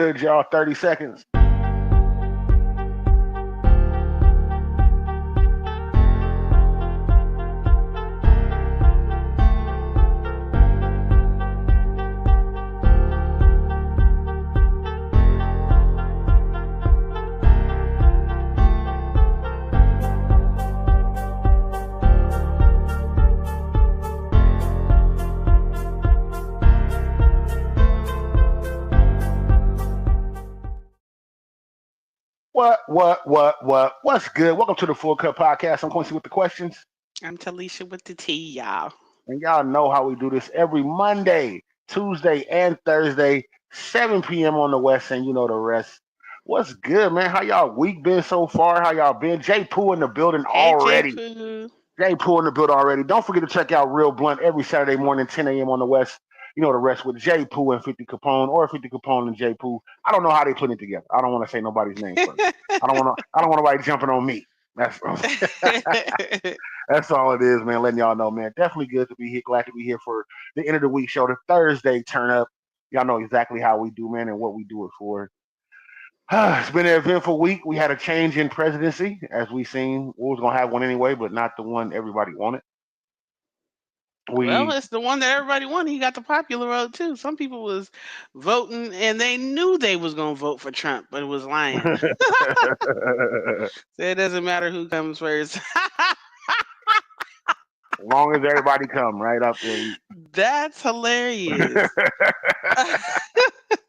Good, y'all. 30 seconds. What's good? Welcome to the Phull Cup podcast. I'm Quincy with the questions. I'm Talisha with the T, y'all. And y'all know how we do this every Monday, Tuesday, and Thursday, 7 p.m. on the West, and you know the rest. What's good, man? How y'all week been so far? How y'all been? Jay Pooh in the building Hey, J already. Poo. Jay Pooh in the building already. Don't forget to check out Real Blunt every Saturday morning, 10 a.m. on the West. You know the rest with Jay Pooh and 50 Capone, or 50 Capone and Jay Pooh. I don't know how they put it together. I don't want to say nobody's name first. I don't want nobody jumping on me. That's that's all it is, man. Letting y'all know, man. Definitely good to be here. Glad to be here for the end of the week show, the Thursday turn up. Y'all know exactly how we do, man, and what we do it for. It's been an eventful week. We had a change in presidency, as we seen. We was gonna have one anyway, but not the one everybody wanted. Well, We it's the one that everybody wanted. He got the popular vote too. Some people was voting and they knew they was gonna vote for Trump, but it was lying. So it doesn't matter who comes first. as long as everybody come right up there. That's hilarious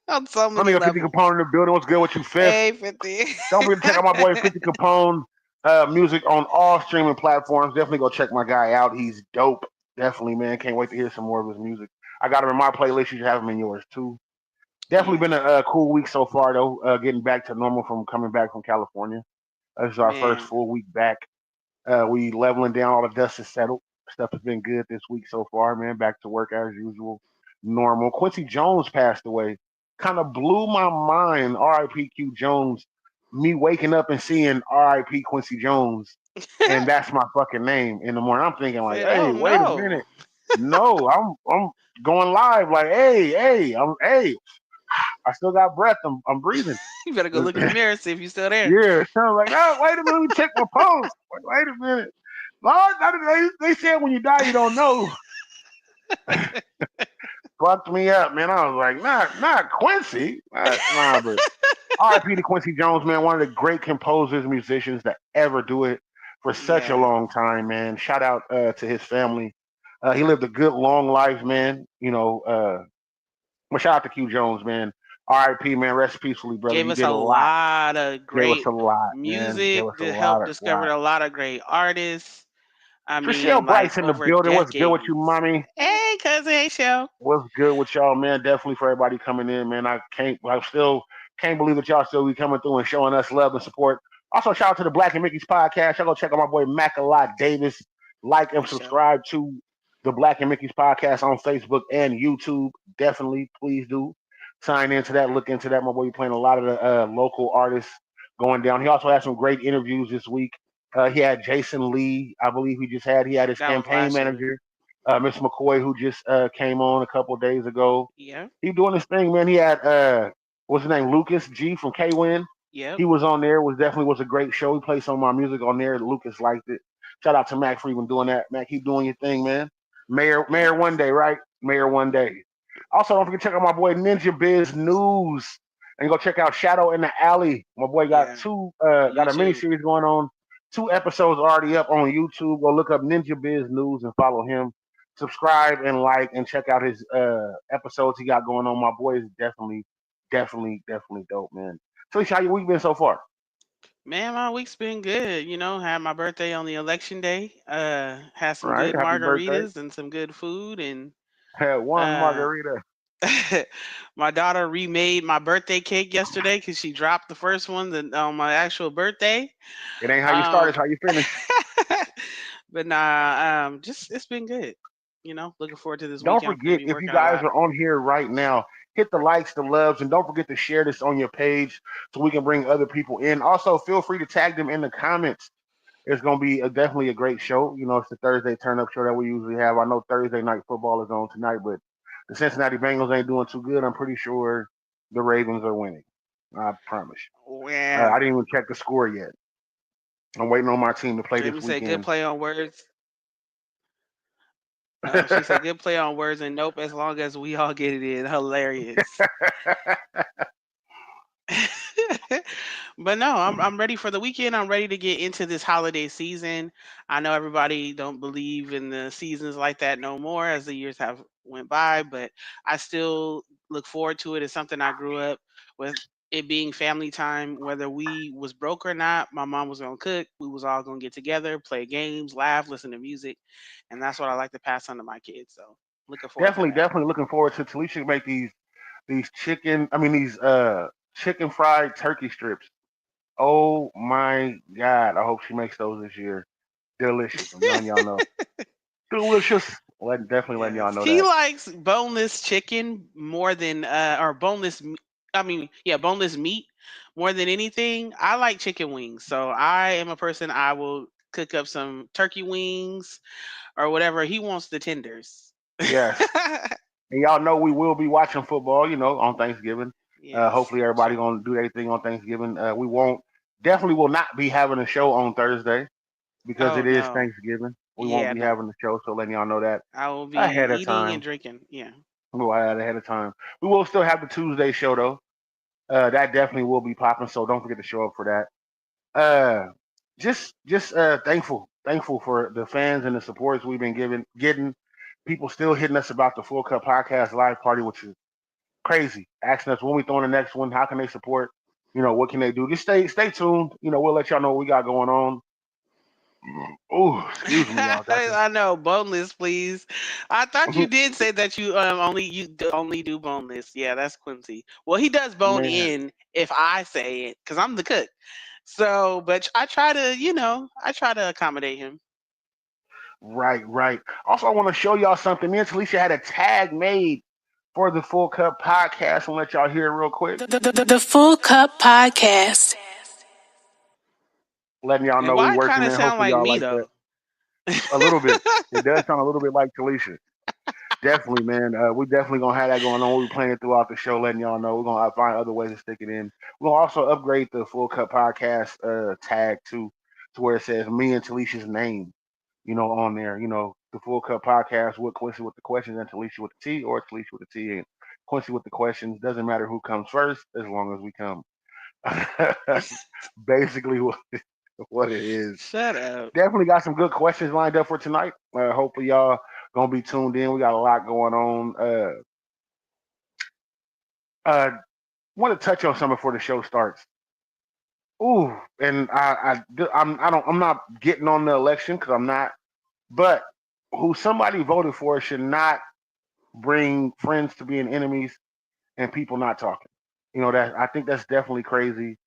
on so My many nigga 50 levels. Capone in the building. What's good with you, Fifth? Hey, 50. Don't forget to check out my boy 50 Capone music on all streaming platforms. Definitely go check my guy out. He's dope. Definitely, man. Can't wait to hear some more of his music. I got him in my playlist. You should have him in yours too. Definitely Yeah, been a cool week so far, though. Getting back to normal from coming back from California. This is our first man. full week back. We leveling down. All the dust is settled. Stuff has been good this week so far, man. Back to work as usual. Normal. Quincy Jones passed away. Kind of blew my mind. R.I.P. Q Jones. Me waking up and seeing R.I.P. Quincy Jones, and that's my fucking name in the morning. I'm thinking like, Said, oh hey, wait a no. minute. No, I'm going live. Like, hey, I still got breath. I'm breathing. You better go look in the mirror, see if you're still there. Yeah, so I'm like, oh, wait a minute, let me check my pulse. Wait a minute. Lord, they said when you die, you don't know. Fucked me up, man. I was like, not Quincy. But R.I.P. to Quincy Jones, man. One of the great composers, musicians that ever do it for such a Yeah. long time, man. Shout out to his family. He lived a good, long life, man. Well, shout out to Q Jones, man. R.I.P. man. Rest peacefully, brother. Gave You us did a a lot. lot of Gave us great a lot, man. Gave music us a to help lot. discover a lot of great artists. I Trishelle mean, like Bryce in the over building. What's good with you, decades. mommy? Hey, cousin, hey, show. What's good with y'all, man? Definitely for everybody coming in, man. I still can't believe that y'all still be coming through and showing us love and support. Also, shout out to the Black and Mickey's podcast. Y'all go check out my boy Mac-a-Lot Davis. Like and For sure. subscribe to the Black and Mickey's podcast on Facebook and YouTube. Definitely, please do sign into that. Look into that. My boy, you playing a lot of the local artists going down. He also had some great interviews this week. He had Jason Lee, I believe he just had. He had his That was campaign last year. manager, Miss McCoy, who just came on a couple of days ago. Yeah. He doing his thing, man. He had what's his name, Lucas G from K Win. Yep. He was on there. Was a great show. He played some of my music on there. Lucas liked it. Shout out to Mac for even doing that. Mac, keep doing your thing, man. Mayor Yep. one day, right? Mayor one day. Also, don't forget to check out my boy Ninja Biz News and go check out Shadow in the Alley. My boy got Yeah. two On got a mini YouTube. series going on. 2 episodes already up on YouTube. Go look up Ninja Biz News and follow him. Subscribe and like and check out his episodes he got going on. My boy is definitely dope, man. So, how your week been so far? Man, my week's been good. Had my birthday on the election day. Had some Right? good Happy birthday. margaritas and some good food, and Had one uh, margarita. my daughter remade my birthday cake yesterday because she dropped the first one on my actual birthday. It ain't how you start, it's Um, how you finish. but nah, just it's been good. Looking forward to this Don't weekend. I'm gonna forget, be if you working a guys lot. are on here right now, hit the likes, the loves, and don't forget to share this on your page so we can bring other people in. Also, feel free to tag them in the comments. It's going to be definitely a great show. It's the Thursday turn up show that we usually have. I know Thursday night football is on tonight, but the Cincinnati Bengals ain't doing too good. I'm pretty sure The Ravens are winning. I promise you. I Yeah. didn't even check the score yet. I'm waiting on my team to play this Jamie said good weekend. play on words. She said good play on words and nope as long as we all get it in. Hilarious. But no, I'm ready for the weekend. I'm ready to get into this holiday season. I know everybody don't believe in the seasons like that no more as the years have went by, but I still look forward to it. It's something I grew up with, it being family time. Whether we was broke or not, my mom was gonna cook. We was all gonna get together, play games, laugh, listen to music, and that's what I like to pass on to my kids. So looking forward to Definitely, that. definitely looking forward to Talisha make these chicken. I mean these chicken fried turkey strips. Oh my god! I hope she makes those this year. Delicious. I'm letting y'all know. Delicious. Definitely letting y'all Yes, know he that. likes boneless chicken more than or boneless. I mean, yeah, boneless meat more than anything. I like chicken wings, so I am a person. I will cook up some turkey wings or whatever. He wants the tenders. Yes. And y'all know we will be watching football, on Thanksgiving. Yes, Hopefully for everybody sure. gonna do their thing on Thanksgiving. We won't definitely will not be having a show on Thursday because Oh it is no, Thanksgiving. We won't yeah, be no. having the show, so letting y'all know that I will be ahead of eating and time. drinking. Yeah. We'll add ahead of time. We will still have the Tuesday show though. That definitely will be popping, so don't forget to show up for that. Just thankful for the fans and the supports we've been getting. People still hitting us about the Full Cup podcast live party, which is crazy. Asking us when we throwing the next one, how can they support? What can they do? Just stay tuned. We'll let y'all know what we got going on. Oh, excuse me, y'all. Got I know boneless, please. I thought this. you did say that you only do boneless. Yeah, that's Quincy. Well, he does bone Man, in if I say it because I'm the cook. So, but I try to, I try to accommodate him. right, right. Also, I want to show y'all something. Me and Talisha had a tag made for the Full Cup podcast. I'll let y'all hear it real quick. The Full Cup Podcast. Letting y'all And know we why it working, kind of man. sound Hopefully like y'all me like that though? a little bit. It does sound a little bit like Talisha. Definitely, man. We definitely gonna have that going on. We'll be playing it throughout the show, letting y'all know. We're gonna find other ways to stick it in. We'll also upgrade the Full Cup podcast tag to where it says me and Talisha's name, on there. The Full Cup podcast with Quincy with the questions and Talisha with the T, or Talisha with the T and Quincy with the questions. Doesn't matter who comes first as long as we come. Basically, what it is. Shut up. Definitely got some good questions lined up for tonight. Hopefully y'all gonna be tuned in. We got a lot going on. Uh, want to touch on something before the show starts. Ooh, and I'm not getting on the election because I'm not. But who somebody voted for should not bring friends to being enemies and people not talking. That I think that's definitely crazy.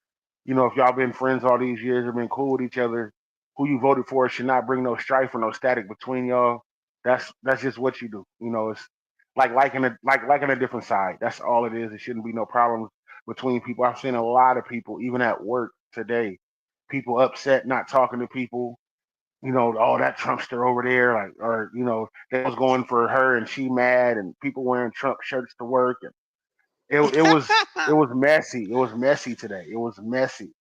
If y'all been friends all these years or been cool with each other, who you voted for should not bring no strife or no static between y'all. That's just what you do. It's like liking a different side. That's all it is. It shouldn't be no problems between people. I've seen a lot of people, even at work today, people upset, not talking to people. Oh, that Trumpster over there, like, or they was going for her and she mad, and people wearing Trump shirts to work, and it was messy. It was messy today. It was messy.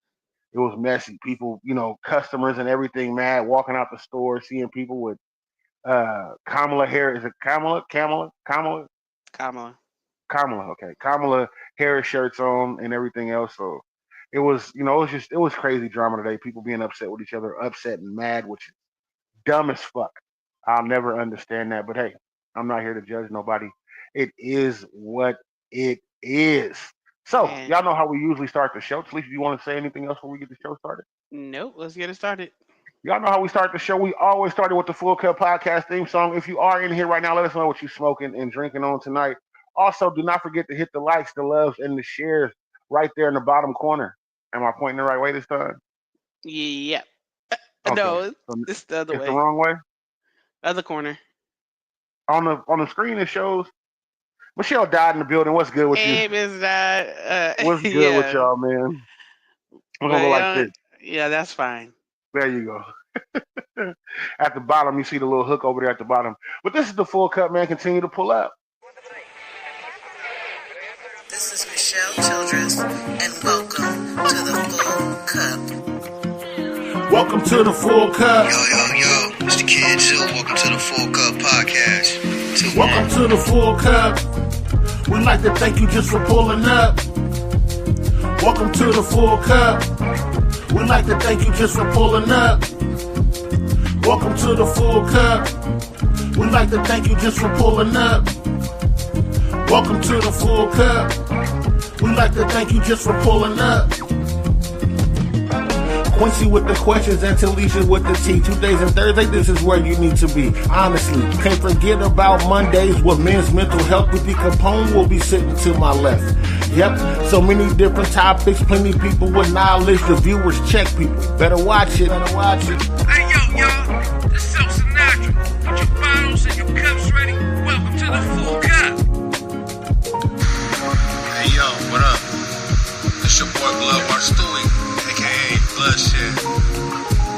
It was messy. People, customers and everything mad, walking out the store, seeing people with Kamala Harris. Is it Kamala. Kamala. Okay, Kamala Harris shirts on and everything else. So it was crazy drama today. People being upset with each other, upset and mad, which is dumb as fuck. I'll never understand that. But hey, I'm not here to judge nobody. It is what it is. So Man, y'all know how we usually start the show. At least, do you want to say anything else before we get the show started? nope. Let's get it started. Y'all know how we start the show. We always started with the Full Cup Podcast theme song. If you are in here right now, let us know what you're smoking and drinking on tonight. Also, do not forget to hit the likes, the loves, and the shares right there in the bottom corner. Am I pointing the right way this time? Yeah. Okay. No, So it's the other it's the way. wrong way. Other corner. On the screen it shows Michelle died in the building. What's good with you? Abe is that. What's good with Yeah. y'all, man? We're gonna But go like this. yeah, that's fine. There you go. At the bottom, you see the little hook over there at the bottom. But this is the Full Cup, man. Continue to pull up. This is Michelle Welcome to the Phull Cup. Yo, it's the Kid Zoo. Welcome to the Phull Cup podcast. Welcome to the Phull Cup. We'd like to thank you just for pulling up. Welcome to the Phull Cup. We'd like to thank you just for pulling up. Welcome to the Phull Cup. We'd like to thank you just for pulling up. Welcome to the Phull Cup. We'd like to thank you just for pulling up. Quincy with the questions and Talisha with the tea. Tuesdays and Thursdays, this is where you need to be. Honestly, can't forget about Mondays with men's mental health. With the Capone will be sitting to my left. Yep, so many different topics, plenty people with knowledge. The viewers check people. Better watch it. Hey, y'all, this is Sinatra. Put your bottles and your cups ready. Welcome to the Phull Cup. Hey, yo, what up? It's your boy Blood Mark Stewie, aka Bloodshed.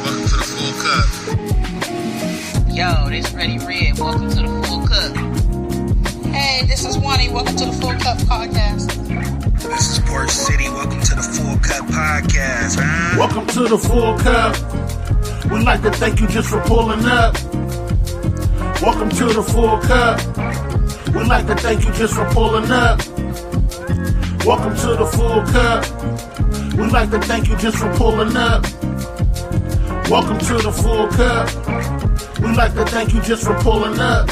Welcome to the Phull Cup. Yo, this Ready Red. Welcome to the Phull Cup. Hey, this is Wani. Welcome to the Phull Cup podcast. This is Port City. Welcome to the Phull Cup podcast. Welcome to the Phull Cup. We'd like to thank you just for pulling up. Welcome to the Phull Cup. We'd like to thank you just for pulling up. Welcome to the Phull Cup. We'd like to thank you just for pulling up. Welcome to the Phull Cup. We'd like to thank you just for pulling up.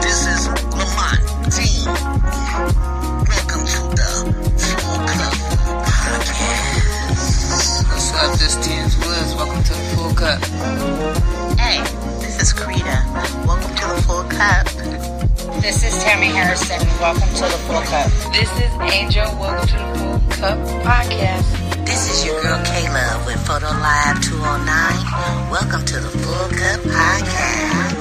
This is Lamont Dean. Welcome to the Phull Cup podcast. What's up? This Tins Woods. Welcome to the Phull Cup. Hey, this is Krita. Welcome to the Phull Cup. This is Tammy Harrison. Welcome to the Phull Cup. This is Angel. Welcome to the Phull Cup podcast. This is your girl Kayla with Photo Live 209. Welcome to the Phull Cup podcast.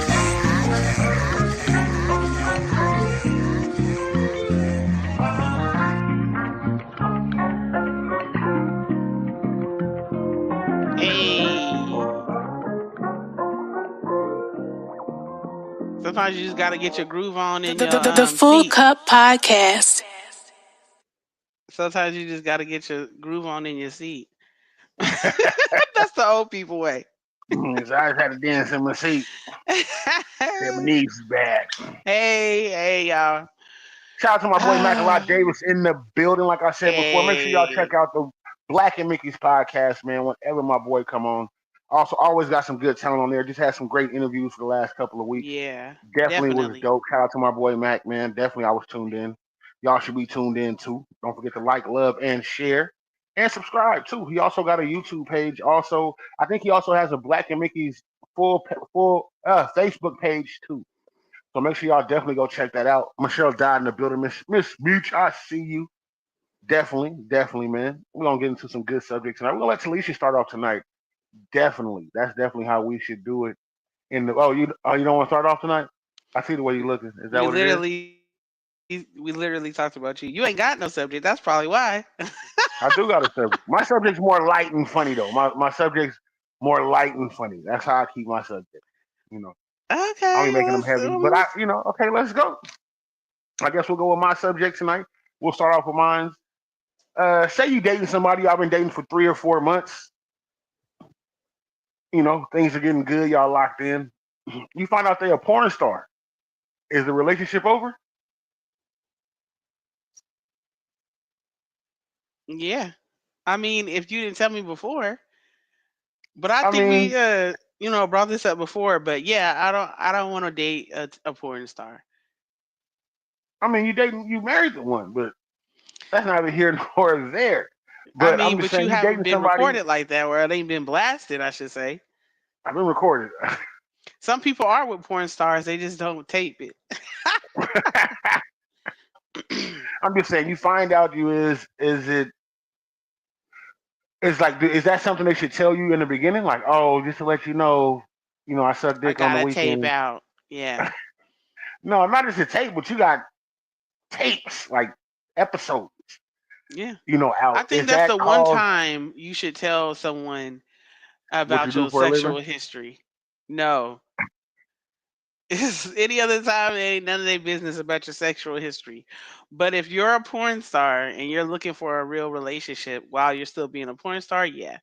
Hey. Sometimes you just gotta get your groove on in your The Phull seat. Cup Podcast. Sometimes you just gotta get your groove on in your seat. That's the old people way. His eyes had to dance in my seat. Yeah, my knees is bad. Hey, y'all. Shout out to my boy Macalat Davis in the building. Like I said before, make sure y'all check out the Black and Mickey's podcast, man. Whenever my boy come on, also always got some good talent on there. Just had some great interviews for the last couple of weeks. Yeah, Definitely was dope. Shout out to my boy Mac, man. Definitely, I was tuned in. Y'all should be tuned in too. Don't forget to like, love, and share, and subscribe too. He also got a YouTube page. Also, I think he also has a Black and Mickey's full Facebook page too. So make sure y'all definitely go check that out. Michelle died in the building. Miss Beach, I see you. Definitely, man. We're gonna get into some good subjects tonight. We're gonna let Talisha start off tonight. Definitely. That's definitely how we should do it. You don't want to start off tonight? I see the way you're looking. Is that what it is? We literally talked about you. You ain't got no subject. That's probably why. I do got a subject. My subject's more light and funny though. My subject's more light and funny. That's how I keep my subject. You know. Okay. I'll be making them heavy. But okay, let's go. I guess we'll go with my subject tonight. We'll start off with mine. Say you dating somebody y'all been dating for 3 or 4 months. You know, things are getting good, y'all locked in. You find out they're a porn star. Is the relationship over? Yeah. I mean, if you didn't tell me before, but I think we brought this up before, but yeah, I don't want to date a porn star. I mean, you married the one, but that's neither here nor there. But I'm just saying, you you haven't dating been somebody. recorded like that, where it ain't been blasted, I should say. I've been recorded. Some people are with porn stars; they just don't tape it. I'm just saying, you find out is that something they should tell you in the beginning? Like, oh, just to let you know, I suck dick on the weekend. Tape out, yeah. No, not just a tape, but you got tapes, like episodes. Yeah. Out. I think that's the one time you should tell someone about your sexual history. No. Any other time, it ain't none of their business about your sexual history. But if you're a porn star and you're looking for a real relationship while you're still being a porn star, yeah,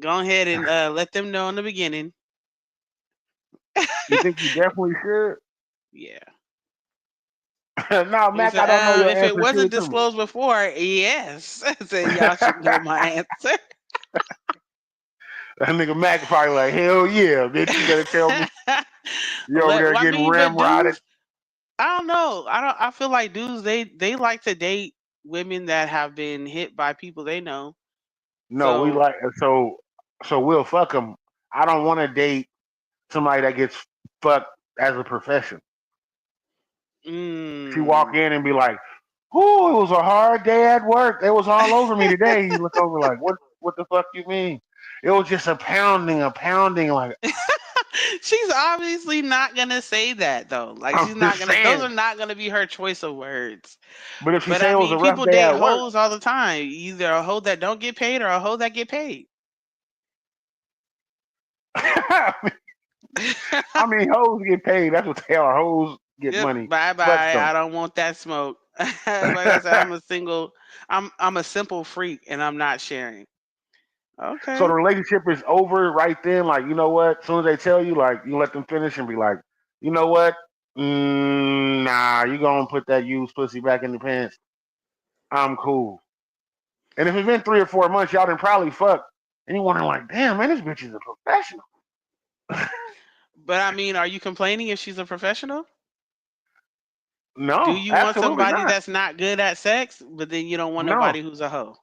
Go ahead and let them know in the beginning. You think you definitely should? Yeah. No, He Mac, I said, don't know your if it answer. Shoot wasn't it to me. disclosed before, yes. I said, y'all should know my answer. That nigga Mac probably like, hell yeah, bitch, you better tell me. You over there I getting mean, but ramrodded. dudes, I don't know. I feel like dudes they like to date women that have been hit by people they know. No, we So, like so we'll fuck them. I don't want to date somebody that gets fucked as a profession. She walk mm. in and be like, "Whoo, it was a hard day at work. It was all over me today." You look over like, "What the fuck you mean?" It was just a pounding, a pounding. Like She's obviously not gonna say that though. Like I'm she's not just gonna. Those saying. are not gonna be her choice of words. But if she But say I it was mean, a rough people day date at work, hoes all the time. Either a hoe that don't get paid or a hoe that get paid. I mean, hoes get paid. That's what they are. Hoes get Yep. money. Bye Sluts bye. don't. I don't want that smoke. Like I said, I'm a single. I'm a simple freak, and I'm not sharing. So the Okay. relationship is over right then. Like, you know what? As soon as they tell you, like, you let them finish and be like, you know what? Nah, you gonna put that used pussy back in the pants. I'm cool. And if it's been 3 or 4 months, y'all done probably fucked. And you wondering like, damn, man, this bitch is a professional. But I mean, are you complaining if she's a professional? Do No, you want absolutely somebody not. that's not good at sex, but then you don't want No. nobody who's a hoe?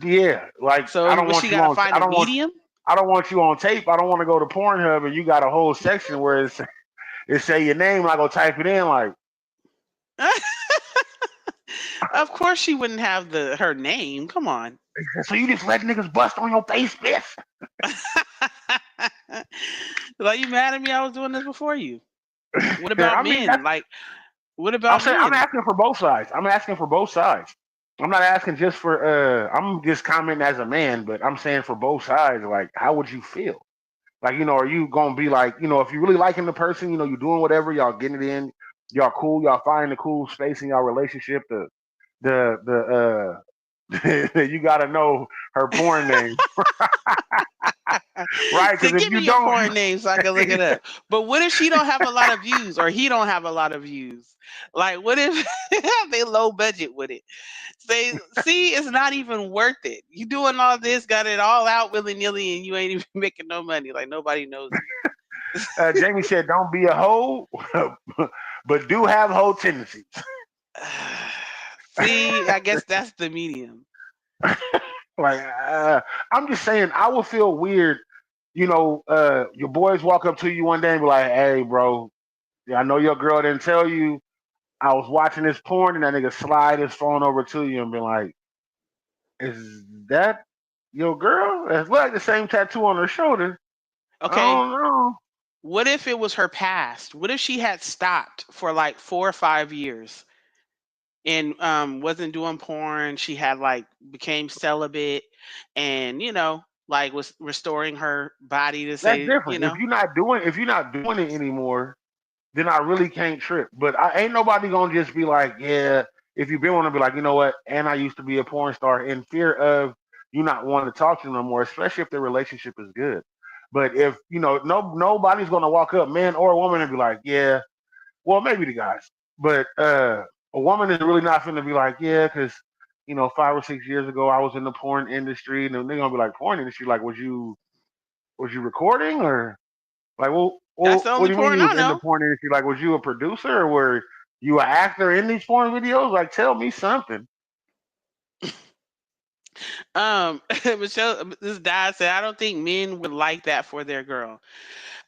Yeah. Like I So don't was she want you got to on find a medium? I don't want you on tape. I don't want to go to Pornhub and you got a whole section where it say your name and I go type it in like Of course, she wouldn't have the her name. Come on. so you just let niggas bust on your face, bitch. Like you mad at me? I was doing this before you. What about I mean men? that's Like, what I'm about saying I'm men? asking for both sides. I'm asking for both sides. I'm not asking just for I'm just commenting as a man, but I'm saying for both sides, like how would you feel? Like, are you gonna be like, if you really liking the person, you're doing whatever, y'all getting it in, y'all cool, y'all find the cool space in y'all relationship, you gotta know her porn name, right? So Because if give you me your don't, porn name so I can look it up. But what if she don't have a lot of views or he don't have a lot of views? Like, what if they low budget with it? Say, see, it's not even worth it. You doing all this, got it all out willy nilly, and you ain't even making no money. Like nobody knows you. Jamie said, don't be a hoe, but do have hoe tendencies. See, I guess that's the medium. Like, I'm just saying, I would feel weird. Your boys walk up to you one day and be like, "Hey, bro, yeah, I know your girl didn't tell you. I was watching this porn, and that nigga slide his phone over to you and be like, is that your girl? It's like the same tattoo on her shoulder. I Okay, don't know. what if it was her past? What if she had stopped for like 4 or 5 years and wasn't doing porn? She had like became celibate and like was restoring her body to That's say, different. If you're not doing it anymore, then I really can't trip. But I ain't nobody gonna just be like, yeah. If you've been want to be like, you know what? And I used to be a porn star in fear of you not wanting to talk to them no more, especially if the relationship is good. But if nobody's gonna walk up, man or woman, and be like, yeah. Well, maybe the guys, but a woman is really not going to be like, yeah, because 5 or 6 years ago I was in the porn industry, and they're gonna be like, porn industry, like, was you recording or like, that's the what only do you mean porn you I was in the know. porn industry? Like, was you a producer or were you an actor in these porn videos? Like, tell me something. Michelle, this dad said, I don't think men would like that for their girl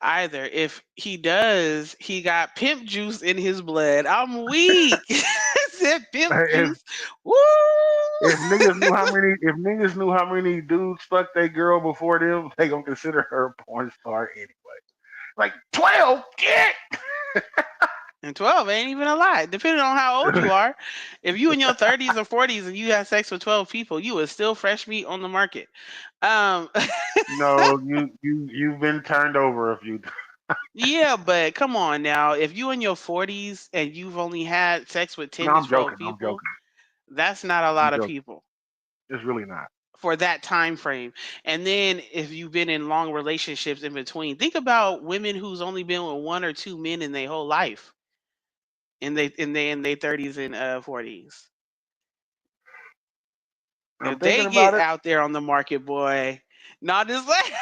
either. If he does, he got pimp juice in his blood. I'm weak. Said pimp If juice. Woo! niggas knew how many dudes fucked their girl before them, they gonna consider her a porn star anyway. Like 12, get. And 12 ain't even a lot, depending on how old you are. If you in your 30s or 40s and you have sex with 12 people, you is still fresh meat on the market. Um, No, you've been turned over a few. yeah, but come on now. If you in your 40s and you've only had sex with No, 10 to I'm 12 joking. I'm people, joking. that's not a I'm lot of joking. people. It's really not. for that time frame. And then if you've been in long relationships in between, think about women who's only been with one or two men in their whole life, in their 30s and 40s. I'm If thinking they about get it. out there on the market, boy, not just like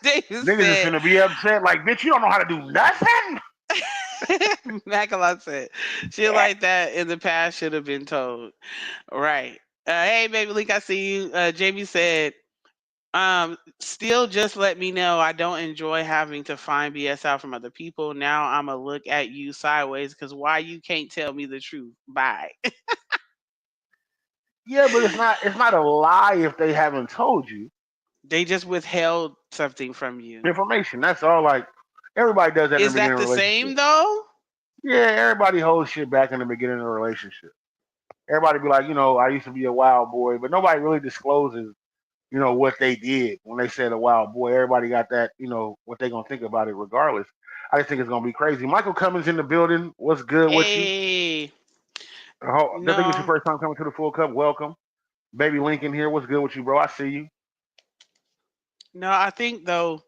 they just Niggas is said. gonna be upset. Like, bitch, you don't know how to do nothing. Macalat said, shit like that in the past should have been told. Right. Hey, baby Leak, I see you. Jamie said, still just let me know. I don't enjoy having to find BS out from other people. Now I'm going to look at you sideways because why you can't tell me the truth? Bye. Yeah, but it's not a lie if they haven't told you They just withheld something from you. information. That's all. Like, everybody does that in the Is beginning that of a the same relationship. though? Yeah, everybody holds shit back in the beginning of a relationship. Everybody be like, I used to be a wild boy, but nobody really discloses, what they did when they said a wild boy. Everybody got that, what they gonna think about it regardless. I just think it's gonna be crazy. Michael Cummins in the building. What's good with you? Hey, I think it's your no, first time coming to the Full Cup. Welcome. Baby Lincoln here. What's good with you, bro? I see you. no, I think though,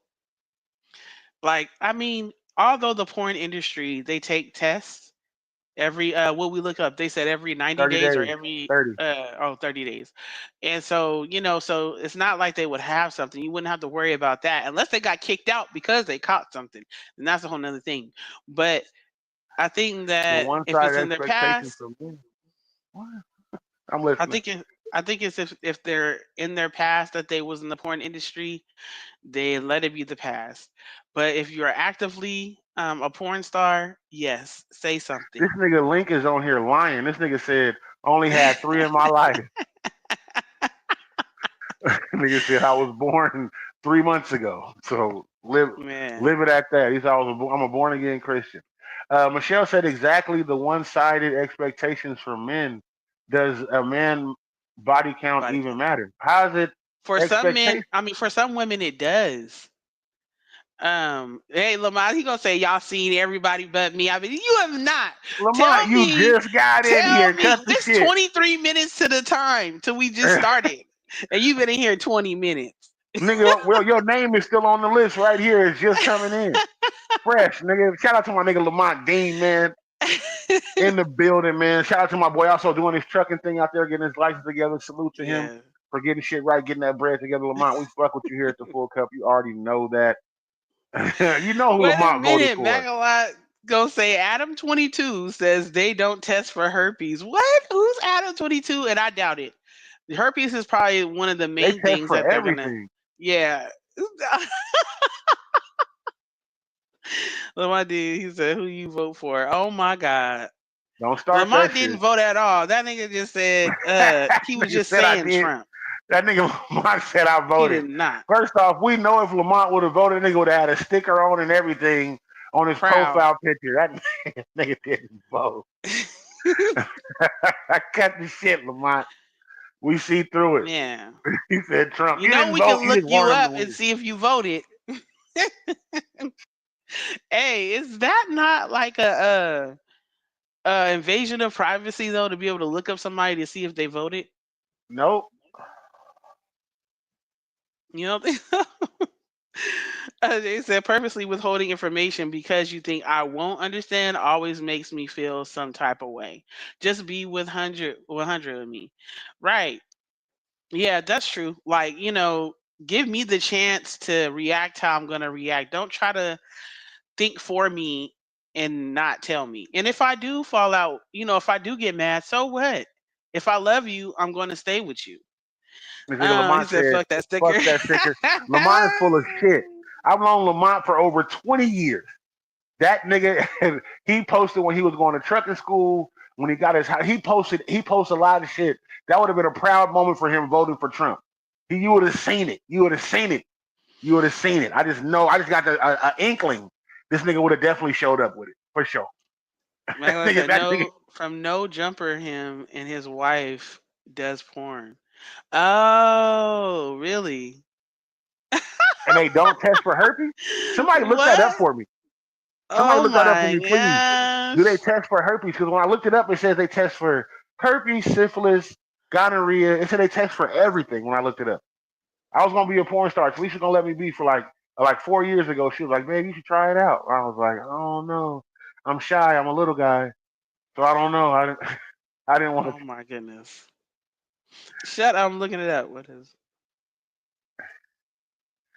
like, I mean, although the porn industry, they take tests every what we look up, they said every 90 30 days or days. every 30. 30 days. And so, so it's not like they would have something. You wouldn't have to worry about that unless they got kicked out because they caught something. And that's a whole nother thing. But I think The that one if it's sided in their expectations past, from men. What? I'm I listening. think it I think it's if they're in their past that they was in the porn industry, they let it be the past. But if you're actively a porn star, yes, say This something. nigga Link is on here lying. This nigga said, only had three in my life. Nigga said I was born 3 months ago. So Man, live it at that. He said I'm a born again Christian. Michelle said exactly the one sided expectations for men. Does a man body count body even count. matter? How's it For some men, expectation? I mean, for some women, it does. Hey, Lamont, he gonna say y'all seen everybody but me. I mean, you have not. Lamont, Tell you me, just got in tell here. me. Cut the This shit. 23 minutes to the time till we just started, and you've been in here 20 minutes. Nigga, well, your name is still on the list right here. It's just coming in. Fresh, nigga. Shout out to my nigga Lamont Dean, man. In the building, man. Shout out to my boy also doing his trucking thing out there, getting his license together. Salute to him Yeah. for getting shit right, getting that bread together. Lamont, we fuck with you here at the Full Cup. You already know that. You know who Wait a Lamont voted minute, for. Magalot gonna say Adam 22 says they don't test for herpes. What? Who's Adam 22? And I doubt it. Herpes is probably one of the They main test things for that they're gonna. everything. Yeah. Lamont did. He said, "Who you vote for?" Oh my God. Don't start that Lamont didn't shit. vote at all. That nigga just said he was Nigga just said I saying did. Trump. That nigga Lamont said I He voted. did not. First off, we know if Lamont would have voted, nigga would have had a sticker on and everything on his Proud. profile picture. That nigga didn't vote. I cut the shit, Lamont. We see through it. Man. He said Trump. You You know didn't we vote. can You look just you wanted him to up and win. see if you voted. Hey, is that not like a invasion of privacy though to be able to look up somebody to see if they voted? Nope. You know, they said purposely withholding information because you think I won't understand always makes me feel some type of way. Just be with 100 with me, right? Yeah, that's true. Like, give me the chance to react how I'm gonna react. Don't try to think for me and not tell me. And if I do fall out, if I do get mad, so what? If I love you, I'm going to stay with you. This nigga He Lamont said, said, "Fuck that fuck sticker." that sticker. Lamont is full of shit. I've known Lamont for over 20 years. That nigga, he posted when he was going to trucking school, when he got his house. He posted a lot of shit. That would have been a proud moment for him voting for Trump. You would have seen it. You would have seen it. You would have seen it. I just know. I just got a inkling. This nigga would have definitely showed up with it for sure. Michael nigga, said, that nigga, "No, from no jumper, him and his wife does porn." Oh, really? and they don't test for herpes. Somebody look that up What? for me. Somebody Oh look that up for my me, please. Do they gosh. test for herpes? Because when I looked it up, it says they test for herpes, syphilis, gonorrhea. It said they test for everything when I looked it up. I was gonna be a porn star. Felicia gonna let me be for like 4 years ago. She was like, "Man, you should try it out." I was like, "Oh no, I'm shy. I'm a little guy, so I don't know. I didn't. I didn't want to." Oh my goodness. Shut up, I'm looking it up.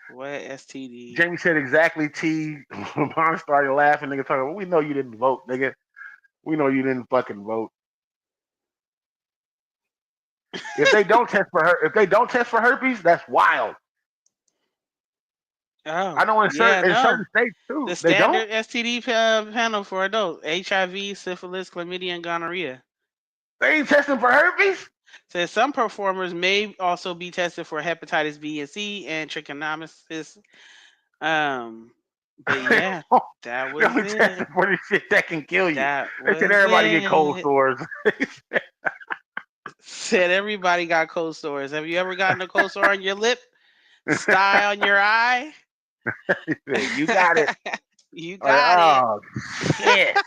What STD? Jamie said exactly. T. Lamont started laughing. Nigga talking. Well, we know you didn't vote, nigga. We know you didn't fucking vote. If they don't test for herpes, that's wild. I Oh, know yeah, in certain no. states too, The they don't. standard STD panel for adults: HIV, syphilis, chlamydia, and gonorrhea. They ain't testing for herpes. Says some performers may also be tested for hepatitis B and C and trichomoniasis. Um, but yeah, that They was only testing it. for the shit that can kill you. That They said was everybody get cold it. sores. Said everybody got cold sores. Have you ever gotten a cold sore on your lip? Sty on your eye? He said, you got it. You Like, got it. oh shit.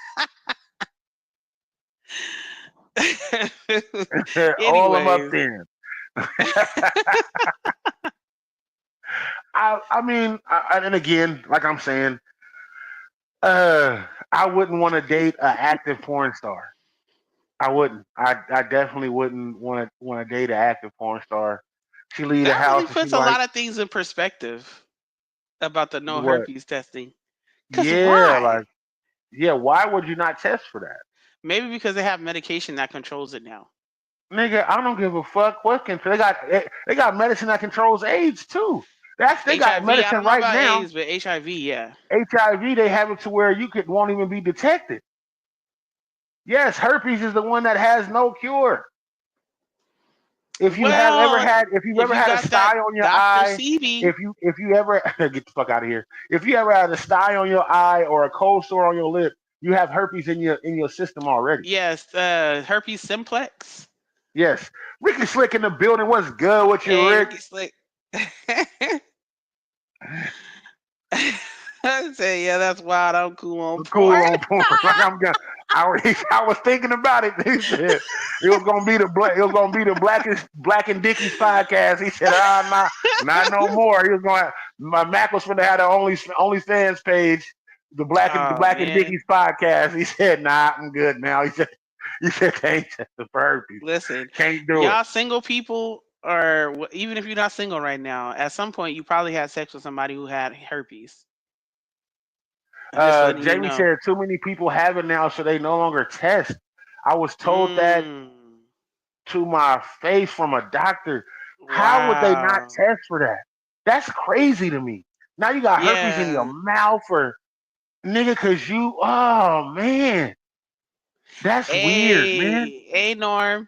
All them up Anyways, then. I mean, and again, like I'm saying, I wouldn't want to date an active porn star. I wouldn't. I definitely wouldn't want to date an active porn star. She leave the that house really and she puts a like lot of things in perspective about the no what? herpes testing. Because Yeah, why? like yeah. Why would you not test for that, Maybe because they have medication that controls it now. nigga? I don't give a fuck what can. They got medicine that controls AIDS too. They got HIV, I medicine don't know right about now. AIDS, but HIV, yeah. HIV, they have it to where you could won't even be detected. Yes, herpes is the one that has no cure. Well, If you've if ever you had a got that sty on your Dr. eye, CB, if you ever get the fuck out of here, if you ever had a sty on your eye or a cold sore on your lip, you have herpes in your system already. yes, herpes simplex. Yes, Ricky Slick in the building. What's good with you, Hey, Rick? Ricky Slick. I say, yeah, that's wild. I'm cool on Cool porn. on porn. Like I'm gonna. I was thinking about it. He said it was gonna be the Black and Dickies podcast. He said, not no more. He was going. My Mac was gonna have the OnlyFans page, the Oh Black and man, Dickies podcast. He said, nah, I'm good now. He said they ain't testing for herpes. listen, Can't do it. y'all single people, or even if you're not single right now, at some point you probably had sex with somebody who had herpes. I'm just letting you Jamie know. said too many people have it now, so they no longer test. I was told that Mm, to my face from a doctor. How would they not wow. test for that? That's crazy to me. Now you got herpes in your Yeah. mouth or nigga, cause oh man, that's weird, man. Hey, Norm.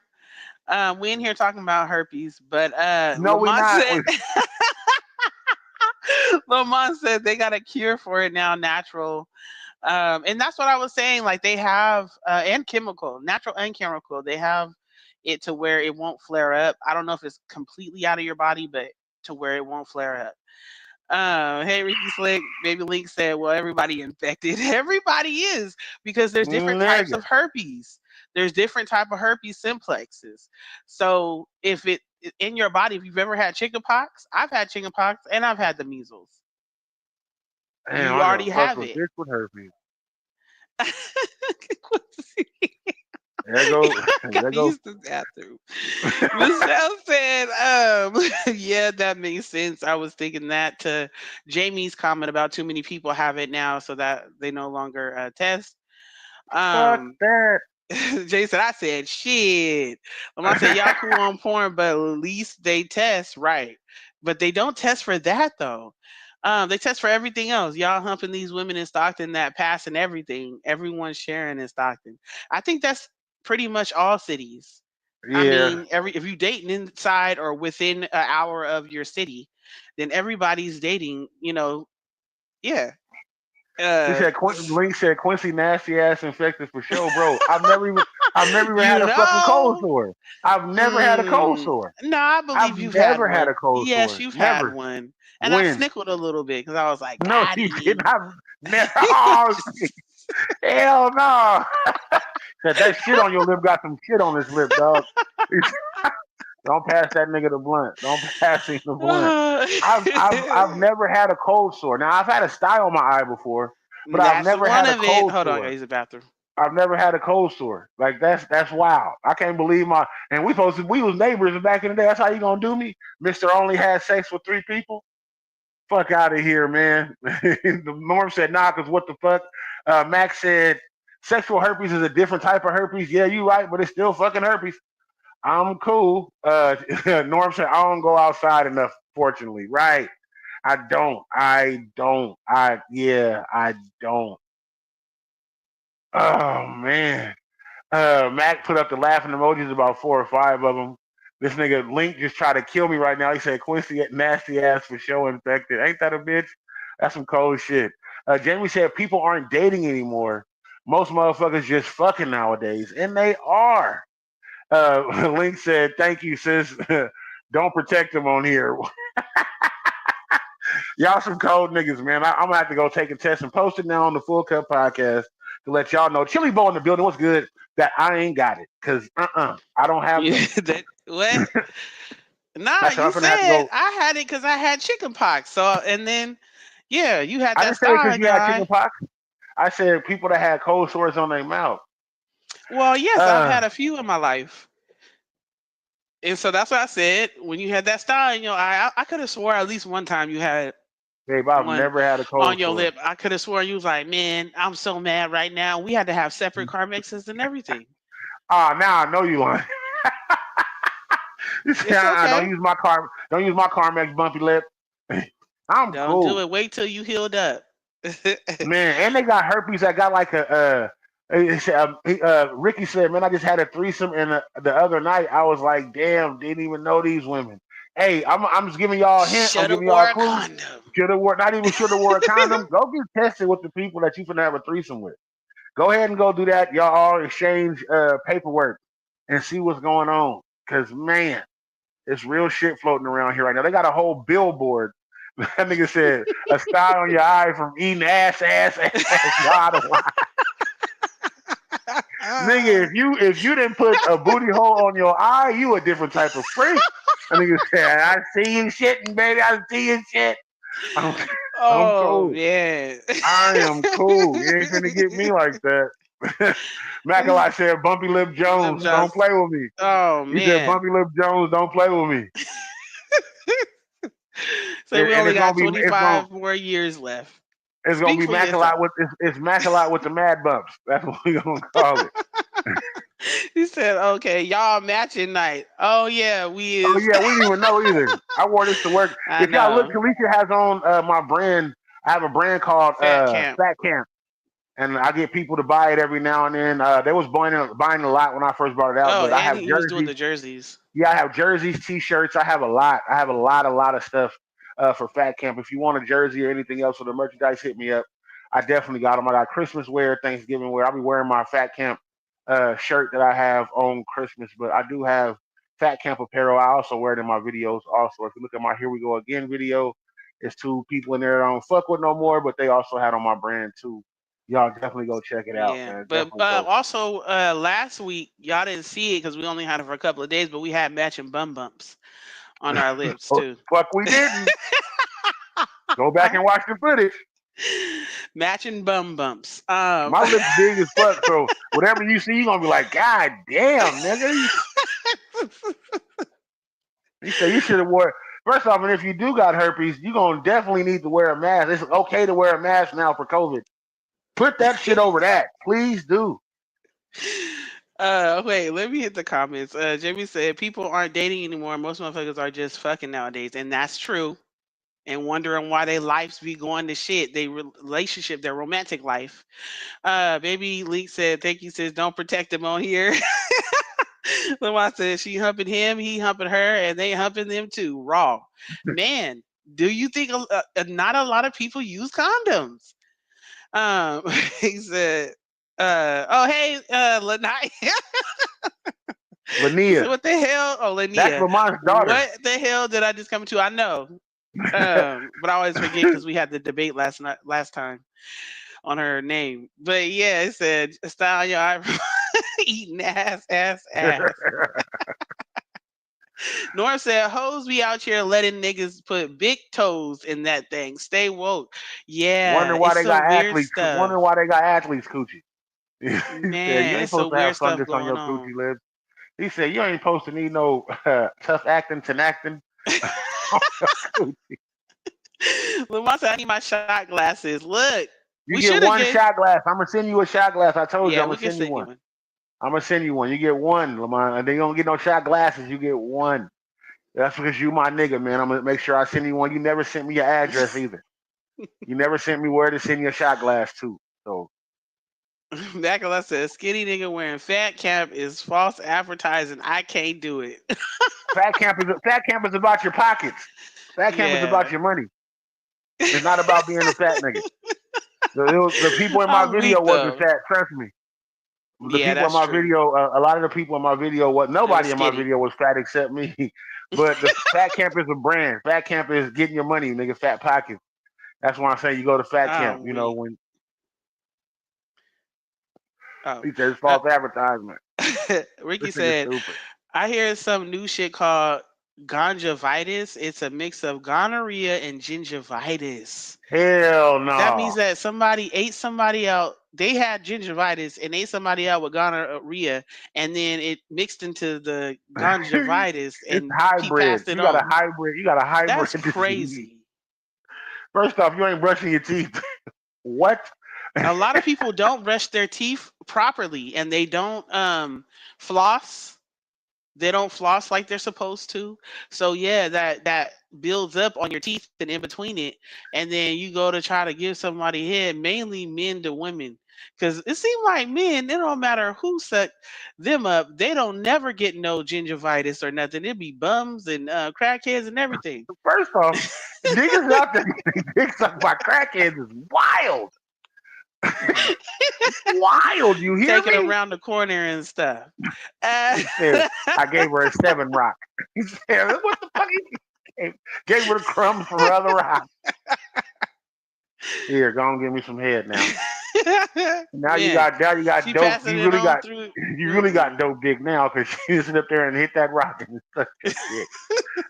We in here talking about herpes, but No, we Lamont not. said Lamont said they got a cure for it now, natural. And that's what I was saying. Like they have and chemical, natural and chemical. They have it to where it won't flare up. I don't know if it's completely out of your body, but to where it won't flare up. Hey Ricky Slick, Baby Link said, "Well, everybody infected. Everybody is because there's different types Nigga. of herpes. There's different type of herpes simplexes. So if it in your body, if you've ever had chickenpox, I've had chickenpox and I've had the measles. Damn, You I gotta already fuck have with it." bitch with herpes. There go there Gotta go use the bathroom. Michelle said, yeah, that makes sense. I was thinking that to Jamie's comment about too many people have it now so that they no longer test. fuck Um, that. Jason, I said, shit. Lamont said, y'all cool on porn, but at least they test, right? But they don't test for that, though. They test for everything else. Y'all humping these women in Stockton that passing everything. Everyone's sharing in Stockton. I think that's pretty much all cities. I Yeah. mean, if you dating inside or within an hour of your city, then everybody's dating. Yeah. He Uh, said Link said Quincy nasty ass infected for sure, bro. I've never even had you a fucking cold know. sore. I've never had a cold sore. No, I I've believe you've had never had one. a cold Yes, sore. you've had Never. one. And I When? snickled a little bit because I was like, No, God, you didn't. I've never. Oh, hell no. Said that shit on your lip got some shit on his lip, dog. Don't pass that nigga the blunt. Don't pass him the blunt. Uh, I've never had a cold sore. Now I've had a sty on my eye before, but I've that's never one had a of it. cold Hold on, I gotta sore. use the bathroom. I've never had a cold sore. Like that's wild. I can't believe my and we was neighbors back in the day. That's how you gonna do me? Mister only had sex with 3 people? Fuck out of here, man. The Norm said nah, cause what the fuck? Max said sexual herpes is a different type of herpes. Yeah, you right, but it's still fucking herpes. I'm cool. Norm said I don't go outside enough, fortunately. Right. I don't. I don't. I don't. Oh man. Mac put up the laughing emojis, about 4 or 5 of them. This nigga Link just tried to kill me right now. He said Quincy nasty ass for show infected. Ain't that a bitch? That's some cold shit. Jamie said people aren't dating anymore. Most motherfuckers just fucking nowadays, and they are. Link said, "Thank you, sis. Don't protect them on here." Y'all some cold niggas, man. I'm gonna have to go take a test and post it now on the Full Cup podcast to let y'all know. Chili Bow in the building. What's good? That I ain't got it because I don't have Yeah, them. that what? Nah, That's why you I'm gonna have to said go. I had it because I had chicken pox. So and then, yeah, you had I that didn't say it star because in you your had chicken eye. pox. I said people that had cold sores on their mouth. Well, yes, I've Uh, had a few in my life. And so that's what I said. When you had that star in your eye, I could have swore at least one time you had Babe, I've one never had a on cold your sore. lip. I could have sworn you was like, man, I'm so mad right now. We had to have separate car mixes and everything. Now I know you lying. You say, It's don't okay. use my car. Don't use my Carmex bumpy lip. I'm Don't do cool. it. Wait till you healed up. Man, and they got herpes that got like Ricky said, man, I just had a threesome, and the other night I was like, damn, didn't even know these women. Hey, I'm just giving y'all a hint. I'm Should have giving y'all wore a a clue. condom. Should have wore, not even should have wore a condom. Go get tested with the people that you finna have a threesome with. Go ahead and go do that. Y'all all exchange paperwork and see what's going on. Cause man, it's real shit floating around here right now. They got a whole billboard. That nigga said, a sty on your eye from eating ass. Y'all out of line. Nigga, if you didn't put a booty hole on your eye, you a different type of freak. That nigga said, I see you shitting, baby. I see you shit. I'm, I'm Oh cool. man. I am cool. You ain't finna get me like that. Mackalock said, Bumpy Lip Lip Jones, don't Johnson. play with me. Oh He said, man. Bumpy Lip Jones, don't play with me. So we And only it's gonna got be it's gonna 25 more years left. it's gonna Speak be for yourself. Mackalock with it's Mackalock with the Mad Bumps. That's what we gonna call it. He said, okay, y'all matching night. Oh yeah, we Oh is. yeah, we didn't even know either. I wore this to work. I If y'all look, know. Kalisha has on my brand. I have a brand called Fat camp. Fat Camp, and I get people to buy it every now and then. They was buying a lot when I first brought it out, Oh, but I and have he was doing jerseys. the jerseys. Yeah, I have jerseys, t-shirts. I have a lot. I have a lot of stuff for Fat Camp. If you want a jersey or anything else for the merchandise, hit me up. I definitely got them. I got Christmas wear, Thanksgiving wear. I'll be wearing my Fat Camp shirt that I have on Christmas, but I do have Fat Camp apparel. I also wear it in my videos. Also, if you look at my Here We Go Again video, it's 2 people in there that I don't fuck with no more, but they also had on my brand too. Y'all definitely go check it out, Yeah, man. but Definitely go. also last week y'all didn't see it because we only had it for a couple of days, but we had matching bum bumps on our lips Oh, too. fuck, we didn't. Go back and watch the footage. Matching bum bumps. My lips big as fuck, so whatever you see, you gonna be like, God damn, nigga. He said you should have wore. First off, and if you do got herpes, you gonna definitely need to wear a mask. It's okay to wear a mask now for COVID. Put that shit over that, please do. Wait, let me hit the comments. Jamie said people aren't dating anymore. Most motherfuckers are just fucking nowadays, and that's true. And wondering why their lives be going to shit. They relationship, their romantic life. Baby Leak said, "Thank you, sis. Don't protect them on here." Lamar said she humping him, he humping her, and they humping them too. Raw. Man, do you think not a lot of people use condoms? He said, "Oh hey, Lanai." He said, Lania, "What the hell?" Oh, that's Lania, Lamont's daughter. what the hell did I just come to? I know, but I always forget because we had the debate last time on her name. But yeah, it said, "Style your eyebrow, eating ass." Nora said, hoes be out here letting niggas put big toes in that thing. Stay woke. Wonder Yeah, why it's they got some weird athletes. Wonder stuff. why they got athletes coochie. He said, "You Man, ain't it's supposed some to have weird stuff fungus on going your on. coochie lips." He said, "You ain't supposed to need no tough acting, tenactin on your coochie. Lamont said, I need my shot glasses. Look, we You get should have one gave. shot glass. I'm gonna send you a shot glass. I told you Yeah, I'm we gonna can send you send you one. one. I'm gonna send you one. You get one, Lamont, and then you don't get no shot glasses. You get one. That's because you my nigga, man. I'm gonna make sure I send you one. You never sent me your address either. You never sent me where to send your shot glass to. So Bacala says, skinny nigga wearing fat cap is false advertising. I can't do it. fat camp is about your pockets. Fat camp is about Yeah. your money. It's not about being a fat nigga. The people in my I'm video weak wasn't though. fat. Trust me. The Yeah, people in that's my true. video, a lot of the people in my video, It was nobody in my skinny. video was fat except me. But the Fat Camp is a brand. Fat Camp is getting your money, nigga. Fat pockets. That's why I say you go to Fat Camp. I'm You know weak. when Oh. he says Uh, false advertisement. Ricky This nigga said, stupid. I hear some new shit called gonjavitis. It's a mix of gonorrhea and gingivitis. Hell That means no. that somebody ate somebody out. They had gingivitis and ate somebody out with gonorrhea, and then it mixed into the gonjavitis, It's and he hybrid. passed it You got a on. hybrid. You got a That's hybrid disease. crazy. First off, you ain't brushing your teeth. What? A lot of people don't brush their teeth properly, and they don't floss. They don't floss like they're supposed to. So yeah, that builds up on your teeth and in between it, and then you go to try to give somebody head, mainly men to women, because it seems like men, it don't matter who suck them up, they don't never get no gingivitis or nothing. It'd be bums and crackheads and everything. First off, niggas out there getting dick sucked by crackheads is wild. Wild. You hear Taking me? around the corner and stuff. Uh, He said, I gave her a 7 rock. He said, what the fuck? He gave her the crumbs from her other rock. Here, go and give me some head now. Man, Now you got she dope. passing it on through. You really got Mm-mm. dope dick now because she sit up there and hit that rock and suck your dick.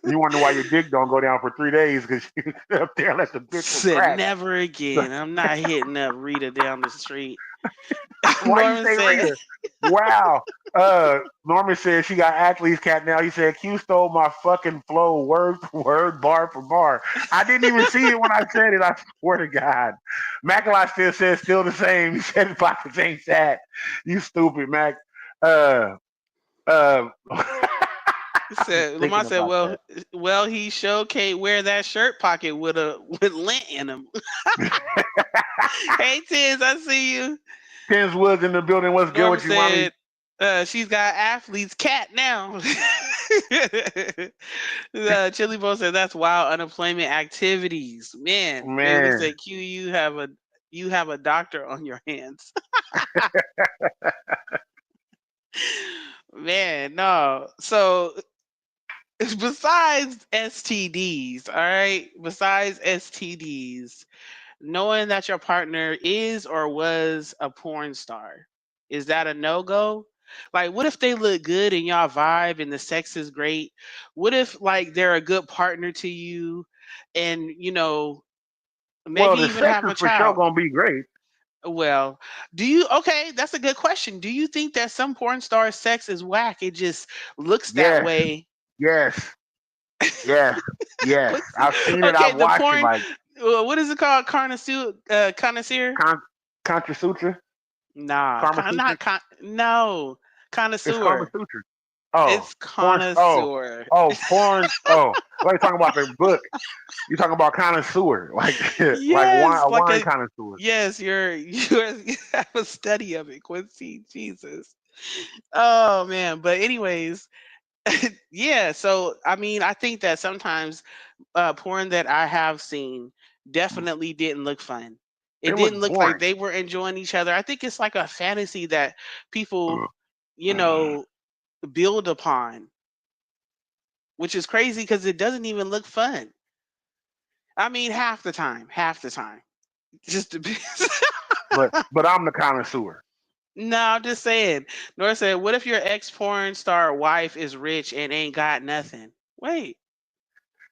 You wonder why your dick don't go down for 3 days because you sit up there and let the bitch was Said crack. never again. I'm not hitting up Rita down the street. Why you Norman say said, Rita? Wow. Norman said she got athlete's cat now. He said Q stole my fucking flow word for word, bar for bar. I didn't even see it when I said it. I swear to God. Mackalock still says still the same. He said it about the same chat. You stupid, Mac. Uh uh just said thinking Lamont said, about that. well, he sure can't wear that shirt pocket with a with lint in him. Hey Tiz, I see you. Tens Woods in the building. What's good Norman with you, mommy? said, she's got athlete's cat now. Chili Bo said that's wild unemployment activities. Man, Bailey Man. said, Q, you have a doctor on your hands. Man, no. So besides STDs, all right, besides STDs, knowing that your partner is or was a porn star, is that a no go? Like, what if they look good and y'all vibe and the sex is great? What if like they're a good partner to you, and Well, maybe the even sex have is a for sure child? gonna be great. Well, do you? Okay, that's a good question. Do you think that some porn star sex is whack? It just looks that Yes. way. Yes. Yes. Yes. What's I've seen it. okay? I've The watched it. porn. Like What is it called? Connoisseur. Connoisseur. Con- Contra Sutra, Nah, Karma Sutra. no It's Karma connoisseur. Sutra. Oh, It's porn. connoisseur. Porn. What are you talking about? The book. You talking about connoisseur, like like wine, Yes, a like wine a connoisseur. yes. You have a study of it, Quincy. Jesus. Oh man. But anyways, yeah. So I mean, I think that sometimes porn that I have seen definitely didn't look fun. It It was didn't look like boring. they were enjoying each other. I think it's like a fantasy that people, you know, build upon, which is crazy because it doesn't even look fun. I mean, half the time, just depends. But I'm the connoisseur. No, I'm just saying. Nora said, "What if your ex porn star wife is rich and ain't got nothing?" Wait,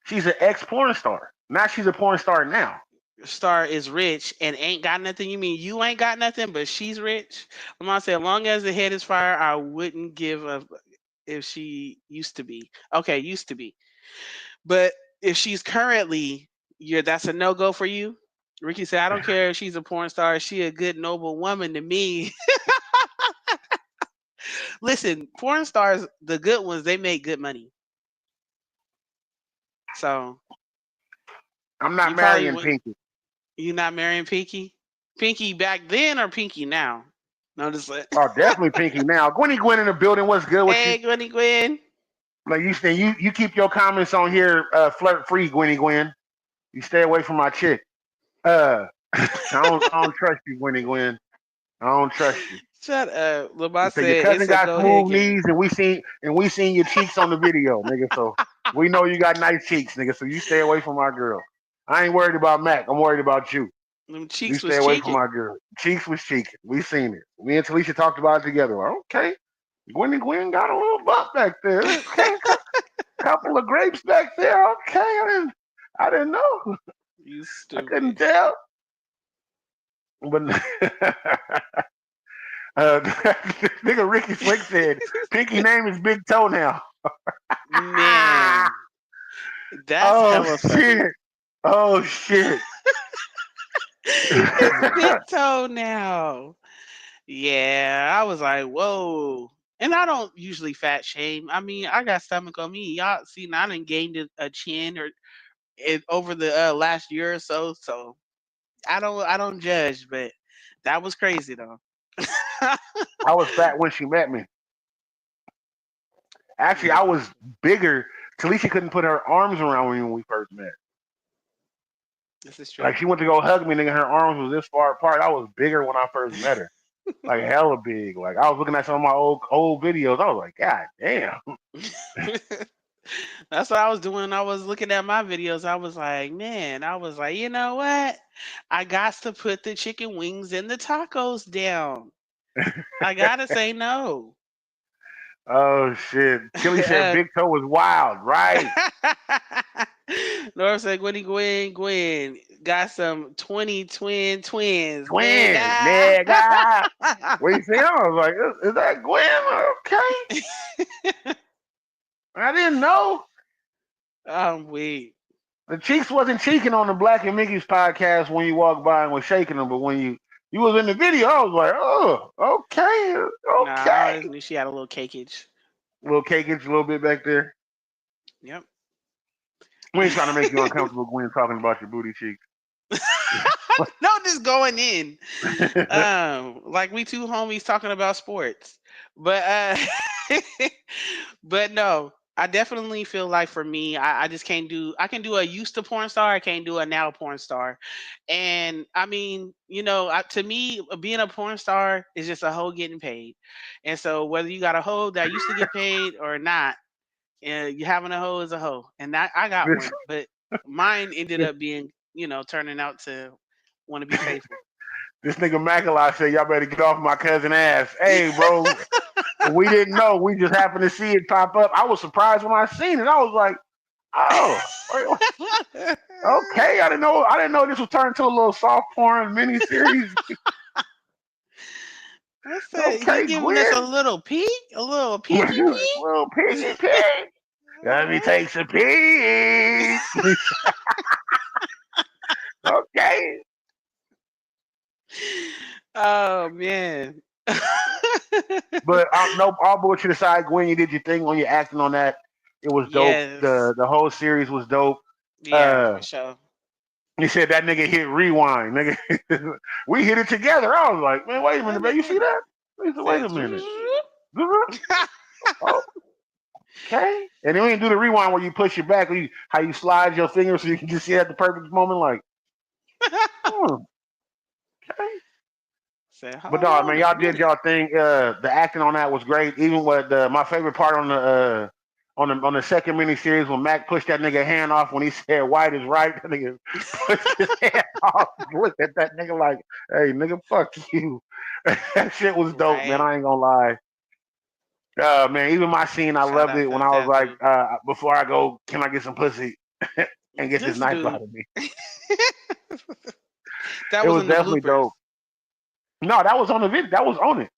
She's an ex porn star. Now she's a porn star now. Star is rich and ain't got nothing. You mean you ain't got nothing, but she's rich? I'm gonna say, as long as the head is fire, I wouldn't give a if she used to be. Okay, used to be. But if she's currently, that's a no go for you. Ricky said, I don't care if she's a porn star. She a good noble woman to me. Listen, porn stars, the good ones, they make good money. So I'm not you probably marrying would. Pinky. You not marrying Pinky? Pinky back then or Pinky now? Notice it. Oh, definitely Pinky now. Gwenny Gwen in the building. What's good with you? Hey, Gwenny Gwen. Like you stay, you keep your comments on here flirt free, Gwenny Gwen. You stay away from my chick. I don't trust you, Gwenny Gwen. I don't trust you. Shut up. Lamar So your said cousin it's a got go ahead smooth game. knees, and we seen your cheeks on the video, nigga. So we know you got nice cheeks, nigga. So you stay away from my girl. I ain't worried about Mac. I'm worried about you. Them You cheeks stay was away from cheeking. my girl. Cheeks was cheeking. We seen it. Me and Talisha talked about it together. Like, okay, Gwen and Gwen got a little butt back there. Okay, couple of grapes back there. Okay, I didn't know. You I couldn't stupid. tell. But nigga Ricky Slick said, Pinky name is Big Toe now. Man, that's Oh hella funny. shit. Oh shit. It's Big Toe now. Yeah, I was like, whoa. And I don't usually fat shame. I mean, I got stomach on me. Y'all see, I done gained a chin or over the last year or so. So I don't judge, but that was crazy though. I was fat when she met me. Actually, I Mm, was bigger. Talisha couldn't put her arms around me when we first met. this is Like true. she went to go hug me, nigga. Her arms was this far apart. I was bigger when I first met her, like hella big. Like I was looking at some of my old videos. I was like, God damn. That's what I was doing. I was looking at my videos. I was like, man, I was like, you know what? I got to put the chicken wings and the tacos down. I gotta say no. Oh shit. Tilly said Big Toe was wild, right? Nora said, Gwenny Gwen, got some 20 twins, Twins, nigga. nigga. What you say? I was like, is that Gwen? Okay. I didn't know. I'm weak. The cheeks wasn't cheeking on the Black and Mickey's podcast when you walked by and was shaking them, but when you was in the video, I was like, oh, okay, Nah, I always okay. knew she had a little cakeage. Little cake itch a little bit back there. Yep. We ain't trying to make you uncomfortable, Gwen, talking about your booty cheeks. No, just going in. Like we two homies talking about sports. But but no, I definitely feel like for me, I just can't do I can do a used to porn star, I can't do a now porn star. And I mean, to me, being a porn star is just a hoe getting paid. And so whether you got a hoe that used to get paid or not, you having a hoe is a hoe. And that I got this, one, but mine ended up being, turning out to want to be faithful. this nigga Mackala said, y'all better get off my cousin ass. Hey, bro, we didn't know. We just happened to see it pop up. I was surprised when I seen it. I was like, oh, okay. I didn't know. I didn't know this was turned into a little soft porn mini series. I said, he Okay, giving us a Gwen. little peek, a little peeky Little piggy pig. Let me take some pig. Okay. Oh man. But no, all bullshit aside, Gwen, you did your thing when you acting on that. It was dope. Yes. The whole series was dope. Yeah, Uh, for sure. he said that nigga hit rewind, nigga. We hit it together. I was like, man, wait a minute, That man. You see nigga that? He said, wait said, a minute. Okay. And then we didn't do the rewind where you push it back, how you slide your finger so you can just see at the perfect moment, like, hmm, okay. said, But hold no, on man, a y'all did minute. y'all thing. The acting on that was great. Even with my favorite part on the second miniseries when Mac pushed that nigga hand off when he said white is right. That nigga pushed his hand off. Looked at that nigga like, hey, nigga, fuck you. That shit was dope, man. Right. I ain't gonna lie. Man, even my scene, I Shout loved out it when to I was like, Tattoo. before I go, can I get some pussy and get this This knife dude. out of me? That It was was in the definitely bloopers. dope. No, that was on the video. That was on it.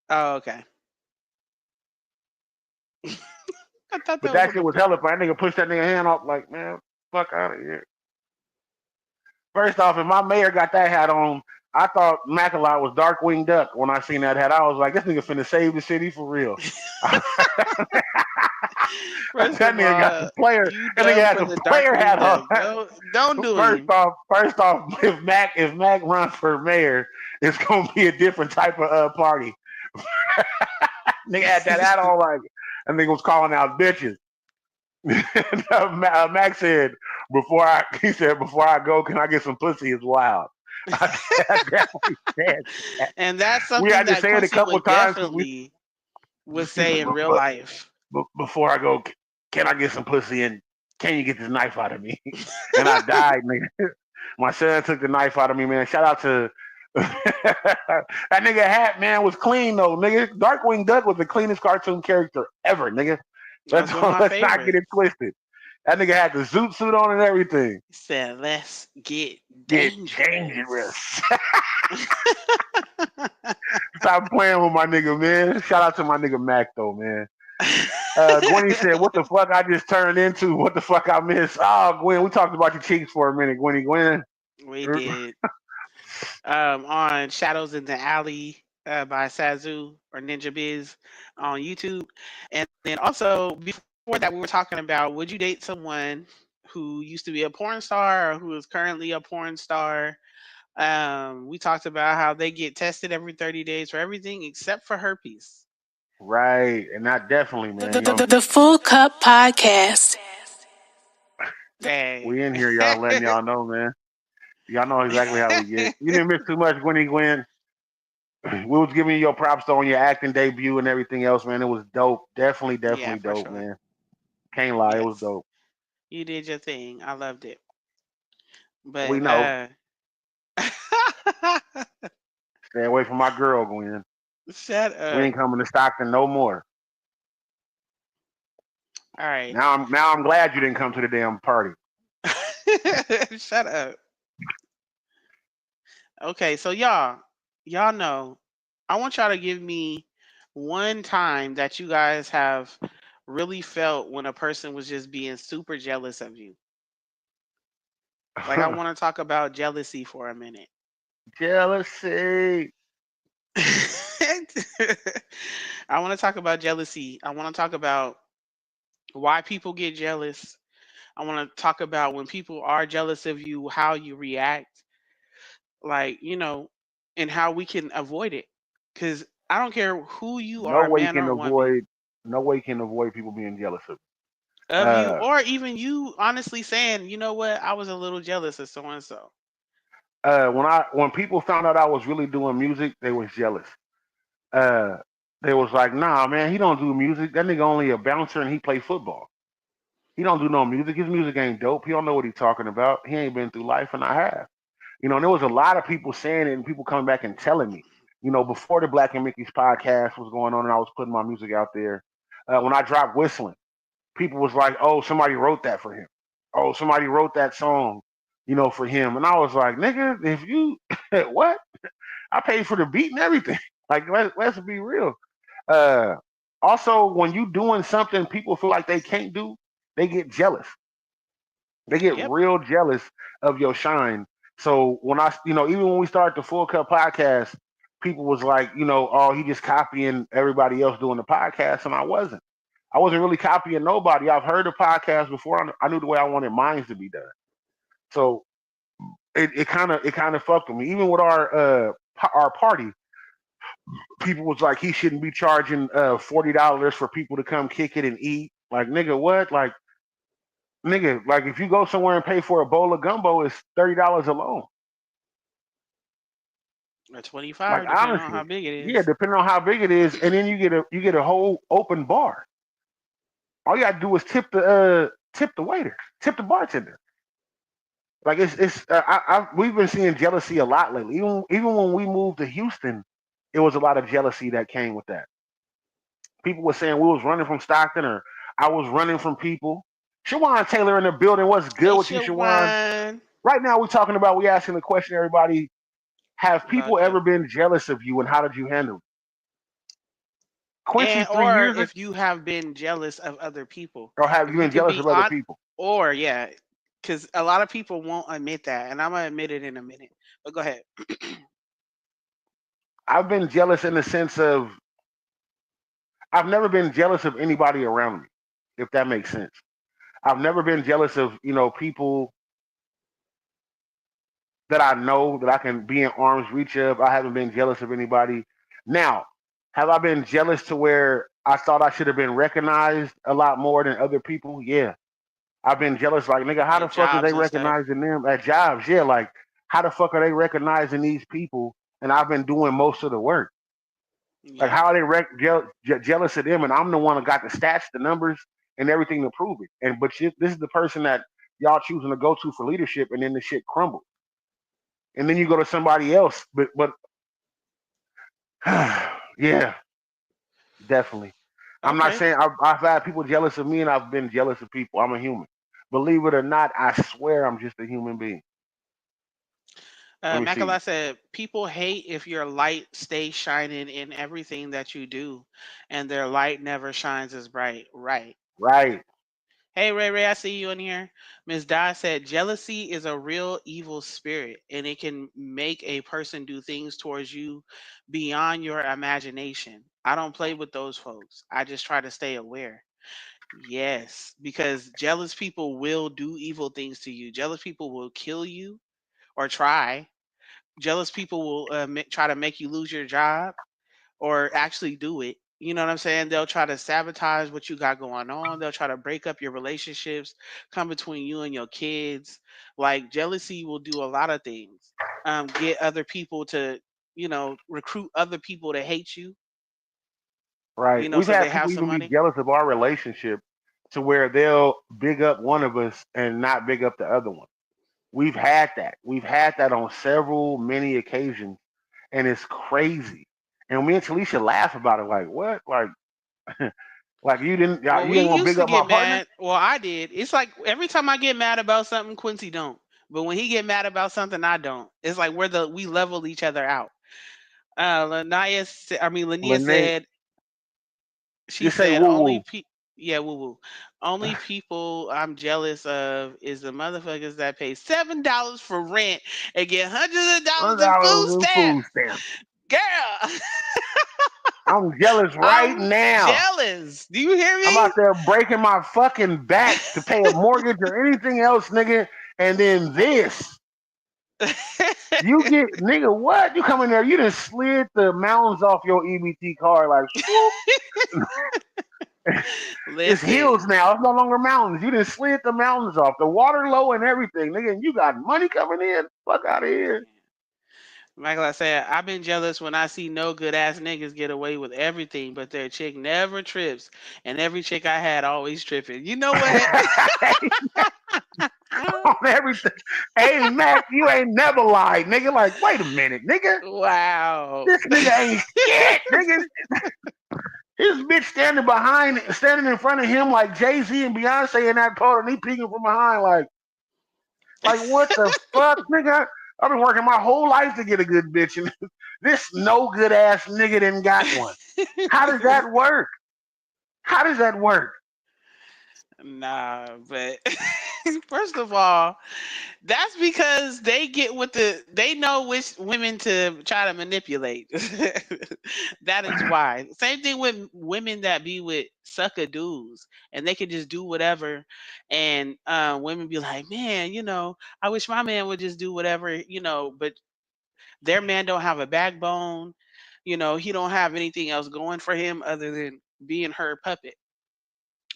Oh, okay. I thought But that was that on shit the was hella blooper. fun. That nigga pushed that nigga hand off like, man, fuck out of here. First off, if my mayor got that hat on, I thought Macalot was Darkwing Duck when I seen that hat. I was like, this nigga finna save the city for real. that First of nigga got the all, player. you That nigga dumb had for the the player Darkwing hat on. Duck. Don't do him. First off, if Mac runs for mayor, it's gonna be a different type of party. Nigga had that hat on like, and nigga was calling out bitches. Max said he said before I go, can I get some pussy? Is wild. I definitely said that. And that's We something had to that say it a Quincy couple of would times because we. definitely would say in real life. Before I go, can I get some pussy and can you get this knife out of me? And I died, nigga. My son took the knife out of me, man. Shout out to that nigga hat, man, was clean though, nigga. Darkwing Duck was the cleanest cartoon character ever, nigga. That's one of my Let's not get it favorites. twisted. That nigga had the zoot suit on and everything. He said, "Let's get Get dangerous." dangerous. Stop playing with my nigga, man. Shout out to my nigga Mac though, man. Gwenny said, "What the fuck I just turned into? What the fuck I missed?" Oh, Gwen, we talked about your cheeks for a minute, Gwen. We did. On Shadows in the Alley by Sazu or Ninja Biz on YouTube. And then also, before that, we were talking about, would you date someone who used to be a porn star or who is currently a porn star? We talked about how they get tested every 30 days for everything except for herpes. Right, and that definitely, The, man. the, the, the Full Cup Podcast. Hey. We in here, y'all, letting y'all know, man. Y'all know exactly how we get. You didn't miss too much, Gwen. We was giving you your props though on your acting debut and everything else, man. It was dope. Yeah, Definitely for dope, sure. man. Can't lie, it was Yes. dope. You did your thing. I loved it. We But know. Stay away from my girl, Gwen. shut We up. ain't coming to Stockton no more. All right. Now I'm glad you didn't come to the damn party. Shut up. Okay, so y'all know, I want y'all to give me one time that you guys have really felt when a person was just being super jealous of you. Like I want to talk about jealousy for a minute. Jealousy. I want to talk about jealousy. I want to talk about why people get jealous. I want to talk about when people are jealous of you, how you react, like, and how we can avoid it. Because I don't care who you No are, way you man can or woman, avoid. No way you can avoid people being jealous of you. of you, or even you honestly saying, you know what, I was a little jealous of so and so. When people found out I was really doing music, they was jealous. Uh, they was like, "Nah, man, he don't do music. That nigga only a bouncer and he play football. He don't do no music. His music ain't dope. He don't know what he's talking about. He ain't been through life, and I have." And there was a lot of people saying it and people coming back and telling me. Before the Black and Mickey's podcast was going on and I was putting my music out there, when I dropped Whistling, people was like, "Oh, somebody wrote that for him. Oh, somebody wrote that song, for him." And I was like, "Nigga, if you what? I paid for the beat and everything. Like, let's be real." Uh, Also, when you doing something people feel like they can't do, they get jealous. They get Yep. real jealous of your shine. So when even when we started the Full Cup podcast, people was like, "Oh, he just copying everybody else doing the podcast," and I wasn't. I wasn't really copying nobody. I've heard the podcast before. I knew the way I wanted mine to be done. So it kind of fucked with me. Even with our party, people was like, he shouldn't be charging $40 for people to come kick it and eat. Like, nigga, what? Like, nigga, like if you go somewhere and pay for a bowl of gumbo, it's $30 alone. Or Like 25, depending on how honestly, big it yeah, is. depending on how big it is, and then you get a whole open bar. All you gotta do is tip the waiter, tip the bartender. Like it's we've been seeing jealousy a lot lately. Even when we moved to Houston, it was a lot of jealousy that came with that. People were saying we was running from Stockton or I was running from people. Shawan Taylor in the building. What's good Hey, with you, Shawan? Shawan. Right now, we're talking about, we asking the question, everybody, have people About you. ever been jealous of you and how did you handle it? Quincy, And three or years ago, if you have been jealous of other people, or have if you you been could jealous be of other on, people? or yeah, because a lot of people won't admit that, and I'm gonna admit it in a minute. But go ahead. I've been jealous in the sense of I've never been jealous of anybody around me, if that makes sense. I've never been jealous of, people that I know that I can be in arm's reach of. I haven't been jealous of anybody. Now, have I been jealous to where I thought I should have been recognized a lot more than other people? Yeah. I've been jealous, like, nigga, how the At fuck is jobs they and stuff. recognizing them at jobs? Yeah, like, how the fuck are they recognizing these people? And I've been doing most of the work. Like, Yeah. how are they jealous of them? And I'm the one that got the stats, the numbers, and everything to prove it. And but this is the person that y'all choosing to go to for leadership, and then the shit crumbles. And then you go to somebody else. But yeah, definitely. I'm not Okay. saying I've had people jealous of me, and I've been jealous of people. I'm a human. Believe it or not, I swear I'm just a human being. Let me see. Makala said, people hate if your light stays shining in everything that you do, and their light never shines as bright. Right. Right, Hey, Ray Ray, I see you in here. Miss Di said, jealousy is a real evil spirit, and it can make a person do things towards you beyond your imagination. I don't play with those folks. I just try to stay aware. Yes, because jealous people will do evil things to you. Jealous people will kill you or try. Jealous people will try to make you lose your job or actually do it. You know what I'm saying? They'll try to sabotage what you got going on. They'll try to break up your relationships, come between you and your kids. Like jealousy will do a lot of things. Get other people to, recruit other people to hate you, right. We've so they had have people some even be money. jealous of our relationship to where they'll big up one of us and not big up the other one. We've had that. We've had that on several, many occasions, and it's crazy. And me and Talisha laugh about it, like, what? Like Well, you we ain't gonna used big to up my get partner? mad. Well, I did. It's like every time I get mad about something, Quincy don't. But when he get mad about something, I don't. It's like we level each other out. Lania Lene, said, she just say said, woo woo. yeah, woo woo. Only people I'm jealous of is the motherfuckers that pay $7 for rent and get hundreds of dollars in food $100 in food stamps. stamps. Girl, I'm jealous right I'm now. jealous. Do you hear I'm out me? there breaking my fucking back to pay a mortgage or anything else, nigga. And then this. You get, nigga, what? You come in there, you done slid the mountains off your EBT card like, swoop. It's hills Listen, now. It's no longer mountains. You done slid the mountains off. The water low and everything, nigga. And you got money coming in. Fuck out of here. Michael, I said, I've been jealous when I see no good ass niggas get away with everything, but their chick never trips. And every chick I had always tripping. You know what? On everything. Hey, Mac, you ain't never lied, nigga. Like, wait a minute, nigga. Wow. This nigga ain't shit, nigga. His bitch standing in front of him like Jay Z and Beyonce in that photo, and he peeking from behind, like what the fuck, nigga? I've been working my whole life to get a good bitch, and this no good ass nigga didn't got one. How does that work? How does that work? Nah, but first of all, that's because they know which women to try to manipulate. That is why. Same thing with women that be with sucker dudes and they can just do whatever. And women be like, man, I wish my man would just do whatever, but their man don't have a backbone. He don't have anything else going for him other than being her puppet.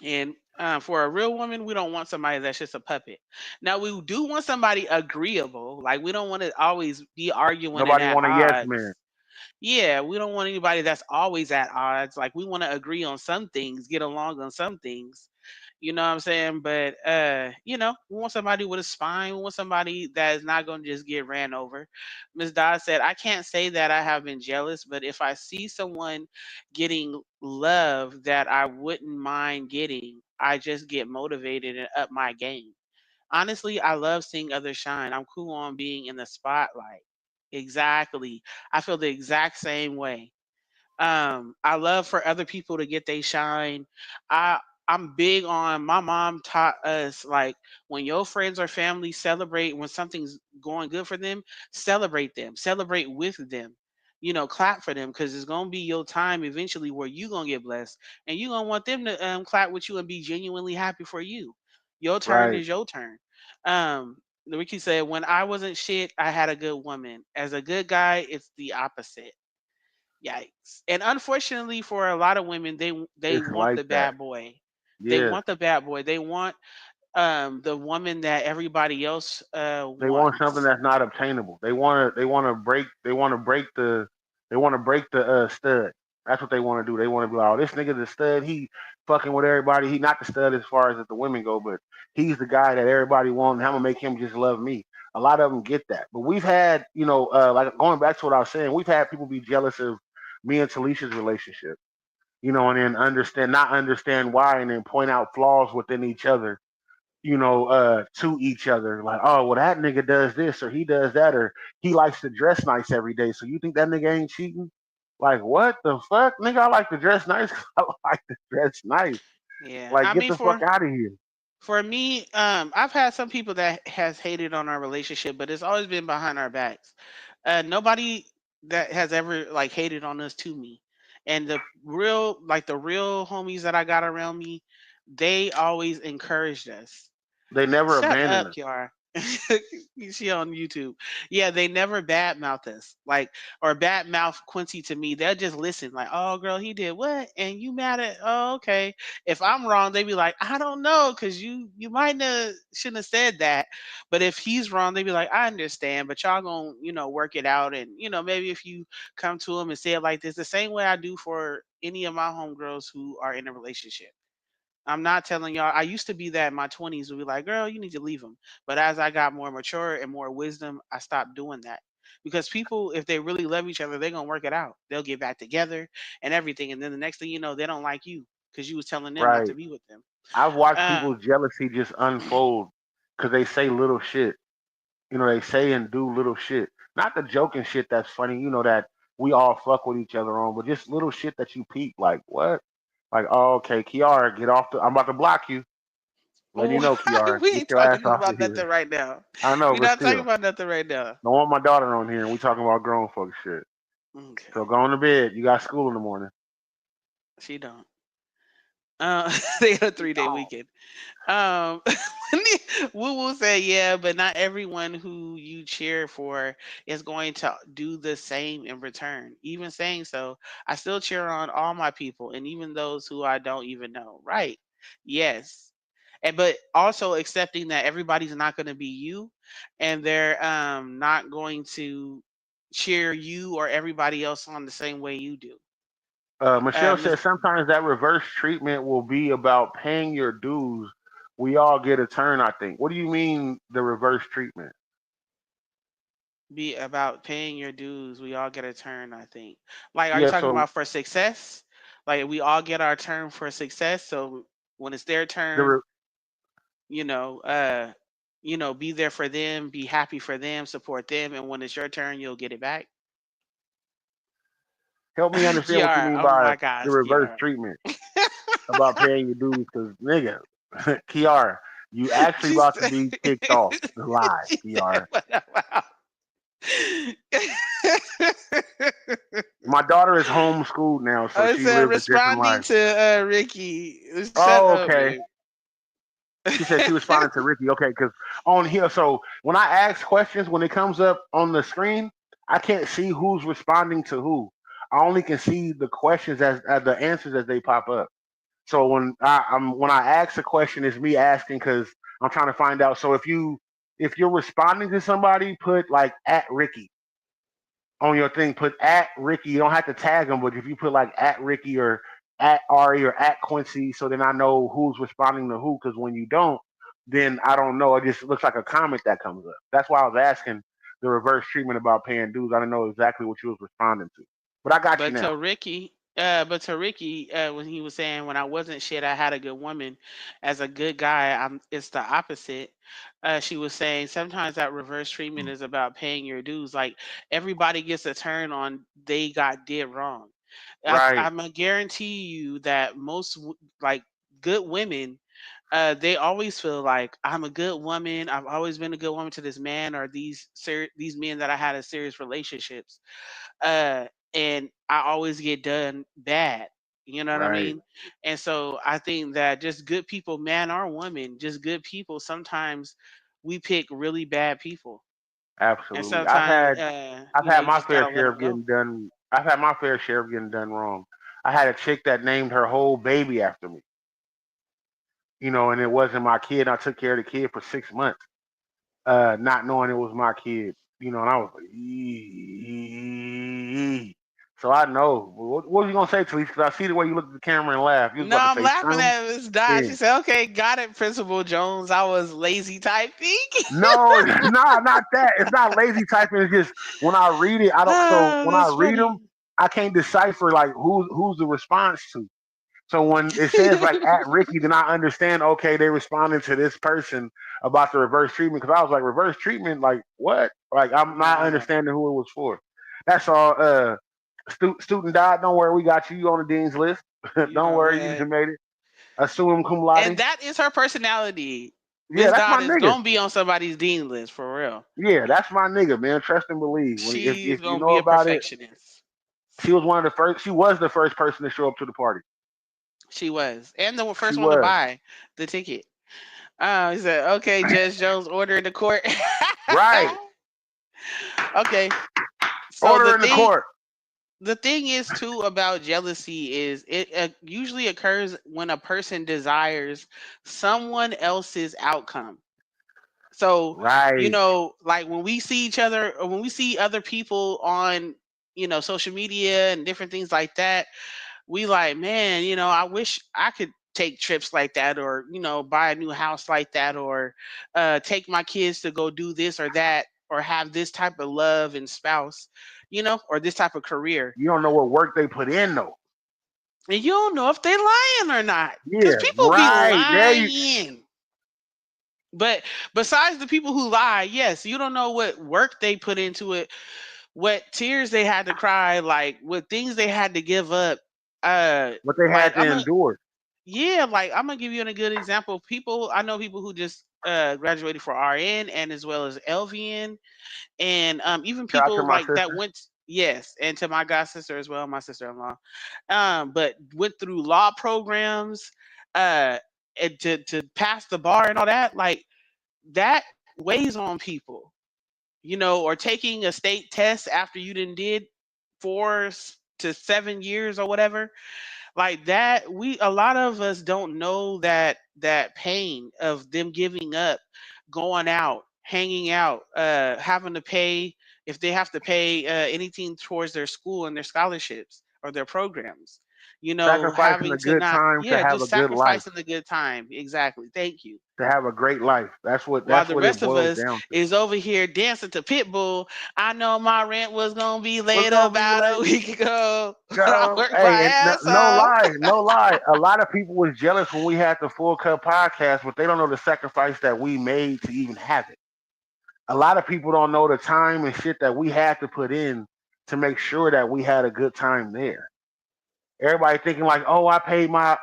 And for a real woman, we don't want somebody that's just a puppet. Now, we do want somebody agreeable. Like, we don't want to always be arguing and Nobody at want a yes man. odds. Yeah, we don't want anybody that's always at odds. Like, we want to agree on some things, get along on some things. You know what I'm saying? But we want somebody with a spine. We want somebody that is not going to just get ran over. Miss Dodd said, "I can't say that I have been jealous, but if I see someone getting love that I wouldn't mind getting, I just get motivated and up my game. Honestly, I love seeing others shine. I'm cool on being in the spotlight." Exactly. I feel the exact same way. I love for other people to get they shine. I'm big on, my mom taught us, like, when your friends or family celebrate when something's going good for them, celebrate them, celebrate with them. Clap for them, because it's gonna be your time eventually where you gonna get blessed, and you gonna want them to clap with you and be genuinely happy for you. Your turn Right. is your turn. Um, Ricky said, "When I wasn't shit, I had a good woman. As a good guy, it's the opposite." Yikes. And unfortunately for a lot of women, they It's want like the that. bad boy. They Yeah. want the bad boy. They want the woman that everybody else They want something wants. that's not obtainable. They want to break the stud. That's what they want to do. They want to be like, oh, this nigga the stud. He fucking with everybody. He not the stud as far as the women go, but he's the guy that everybody wants. I'm gonna make him just love me. A lot of them get that, but we've had, like going back to what I was saying, we've had people be jealous of me and Talisha's relationship, and then not understand why, and then point out flaws within each other, to each other. Like, oh, well, that nigga does this or he does that, or he likes to dress nice every day. So you think that nigga ain't cheating? Like, what the fuck? Nigga, I like to dress nice. I like to dress nice. Yeah. Like, I get mean, the fuck out of here. for me, I've had some people that has hated on our relationship, but it's always been behind our backs. Nobody that has ever like hated on us to me. And the real homies that I got around me, they always encouraged us. They never Shut abandon up, us. Kiara. She on YouTube. Yeah, they never badmouth us, like, or badmouth Quincy to me. They'll just listen, like, "Oh, girl, he did what? And you mad at? Oh, okay." If I'm wrong, they be like, "I don't know, cause you might have shouldn't have said that." But if he's wrong, they be like, "I understand, but y'all gonna work it out, and maybe if you come to him and say it like this, the same way I do for any of my homegirls who are in a relationship." I'm not telling y'all. I used to be that in my 20s, would be like, "Girl, you need to leave him." But as I got more mature and more wisdom, I stopped doing that. Because people, if they really love each other, they're going to work it out. They'll get back together and everything. And then the next thing you know, they don't like you because you was telling them not Right. to be with them. I've watched Uh, people's jealousy just unfold because they say little shit. They say and do little shit. Not the joking shit that's funny, that we all fuck with each other on, but just little shit that you peep. Like, what? Like, oh, okay, Kiara, get off I'm about to block you. Let you we know, Kiara, get ain't your ass talking off of about here. nothing right now. I know, We're but not talking still, about nothing right now. don't want my daughter on here, and we talking about grown folks shit. So Okay. go on to bed. You got school in the morning. She don't. They had a She 3-day don't. weekend. Um, Woo Woo said, "Yeah, but not everyone who you cheer for is going to do the same in return. Even saying so, I still cheer on all my people, and even those who I don't even know." Right? Yes, and but also accepting that everybody's not going to be you, and they're not going to cheer you or everybody else on the same way you do. Michelle Miss says sometimes that reverse treatment will be about paying your dues. We all get a turn, I think. What do you mean the reverse treatment? Be about paying your dues. We all get a turn, I think. Like, are you Yeah, talking so about for success? Like, we all get our turn for success. So when it's their the turn, re- you know, uh, be there for them, be happy for them, support them, and when it's your turn, you'll get it back. help me understand what you Kiara, mean oh by my the gosh, reverse Kiara. treatment about paying your dues, because nigga, Kiara, you actually She about to said, be kicked off the live, she said, Kiara. what about? My daughter is homeschooled now, so I she said, lives a different responding life. to Ricky. Shut Oh, up, okay. babe. She said she responded to Ricky. Okay, because on here, so when I ask questions, when it comes up on the screen, I can't see who's responding to who. I only can see the questions as the answers as they pop up. So when I ask a question, it's me asking because I'm trying to find out. So if you're responding to somebody, put like at Ricky on your thing. Put at Ricky. You don't have to tag them, but if you put like at Ricky or at Ari or at Quincy, so then I know who's responding to who. Because when you don't, then I don't know. It just looks like a comment that comes up. That's why I was asking the reverse treatment about paying dues. I didn't know exactly what you was responding to, but I got you But now. to Ricky, when he was saying when I wasn't shit, I had a good woman. As a good guy, it's the opposite. She was saying sometimes that reverse treatment is about paying your dues. Like everybody gets a turn on they got did wrong. Right, I'm gonna guarantee you that like good women, they always feel like I'm a good woman. I've always been a good woman to this man or these men that I had in serious relationships, uh, and I always get done bad. You know what I right. mean? And so I think that just good people, man or woman, just good people. Sometimes we pick really bad people, and Absolutely. sometimes I've had you my just fair gotta let share them of go. getting done. I've had my fair share of getting done wrong. I had a chick that named her whole baby after me, and it wasn't my kid. I took care of the kid for 6 months, not knowing it was my kid, and I was like, "Eee." So I know. What was you gonna say, Talise? Because I see the way you look at the camera and laugh. You was No, about to I'm say laughing something. at Miss Dot. Yeah. She said, "Okay, got it, Principal Jones. I was lazy typing." No, nah, not that. It's not lazy typing. It's just when I read it, I don't. So Oh, when I that's read them, funny. I can't decipher like who's the response to. So when it says like at Ricky, then I understand. Okay, they responding to this person about the reverse treatment because I was like reverse treatment, like what? Like I'm not Nah, understanding who it was for. That's all. Student died. Don't worry, we got you on the dean's list. you Don't know worry, you what? just made it. Assume cum And laude. that is her personality. Yeah, Miss that's my Dot is nigga. gonna be on somebody's dean list for real. Yeah, that's my nigga, man. Trust and believe. She's If you gonna know be a about it, perfectionist. she was one of the first. She was the first person to show up to the party. She was, and the She first one to was buy the ticket. He said, "Okay, Judge Jones, order in the court." right. Okay, so Order in the court. the thing is too about jealousy is it usually occurs when a person desires someone else's outcome. So, Right. like when we see each other or when we see other people on, social media and different things like that, we like, man, I wish I could take trips like that or, buy a new house like that or take my kids to go do this or that or have this type of love and spouse, or this type of career. You don't know what work they put in though. And you don't know if they lying or not. Because Yeah. people be Right. There you. lying. But besides the people who lie, yes, you don't know what work they put into it, what tears they had to cry, like what things they had to give up. What they had Like to endure. like I'm gonna give you a good example. I know people who just graduated for RN and as well as LVN, and even Shout out to people my like that sister. went, yes, and to my god sister as well, my sister-in-law, but went through law programs, uh, and to pass the bar and all that, like that weighs on people, or taking a state test after you didn't did 4 to 7 years or whatever, like that. We A lot of us don't know that pain of them giving up, going out, hanging out, having to pay, if they have to pay anything towards their school and their scholarships or their programs, Sacrificing having a to good not, time to yeah, have a just good life. sacrificing the good time. Exactly, thank you. To have a great life. That's what. While That's the what it rest of boils us down to. is over here dancing to Pitbull. I know my rent was gonna be What's late gonna be about a like? week ago, but I Go. worked my Hey, and no, ass no off. lie, no lie. A lot of people was jealous when we had the Full Cup podcast, but they don't know the sacrifice that we made to even have it. A lot of people don't know the time and shit that we had to put in to make sure that we had a good time there. Everybody thinking like, oh, I paid my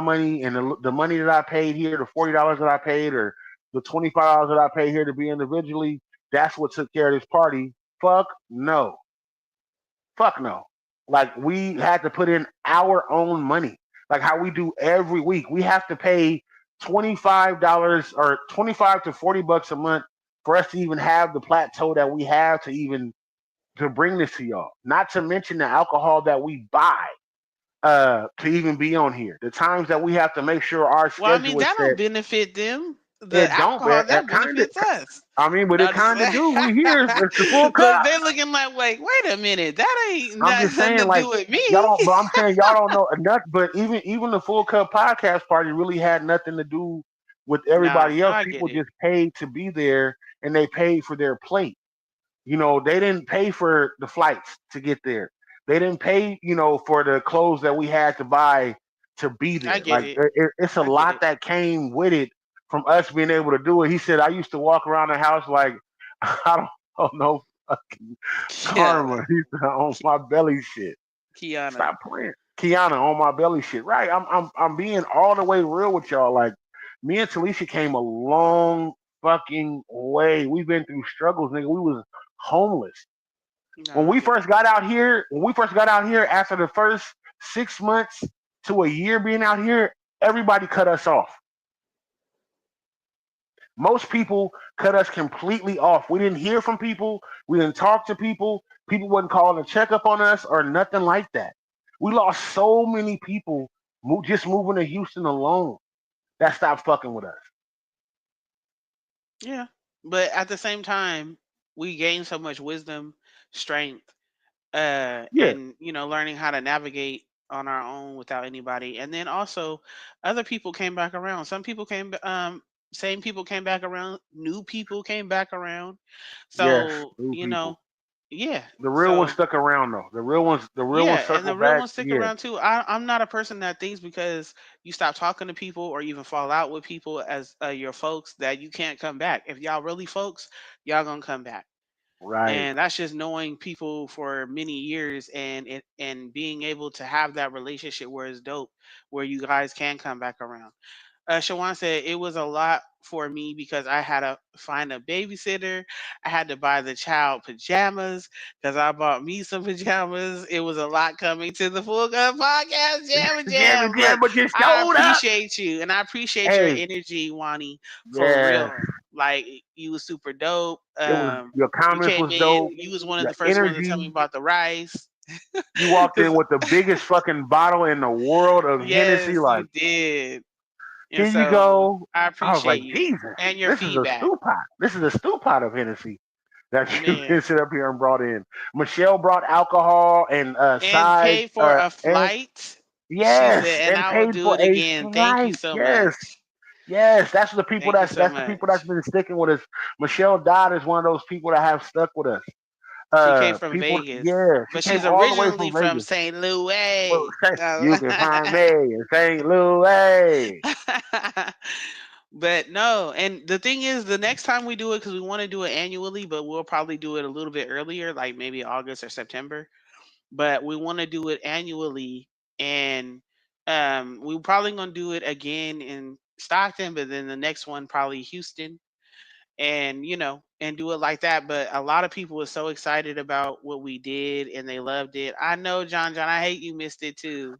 money, and the money that I paid here, the $40 that I paid, or the $25 that I paid here to be individually, that's what took care of this party. Fuck no, fuck no. Like we had to put in our own money, like how we do every week. We have to pay $25 or 25 to $40 a month for us to even have the plateau that we have to even to bring this to y'all. Not to mention the alcohol that we buy to even be on here. The times that we have to make sure our Well, I mean schedule is that set. don't benefit them. the It don't, but alcohol it that kind of. benefits us. I mean, but it No, just kind of do. We here. It's the full look, cup. they're looking like, wait a minute, that ain't I'm not just nothing to saying, like do with y'all me. don't. But I'm saying y'all don't know enough. But even the full cup podcast party really had nothing to do with No, everybody no, else. I get People it. just paid to be there, and they paid for their plate. They didn't pay for the flights to get there. They didn't pay, for the clothes that we had to buy to be I there. get Like it. it's a I get lot it. that came with it from us being able to do it. He said I used to walk around the house like I don't know fucking Kiana, karma. He said on my belly shit. Kiana. Stop playing. Kiana on my belly shit. Right. I'm being all the way real with y'all. Like me and Talisha came a long fucking way. We've been through struggles, nigga. We was homeless. No, When I we get first it. got out here, after the first 6 months to a year being out here, everybody cut us off. Most people cut us completely off. We didn't hear from people. We didn't talk to people. People wasn't calling to check up on us or nothing like that. We lost so many people just moving to Houston alone that stopped fucking with us. Yeah, but at the same time, we gain so much wisdom, strength, Yeah, and learning how to navigate on our own without anybody. And then also, other people came back around. Some people same people came back around. New people came back around. yes, So new people. yeah. The real ones So stuck around though. The real ones yeah, and the circled real back. ones stick Yeah, around too. I'm not a person that thinks because you stop talking to people or even fall out with people as your folks that you can't come back. If y'all really folks, y'all gonna come back. right. And that's just knowing people for many years and being able to have that relationship where it's dope, where you guys can come back around. Shawan said it was a lot for me because I had to find a babysitter. I had to buy the child pajamas because I bought me some pajamas. It was a lot coming to the Full Gun Podcast Jam and Jammy Jam. Look, Jam, but just I showed up. appreciate you and I appreciate your Hey, energy, Wani, for yeah, real. Like you was super dope. it was your You comments came was in. dope. You was one of Your the first ones to tell me energy. about the rice. You walked in Cause with the biggest fucking bottle in the world of Hennessy. yes, Like, you did. here And you so go. I I was like, appreciate you Jesus, and your this is a feedback, stew pot. This is a stew pot of Hennessy that you can man. sit up here and brought in. Michelle brought alcohol and And sides, pay for a and flight. She yes, said, and and I will paid do for it a again. Thank you flight. so Yes, much. yes, that's the people Thank you so that's the people that's much. been sticking with us. Michelle Dodd is one of those people that have stuck with us. She came from People, Vegas, yeah, she but came she's all the way originally from from Vegas. St. Well, Louis. you can find me in St. Louis. But no, and the thing is, the next time we do it, because we want to do it annually, but we'll probably do it a little bit earlier, like maybe August or September. But we want to do it annually, and we're probably gonna do it again in Stockton, but then the next one probably Houston, and and do it like that. But a lot of people were so excited about what we did, and they loved it. I know, John, I hate you missed it too.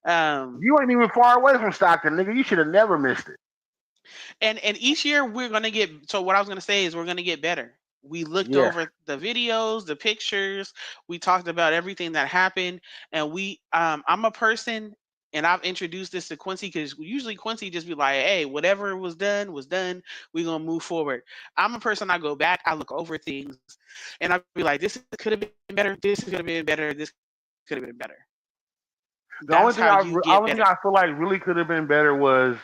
Um, You ain't even far away from Stockton, nigga. You should have never missed it. and each year we're gonna get. So what I was gonna say is we're gonna get better. We looked Yes, over the videos, the pictures. We talked about everything that happened, and I'm a person, and I've introduced this to Quincy because usually Quincy just be like, "Hey, whatever was done was done. We're gonna move forward." I'm a person. I go back, I look over things, and I'll be like, "This could have been better. This could have been better. This could have been better." the That's how only thing you get better. I feel like really could have been better was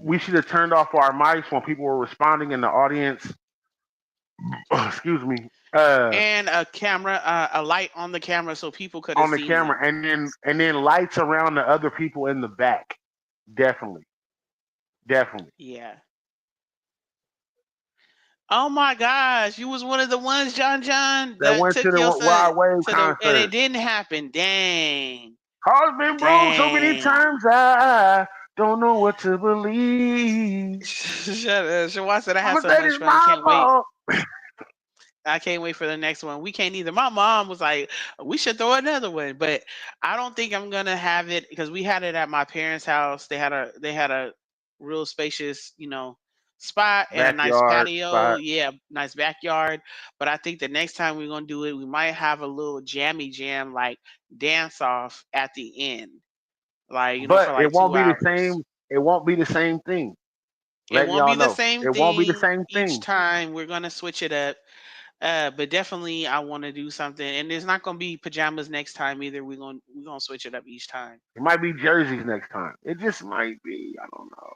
we should have turned off our mics when people were responding in the audience. Excuse me. And a camera, a light on the camera so people could have On the seen camera, them. and then lights around the other people in the back. Definitely, definitely. Yeah. Oh my gosh, you was one of the ones, John, That that went to took the your son Wild Wave to the, and it concert. didn't happen. Dang, Heart's been broke so many dang. times. I don't know what to believe. Shut up. Shawad said I I'm had gonna so say much this fun. my Can't wait. fault. I can't wait for the next one. We can't either. My mom was like, we should throw another one, but I don't think I'm gonna have it because we had it at my parents' house. They had a real spacious, spot and a nice Backyard patio. spot. Yeah, nice backyard. But I think the next time we're gonna do it, we might have a little jammy jam like dance off at the end. Like, for But it like won't two be the hours. same. It won't be the same thing. It Letting won't be y'all the know. same It won't be the thing same each thing. time. We're gonna switch it up. But definitely I want to do something, and there's not gonna be pajamas next time either. We're gonna switch it up each time. It might be jerseys next time. It just might be. I don't know.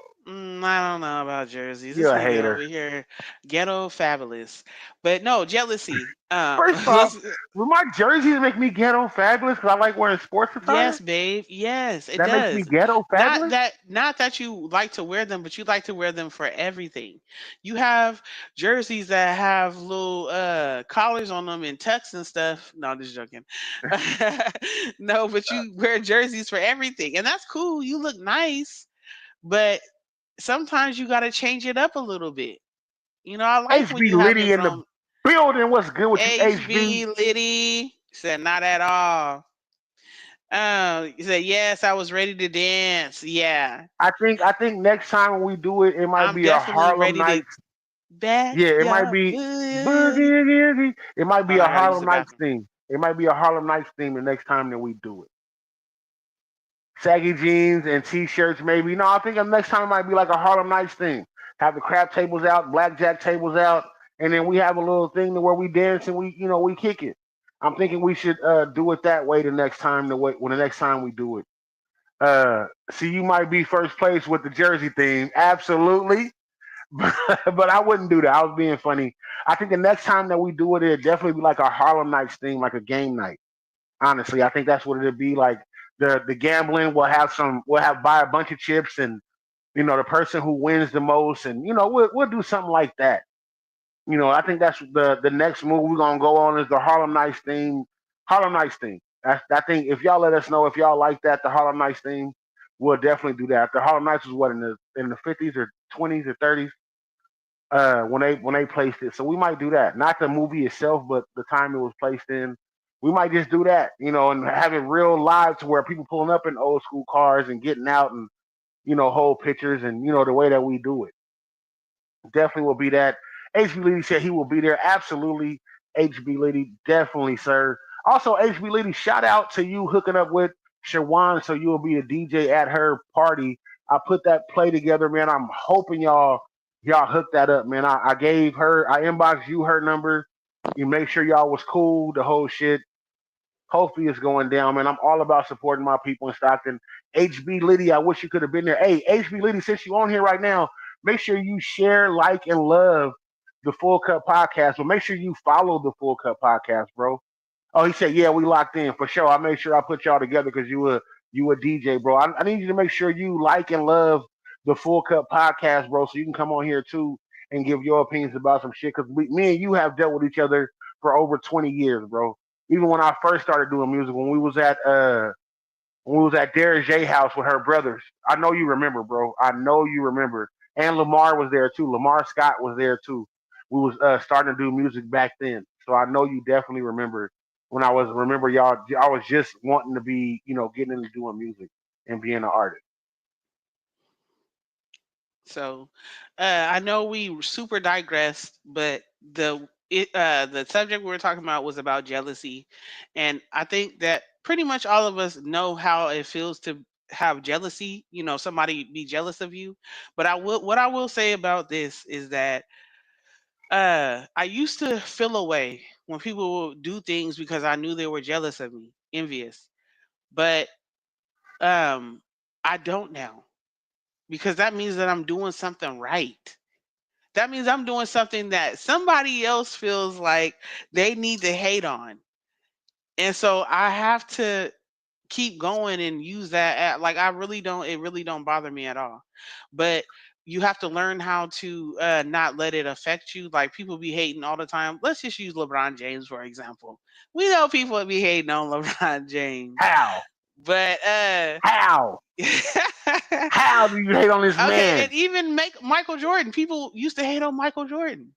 I don't know about jerseys. This You're a nigga over hater. here, ghetto fabulous. But no jealousy. First off, Let's. will my jerseys make me ghetto fabulous because I like wearing sports Yes, attire? babe. Yes, it That makes me does. ghetto Not fabulous? that not that you like to wear them, but you like to wear them for everything. You have jerseys that have little collars on them and tucks and stuff. No, I'm just joking. No, but you wear jerseys for everything. And that's cool. You look nice, but sometimes you gotta change it up a little bit. I like when HB you have your Liddy in the grown building. What's good with you, HB? HB Liddy said not at all. You said yes, I was ready to dance. Yeah. I think next time when we do it, it might I'm be a definitely Harlem ready to Nights. back Yeah, it might your be booty. boogie woogie. It might be Hold on, a I gotta use Harlem the Nights bathroom. theme. It might be a Harlem Nights theme the next time that we do it. Saggy jeans and t-shirts, maybe. No, I think the next time it might be like a Harlem Nights thing. Have the crap tables out, blackjack tables out, and then we have a little thing to where we dance and we kick it. I'm thinking we should do it that way the next time. When the next time we do it. See, you might be first place with the jersey theme, absolutely, but I wouldn't do that. I was being funny. I think the next time that we do it, it'd definitely be like a Harlem Nights theme, like a game night. Honestly, I think that's what it'd be like. The gambling will have some. We'll have buy a bunch of chips, and the person who wins the most, and we'll do something like that. I think that's the next move we're gonna go on is the Harlem Nights theme. Harlem Nights theme. I think if y'all let us know if y'all like that, the Harlem Nights theme, we'll definitely do that. The Harlem Nights was what in the 50s or 20s or 30s when they placed it. So we might do that. Not the movie itself, but the time it was placed in. We might just do that, and have it real live to where people pulling up in old school cars and getting out and hold pictures and the way that we do it. Definitely will be that. HB Liddy said he will be there. Absolutely, HB Liddy, definitely, sir. Also, HB Liddy, shout out to you hooking up with Shawan, so you'll be a DJ at her party. I put that play together, man. I'm hoping y'all hook that up, man. I inboxed you her number. You make sure y'all was cool, the whole shit. Hopefully it's going down, man. I'm all about supporting my people in Stockton. HB Liddy, I wish you could have been there. Hey, HB Liddy, since you on here right now, make sure you share, like, and love the Full Cup podcast. But make sure you follow the Full Cup podcast, bro. Oh, he said, yeah, we locked in for sure. I made sure I put y'all together because you a DJ, bro. I need you to make sure you like and love the Full Cup podcast, bro, so you can come on here too and give your opinions about some shit. Because me and you have dealt with each other for over 20 years, bro. Even when I first started doing music, when we was at Derek J house with her brothers. I know you remember, bro. I know you remember. And Lamar was there too. Lamar Scott was there too. We was starting to do music back then. So I know you definitely remember when remember y'all I was just wanting to be, getting into doing music and being an artist. So, I know we super digressed, but the subject we were talking about was about jealousy, and I think that pretty much all of us know how it feels to have jealousy. Somebody be jealous of you. But what I will say about this is that I used to feel away when people would do things because I knew they were jealous of me, envious. But um, I don't now because that means that I'm doing something right. That means I'm doing something that somebody else feels like they need to hate on. And so I have to keep going and use like I really don't it really don't bother me at all. But you have to learn how to not let it affect you. Like people be hating all the time. Let's just use LeBron James for example. We know people be hating on LeBron James. How? But How? How do you hate on this okay, man? and even make Michael Jordan. People used to hate on Michael Jordan.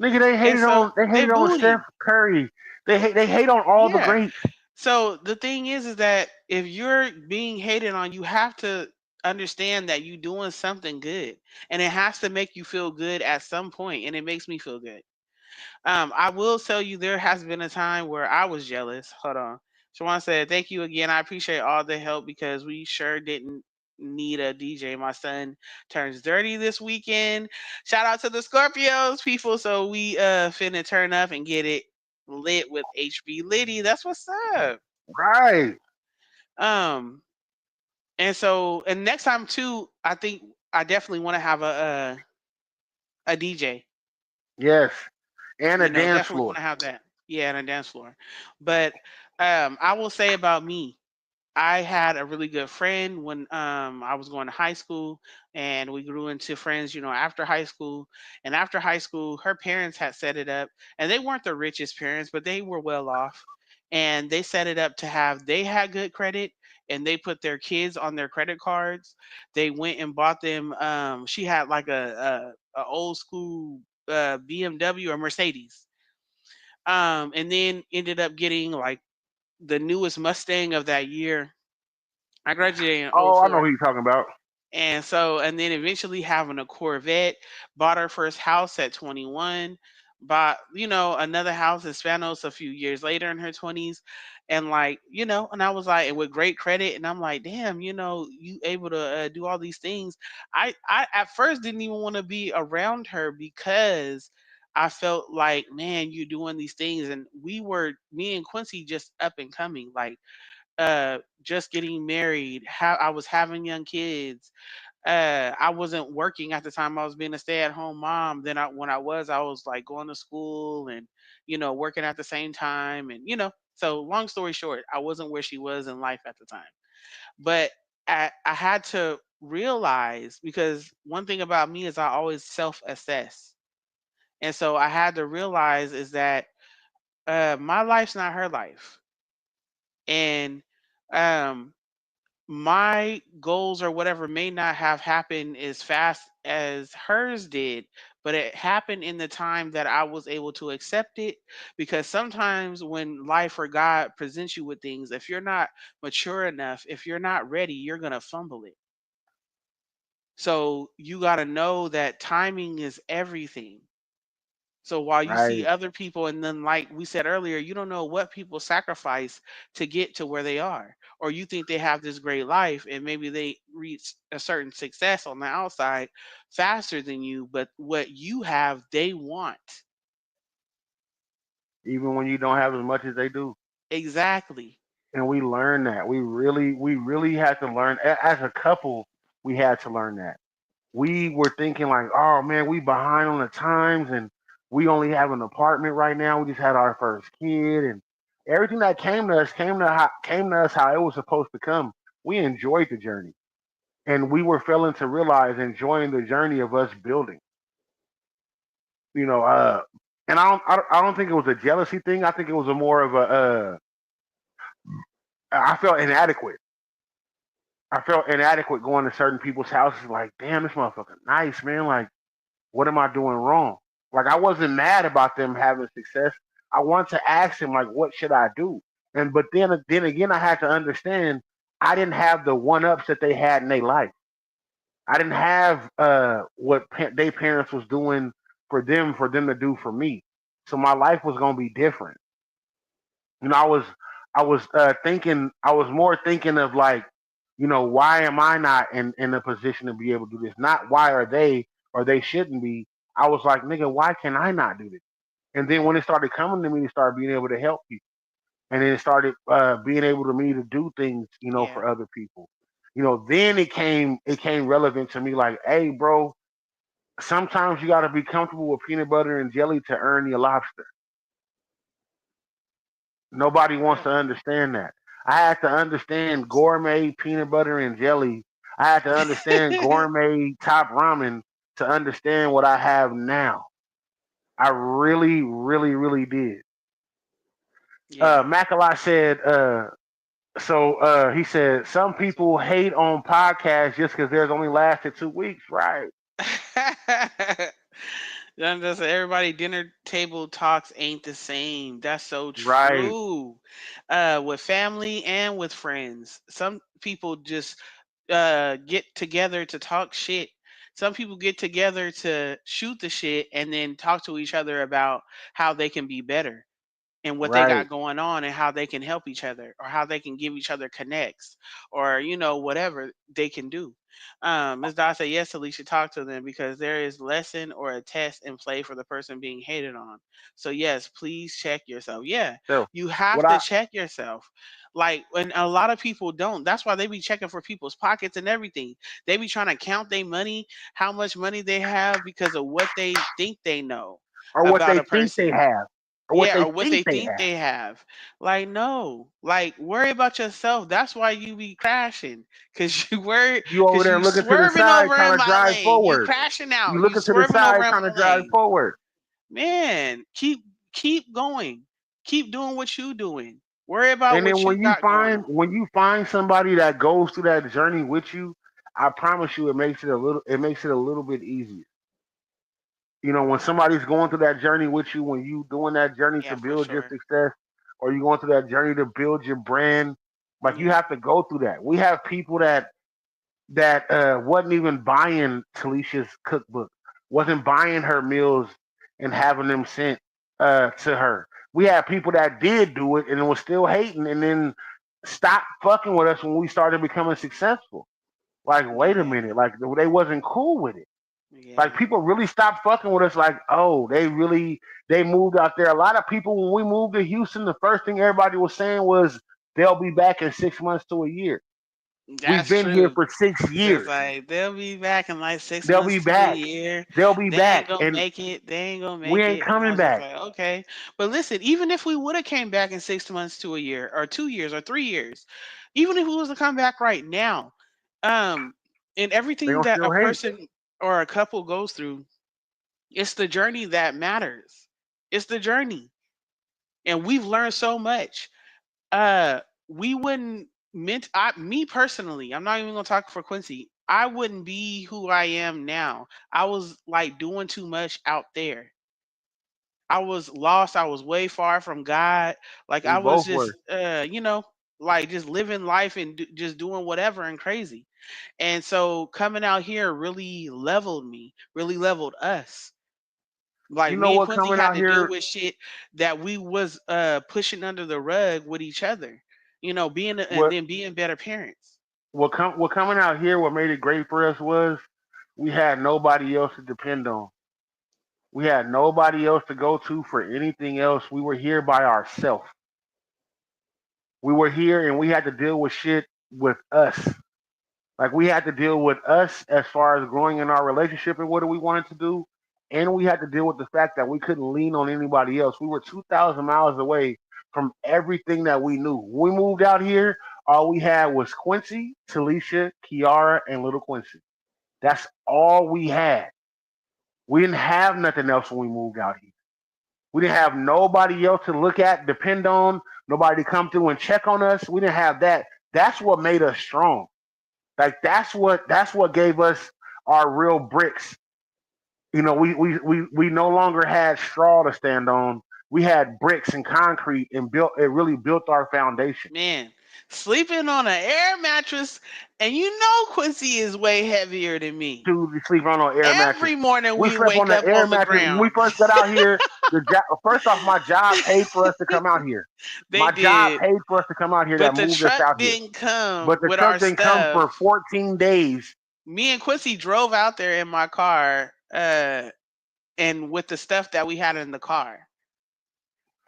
Nigga, they And hated so on they they hated on booed Steph him. Curry. They hate on all the Yeah. greats. So the thing is that if you're being hated on, you have to understand that you're doing something good. And it has to make you feel good at some point, and it makes me feel good. I will tell you there has been a time where I was jealous. Hold on. Shawan said, thank you again. I appreciate all the help because we sure didn't need a DJ. My son turns 30 this weekend. Shout out to the Scorpios people. So we finna turn up and get it lit with HB Liddy. That's what's up. Right. Um and next time too, I think I definitely want to have a DJ. Yes. And a You know, dance definitely floor. want to have that. Yeah, and a dance floor. But I will say about me, I had a really good friend when I was going to high school, and we grew into friends, after high school. And after high school, her parents had set it up, and they weren't the richest parents, but they were well off. And they set it up to have they had good credit, and they put their kids on their credit cards. They went and bought them. She had like a old school BMW or Mercedes, and then ended up getting like the newest Mustang of that year. I graduated in Oh, I know '04. who you're talking about. And then eventually having a Corvette, bought our first house at 21, bought, another house in Spanos a few years later in her 20s. And and I was like, and with great credit. And I'm like, damn, you able to do all these things. I at first didn't even want to be around her because I felt like, man, you doing these things. And me and Quincy just up and coming. Like, just getting married, how I was having young kids. I wasn't working at the time. I was being a stay-at-home mom. Then I was like going to school and working at the same time, and So long story short, I wasn't where she was in life at the time. But I had to realize, because one thing about me is I always self-assess, and so I had to realize is that my life's not her life, and um my goals or whatever may not have happened as fast as hers did, but it happened in the time that I was able to accept it. Because sometimes when life or God presents you with things, if you're not mature enough, if you're not ready, you're going to fumble it. So you got to know that timing is everything. So while you see Right. other people, and then like we said earlier, you don't know what people sacrifice to get to where they are. Or you think they have this great life and maybe they reach a certain success on the outside faster than you, but what you have, they want. Even when you don't have as much as they do. Exactly. And we learn that. We really had to learn as a couple. We had to learn that. We were thinking like, oh man, we behind on the times, and we only have an apartment right now. We just had our first kid, and everything that came to us came to us how it was supposed to come. We enjoyed the journey, and we were failing to realize enjoying the journey of us building. You know, and I don't think it was a jealousy thing. I think it was a more of a I felt inadequate. I felt inadequate going to certain people's houses. Like, damn, this motherfucker nice, man. Like, what am I doing wrong? Like, I wasn't mad about them having success. I wanted to ask them, like, what should I do? And but then again, I had to understand I didn't have the one ups that they had in their life. I didn't have what their parents was doing for them to do for me. So my life was gonna be different. I was thinking. I was more thinking of like, why am I not in a position to be able to do this? Not why are they or they shouldn't be. I was like, nigga, why can I not do this? And then when it started coming to me, it started being able to help people, and then it started being able to me to do things, Yeah. for other people. Then it came relevant to me. Like, hey, bro, sometimes you got to be comfortable with peanut butter and jelly to earn your lobster. Nobody For wants real. to understand that. I had to understand gourmet peanut butter and jelly. I had to understand gourmet top ramen to understand what I have now. I really, really, really did. Yeah. Makalai said, he said, some people hate on podcasts just because theirs only lasted 2 weeks. Right. Then just everybody dinner table talks ain't the same. That's so Right. true. With family and with friends. Some people just get together to talk shit. Some people get together to shoot the shit and then talk to each other about how they can be better. and what they Right. got going on and how they can help each other or how they can give each other connects or whatever they can do. Ms. Dodd said yes, Alicia, talk to them because there is lesson or a test in play for the person being hated on. So yes, please check yourself. Yeah, So you have what to I check yourself. Like, and a lot of people don't. That's why they be checking for people's pockets and everything. They be trying to count their money, how much money they have because of what they think they know or what about they a think they person. have, or what Yeah, they or what think they they think have. they have. Like, no. Like, worry about yourself. That's why you be crashing. Cause you worry, You over cause there you looking to the swerving side, over trying in to my drive lane. You forward. crashing You out. You looking to the swerving over side, in trying to my drive lane. forward. Man, keep going. Keep doing what you doing. Worry about And what then you got going on. when you find somebody that goes through that journey with you, I promise you, it makes it a little bit easier. You know, when somebody's going through that journey with you, when you doing that journey to Yeah, for build your sure. success, or you going through that journey to build your brand, like you Yeah. have to go through that. We have people that wasn't even buying Talicia's cookbook, wasn't buying her meals and having them sent to her. We had people that did do it and was still hating, and then stopped fucking with us when we started becoming successful. Like, wait a Yeah. minute, like they wasn't cool with it. Like Yeah. people really stopped fucking with us. Like, oh, they moved out there. A lot of people when we moved to Houston, the first thing everybody was saying was they'll be back in 6 months to a year. We've That's been here true. for six Just years. like they'll be back in like six They'll be months to a back. year. They'll be They ain't back, gonna and make it. They ain't gonna we make ain't it. And I coming was just back. like, okay. But listen, even if we would have came back in 6 months to a year, or 2 years, or 3 years, even if we was to come back right now, um, and They everything gonna that a still hate. person or a couple goes through, it's the journey that matters. It's the journey, and we've learned so much. Uh, we wouldn't me personally, I'm not even gonna talk for Quincy. I wouldn't be who I am now. I was like doing too much out there. I was lost. I was way far from God. Like We I was both just were. like just living life and just doing whatever and crazy. And so coming out here really leveled me, really leveled us. Like You know me and what? Quincy Coming had out to deal here, with shit that we was pushing under the rug with each other. And what then being better parents. what coming out here, what made it great for us was we had nobody else to depend on. We had nobody else to go to for anything else. We were here by ourselves. We were here, and we had to deal with shit with us. Like we had to deal with us as far as growing in our relationship and what we wanted to do. And we had to deal with the fact that we couldn't lean on anybody else. We were 2,000 miles away from everything that we knew. When we moved out here, all we had was Quincy, Talisha, Kiara, and little Quincy. That's all we had. We didn't have nothing else when we moved out here. We didn't have nobody else to look at, depend on, nobody to come through and check on us. We didn't have that. That's what made us strong. Like that's what gave us our real bricks. You know, we no longer had straw to stand on. We had bricks and concrete and built it really built our foundation. Man, sleeping on an air mattress, and Quincy is way heavier than me. To sleep on an air mattress. Every morning We we slept on wake the up air on the mattress. When we ground. first got out here, first off, my job paid for us to come out here. They My job did. paid for us to come out here that But the moved us truck out here. didn't come But the with truck our didn't come for stuff. 14 days. Me and Quincy drove out there in my car, and with the stuff that we had in the car.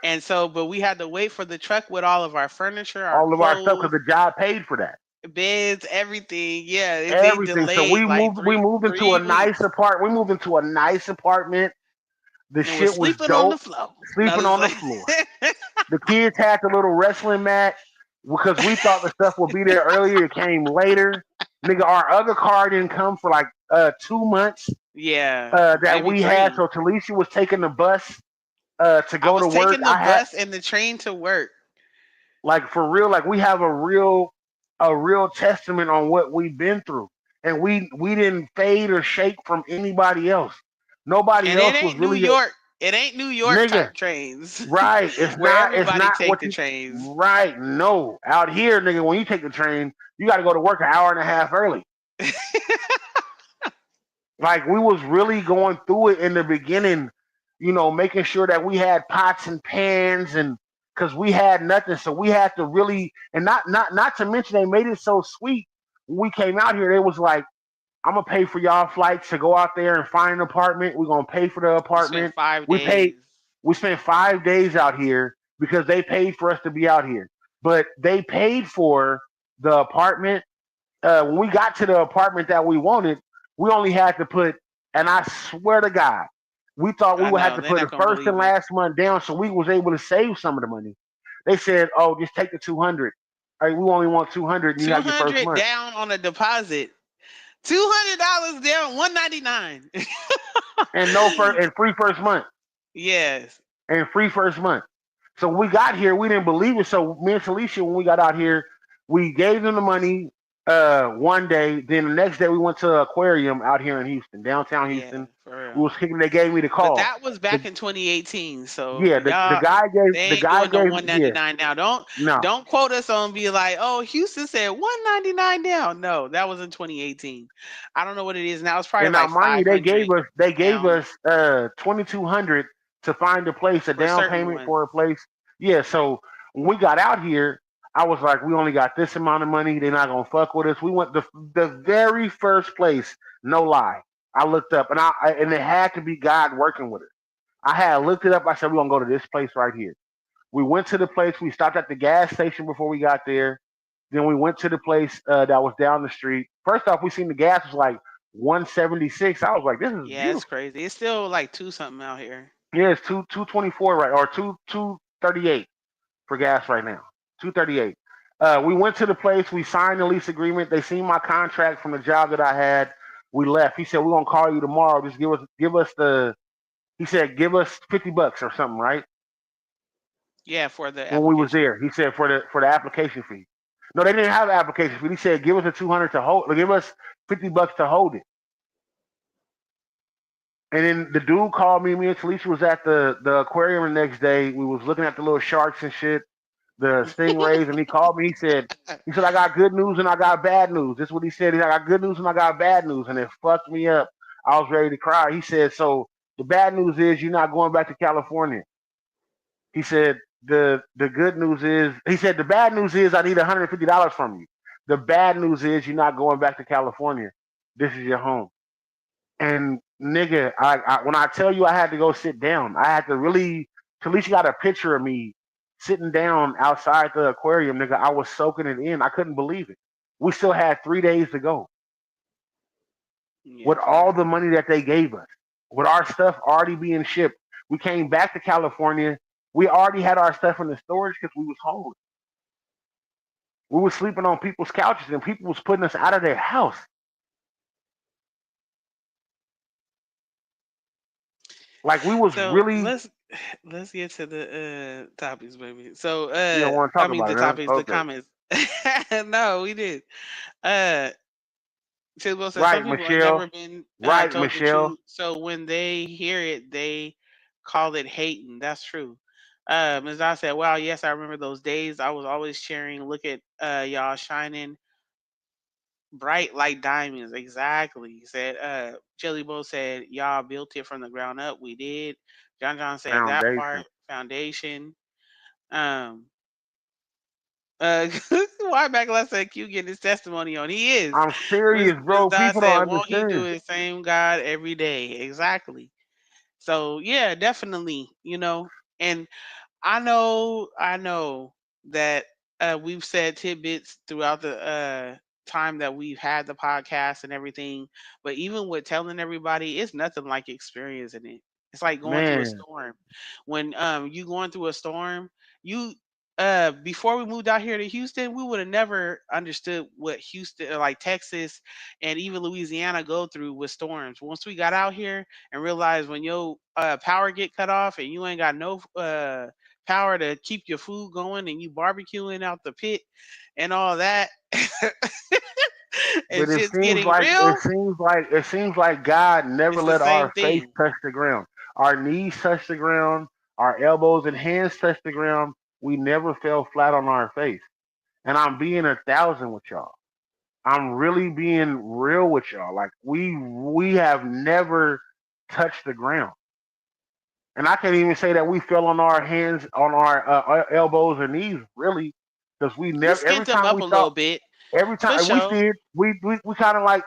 And so, but we had to wait for the truck with all of our furniture, our All of our stuff clothes, because the job paid for that. beds, everything. Yeah, they Everything. So delayed like we three moved into a three nice weeks, apart. We moved into a nice apartment. The and was shit was sleeping on the dope. floor. No, Sleeping this on the like floor. The kids had the little wrestling mat because we thought the stuff would be there earlier. It came later. Nigga, our other car didn't come for like 2 months yeah, that maybe we had. three. So Talisha was taking the bus to I go was to work. taking the bus and the train to work. Like for real, like we have a real testament on what we've been through. And we didn't fade or shake from anybody else. Nobody And it else was ain't New really a York. It ain't New York nigga. type trains Right. where It's everybody not take what the you trains. right. No. Out here, nigga, when you take the train, you gotta go to work an hour and a half early. Like we was really going through it in the beginning. making sure that we had pots and pans and because we had nothing, so we had to really and not to mention they made it so sweet. When we came out here, it was like, I'm gonna pay for y'all flights to go out there and find an apartment. We're gonna pay for the You spent apartment. five We paid. days. We spent 5 days out here because they paid for us to be out here. But they paid for the apartment. When we got to the apartment that we wanted, we only had to put, and I swear to God, we thought we I would have know to they're put not the gonna first and believe it. last month down, so we was able to save some of the money. They said, "Oh, just take the 200. All right, we only want 200, and you Two have your first hundred month down on a deposit. $200 down. 199. and no first and free first month." Yes. And free first month. So when we got here, we didn't believe it. So me and Talisha, when we got out here, we gave them the money one day. Then the next day we went to the aquarium out here in Houston, downtown Yeah, Houston. for We real. was kicking. They gave me the But call. that was The, back in 2018. So yeah, the y'all, guy gave they the ain't guy doing no gave yeah 199 now. Don't no. don't quote us on be like, oh, Houston said 199 down. No, that was in 2018. I don't know what it is now. It's probably And now, like mind you, 500 they gave down us 2,200 to find a place, a for down certain payment for ones. a place. Yeah, so when we got out here, I was like, we only got this amount of money. They're not gonna fuck with us. We went the very first place, no lie. I looked up and and it had to be God working with it. I had looked it up. I said, we're gonna go to this place right here. We went to the place. We stopped at the gas station before we got there. Then we went to the place that was down the street. First off, we seen the gas was like 176. I was like, this is Yeah, it's beautiful. crazy. It's still like two something out here. Yeah, it's 224 right or 238 for gas right now. 238. We went to the place. We signed the lease agreement. They seen my contract from the job that I had. We left. He said, we're gonna call you tomorrow. Just give us the. He said, give us $50 or something, right? Yeah, for the When we was application there. fee. He said for the application fee. No, they didn't have an application fee. He said give us a 200 to hold. Give us $50 to hold it. And then the dude called me. Me and Talisha was at the aquarium the next day. We was looking at the little sharks and shit, the stingrays, and he called me. He said I got good news and I got bad news. This is what he said. He said I got good news and I got bad news, and it fucked me up. I was ready to cry. He said so. The bad news is you're not going back to California. He said the good news is he said the bad news is I need $150 from you. The bad news is you're not going back to California. This is your home. And nigga, when I tell you I had to go sit down, I had to really. Talisha got a picture of me sitting down outside the aquarium, nigga. I was soaking it in. I couldn't believe it. We still had 3 days to go Yeah, with for all the real. money that they gave us, with our stuff already being shipped. We came back to California. We already had our stuff in the storage because we was homeless. We were sleeping on people's couches and people was putting us out of their house. Like we was So really let's get to the topics, baby. So you don't want to I talk mean about the it, huh? topics, the Okay. comments. No, we did. Uh Tidwell said some Right, people have Michelle. never been Right, told the Michelle. truth, so when they hear it, they call it hating. That's true. Ms. I said, "Wow, yes, I remember those days. I was always cheering. Look at y'all shining bright like diamonds." Exactly. He said. Jelly Boy said, "Y'all built it from the ground up. We did." John said that Foundation. part foundation. Um, why Backlash said Q getting his testimony on? He is. I'm Miss serious, Miss bro. Dot People don't said, "Won't he do understand. it? Same God every day?" Exactly. So yeah, definitely. And I know that we've said tidbits throughout the time that we've had the podcast and everything, but even with telling everybody, it's nothing like experiencing it. It's like going through a Man, storm. When you going through a storm, you before we moved out here to Houston, we would have never understood what Houston, like Texas and even Louisiana go through with storms. Once we got out here and realized when your power get cut off and you ain't got no power to keep your food going and you barbecuing out the pit and all that and but it shit's seems getting like real, God never it's the let same our face thing. touch the ground. Our knees touch the ground, our elbows and hands touch the ground. We never fell flat on our face. And I'm being 1,000 with y'all. I'm really being real with y'all. Like we have never touched the ground. And I can't even say that we fell on our hands, on our elbows or knees, really, because we We never. Every skint them time up we a thought, little bit, every for time we sure. did, we kind of like,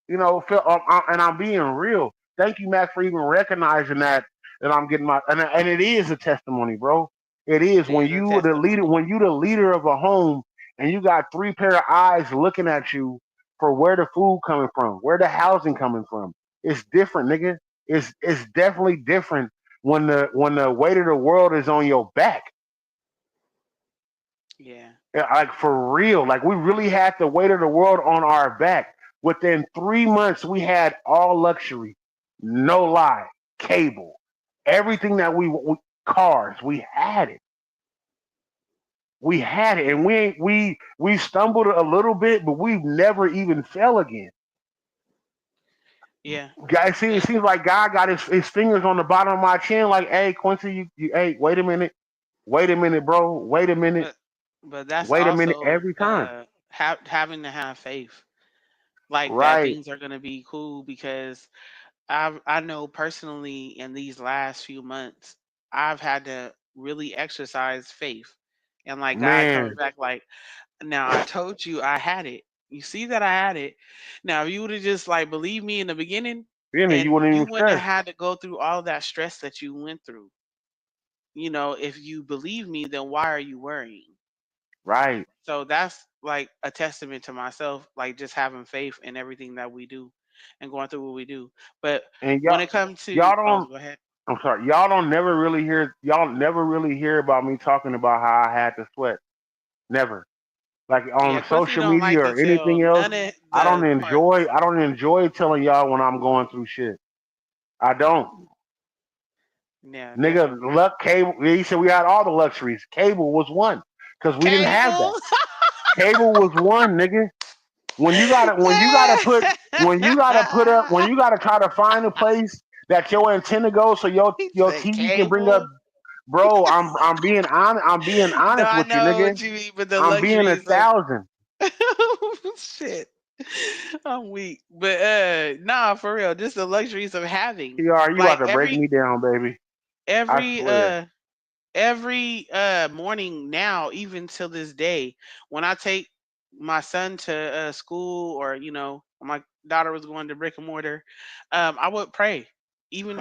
feel. And I'm being real. Thank you, Mac, for even recognizing that I'm getting my and it is a testimony, bro. It is It when is a you the leader, testimony. when you the leader of a home, and you got three pair of eyes looking at you for where the food coming from, where the housing coming from. It's different, nigga. It's definitely different when the weight of the world is on your back. Yeah. Yeah, like for real. Like we really had the weight of the world on our back. Within 3 months, we had all luxury, no lie, cable, everything that cars. We had it. We had it, and Yeah. we stumbled a little bit, but we've never even fell again. Yeah. Guys, see, it And seems like God got his fingers on the bottom of my chin, like, hey, Quincy, hey, wait a minute, bro, but but that's wait a minute, also every time. having to have faith, like that Right, things are gonna be cool, because I know personally in these last few months I've had to really exercise faith, and like God coming man. back like, now I told you I had it. You see that I had it. Now if you would have just like believed me in the beginning, You and wouldn't you even wouldn't have stress. had to go through all that stress that you went through. If you believe me, then why are you worrying? Right. So that's like a testament to myself, like just having faith in everything that we do and going through what we do. But And when it comes to, y'all oh, don't go ahead. I'm sorry, y'all never really hear about me talking about how I had to sweat. Never. Like Yeah, on Quincy social don't media like to or tell anything else, none of the parts. I don't enjoy telling y'all when I'm going through shit. I don't. Yeah, Nigga, definitely. luck cable. He said we had all the luxuries. Cable was one because we didn't have that. Cable. Cable was one, nigga. When you gotta try to find a place that your antenna goes so He your said TV can bring up. cable. Bro, I'm being No, honest I with you, know nigga. what you mean, but the I'm being a luxuries of thousand. shit. I'm weak. But nah, for real, just the luxuries of having, TR, you about like to break me down, baby. I every swear. uh every morning now, even till this day, when I take my son to school, or my daughter was going to brick and mortar, I would pray. Even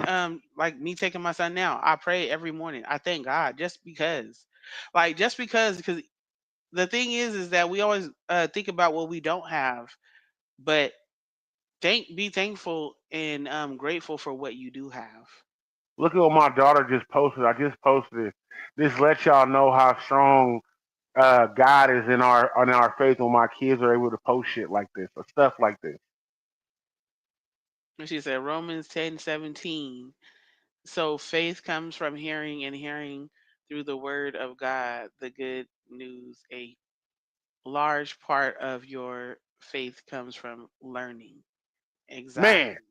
like me taking my son now, I pray every morning. I thank God, just because, because the thing is that we always think about what we don't have, but be thankful and grateful for what you do have. Look at what my daughter just posted. I just posted it. This lets y'all know how strong God is in our faith when my kids are able to post shit like this or stuff like this. And she said Romans 10:17. So faith comes from hearing, and hearing through the word of God, the good news. A large part of your faith comes from learning. Man, Exactly.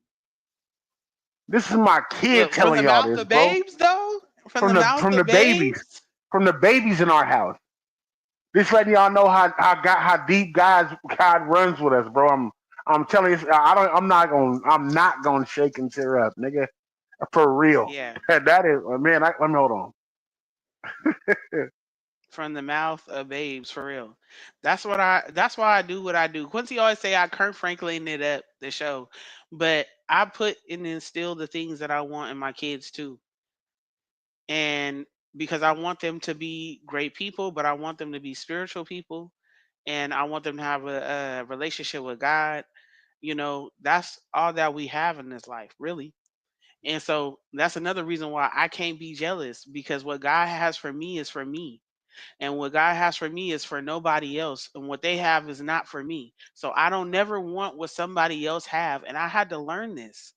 this is my kid Look, from telling the y'all mouth this, of bro. babes, though. From the mouth From the of babies, babes. from the babies in our house. This letting y'all know how deep God runs with us, bro. I'm telling you, I'm not gonna shake and tear up, nigga. For real. Yeah. That is man. Let me hold on. From the mouth of babes, for real. That's why I do what I do. Quincy always say I Kurt Franklin it up the show. But I put and instill the things that I want in my kids too. And because I want them to be great people, but I want them to be spiritual people, and I want them to have a relationship with God. That's all that we have in this life, really. And so that's another reason why I can't be jealous, because what God has for me is for me. And what God has for me is for nobody else. And what they have is not for me. So I don't never want what somebody else have. And I had to learn this.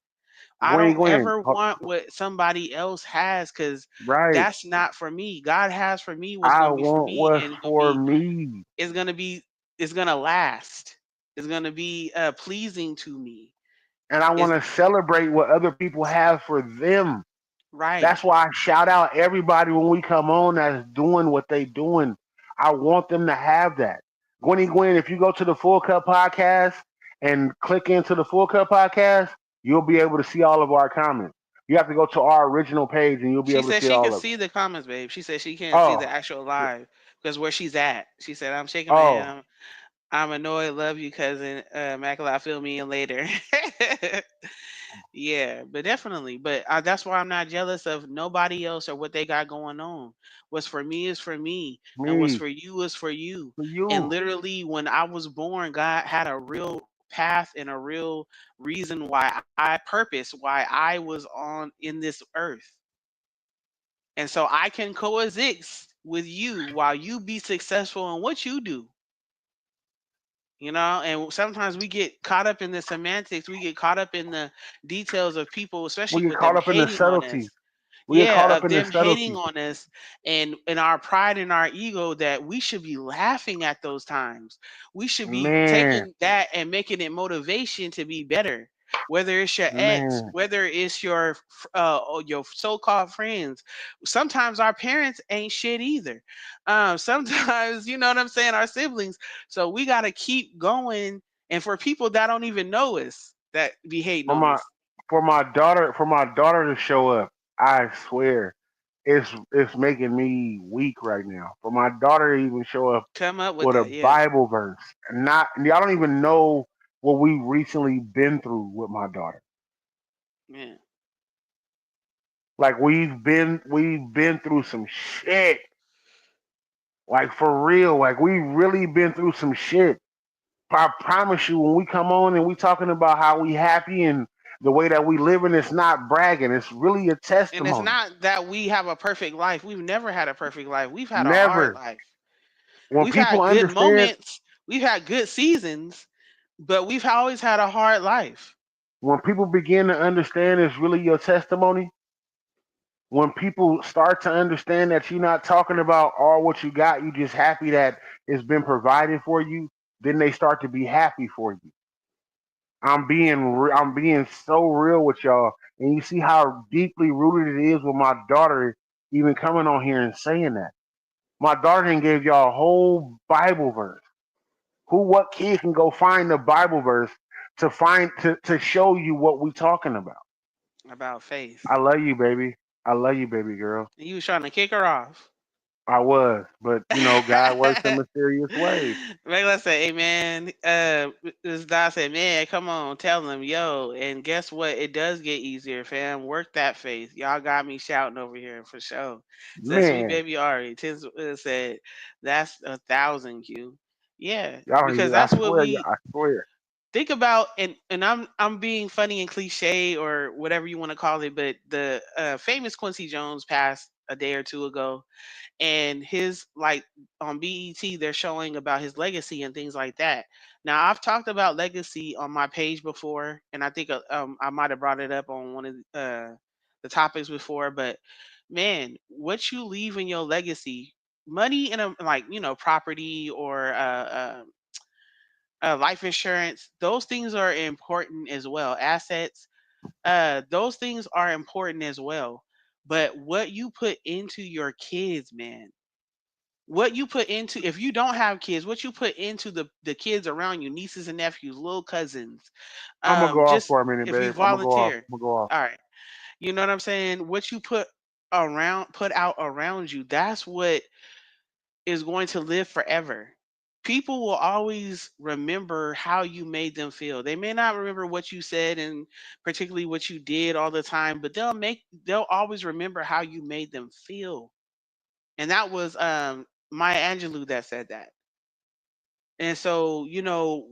I don't Gwen, ever want what somebody else has, because right? that's not for me. God has for me what's I going to be for want me, what's and for me, it's going to be, it's going to last. It's going to be pleasing to me. and I It's want to celebrate what other people have for them. right. That's why I shout out everybody when we come on that's doing what they doing. I want them to have that. Gwen, if you go to the Full Cup podcast and click into the Full Cup podcast, you'll be able to see all of our comments. You have to go to our original page and you'll be She able to said see she all could of it. see the comments, babe. She said she can't see the Oh, actual live because where she's at. She said, "I'm shaking my oh, hand. I'm annoyed. Love you, cousin. Immaculate. Fill me in later." Yeah, but definitely. But that's why I'm not jealous of nobody else or what they got going on. What's for me is for me, and what's me for you is for you. for And you. literally, when I was born, God had a real path and a real reason why why I was on in this earth. And so I can coexist with you while you be successful in what you do. And sometimes we get caught up in the semantics, we get caught up in the details of people, We especially get with caught them up in the hating on subtleties. us. We get caught Yeah, up of in the them hating subtleties. on us and in our pride and our ego that we should be laughing at those times. We should be Man, taking that and making it motivation to be better. Whether it's your ex, man. whether it's or your so-called friends. Sometimes our parents ain't shit either. Sometimes, you know what I'm saying, our siblings. So we got to keep going. And for people that don't even know us, that be hating For on my us, for my daughter to show up, I swear, it's making me weak right now. For my daughter to even show up come up with with a that. Yeah, Bible verse, and not y'all don't even know what we recently been through with my daughter. yeah. Like we've been through some shit. Like for real. Like we really been through some shit. I promise you, when we come on and we talking about how we happy and the way that we living, it's not bragging. It's really a And it's testimony. not that we have a perfect life. We've never had a perfect life. We've had a hard Never. life. When We've people had good understand, moments. We've had good seasons, but we've always had a hard life. when people begin to understand, it's really your testimony. When people start to understand that you're not talking about all what you got, you just happy that it's been provided for you, then they start to be happy for you. I'm being so real with y'all, and you see how deeply rooted it is with my daughter even coming on here and saying that. My daughter then gave y'all a whole Bible verse. What kid can go find the Bible verse to show you what we talking about? About faith. I love you, baby. I love you, baby girl. And you was trying to kick her off. I was, but God works in mysterious ways. Like I said, hey man, this guy said, man, come on, tell them, yo. And guess what? It does get easier, fam. Work that faith. Y'all got me shouting over here for sure. Said sweet Man, baby Ari. Tiz said, that's 1,000 Q. Yeah, y'all don't because even. I that's what swear, we I swear. think about. And I'm being funny and cliche or whatever you want to call it, but the famous Quincy Jones passed a day or two ago, and his like on BET they're showing about his legacy and things like that. Now I've talked about legacy on my page before, and I think I might have brought it up on one of the topics before. But man, what you leave in your legacy, money and like property or life insurance, those things are important as well. Assets, those things are important as well. But what you put into your kids, man, what you put into, if you don't have kids, what you put into the kids around you, nieces and nephews, little cousins, I'm gonna go off just for a minute, if you babe. I'm gonna go off. volunteer. I'm gonna go off. All right, you know what I'm saying, what you put out around you, that's what is going to live forever. People will always remember how you made them feel. They may not remember what you said and particularly what you did all the time, but they'll always remember how you made them feel. And that was Maya Angelou that said that. And so,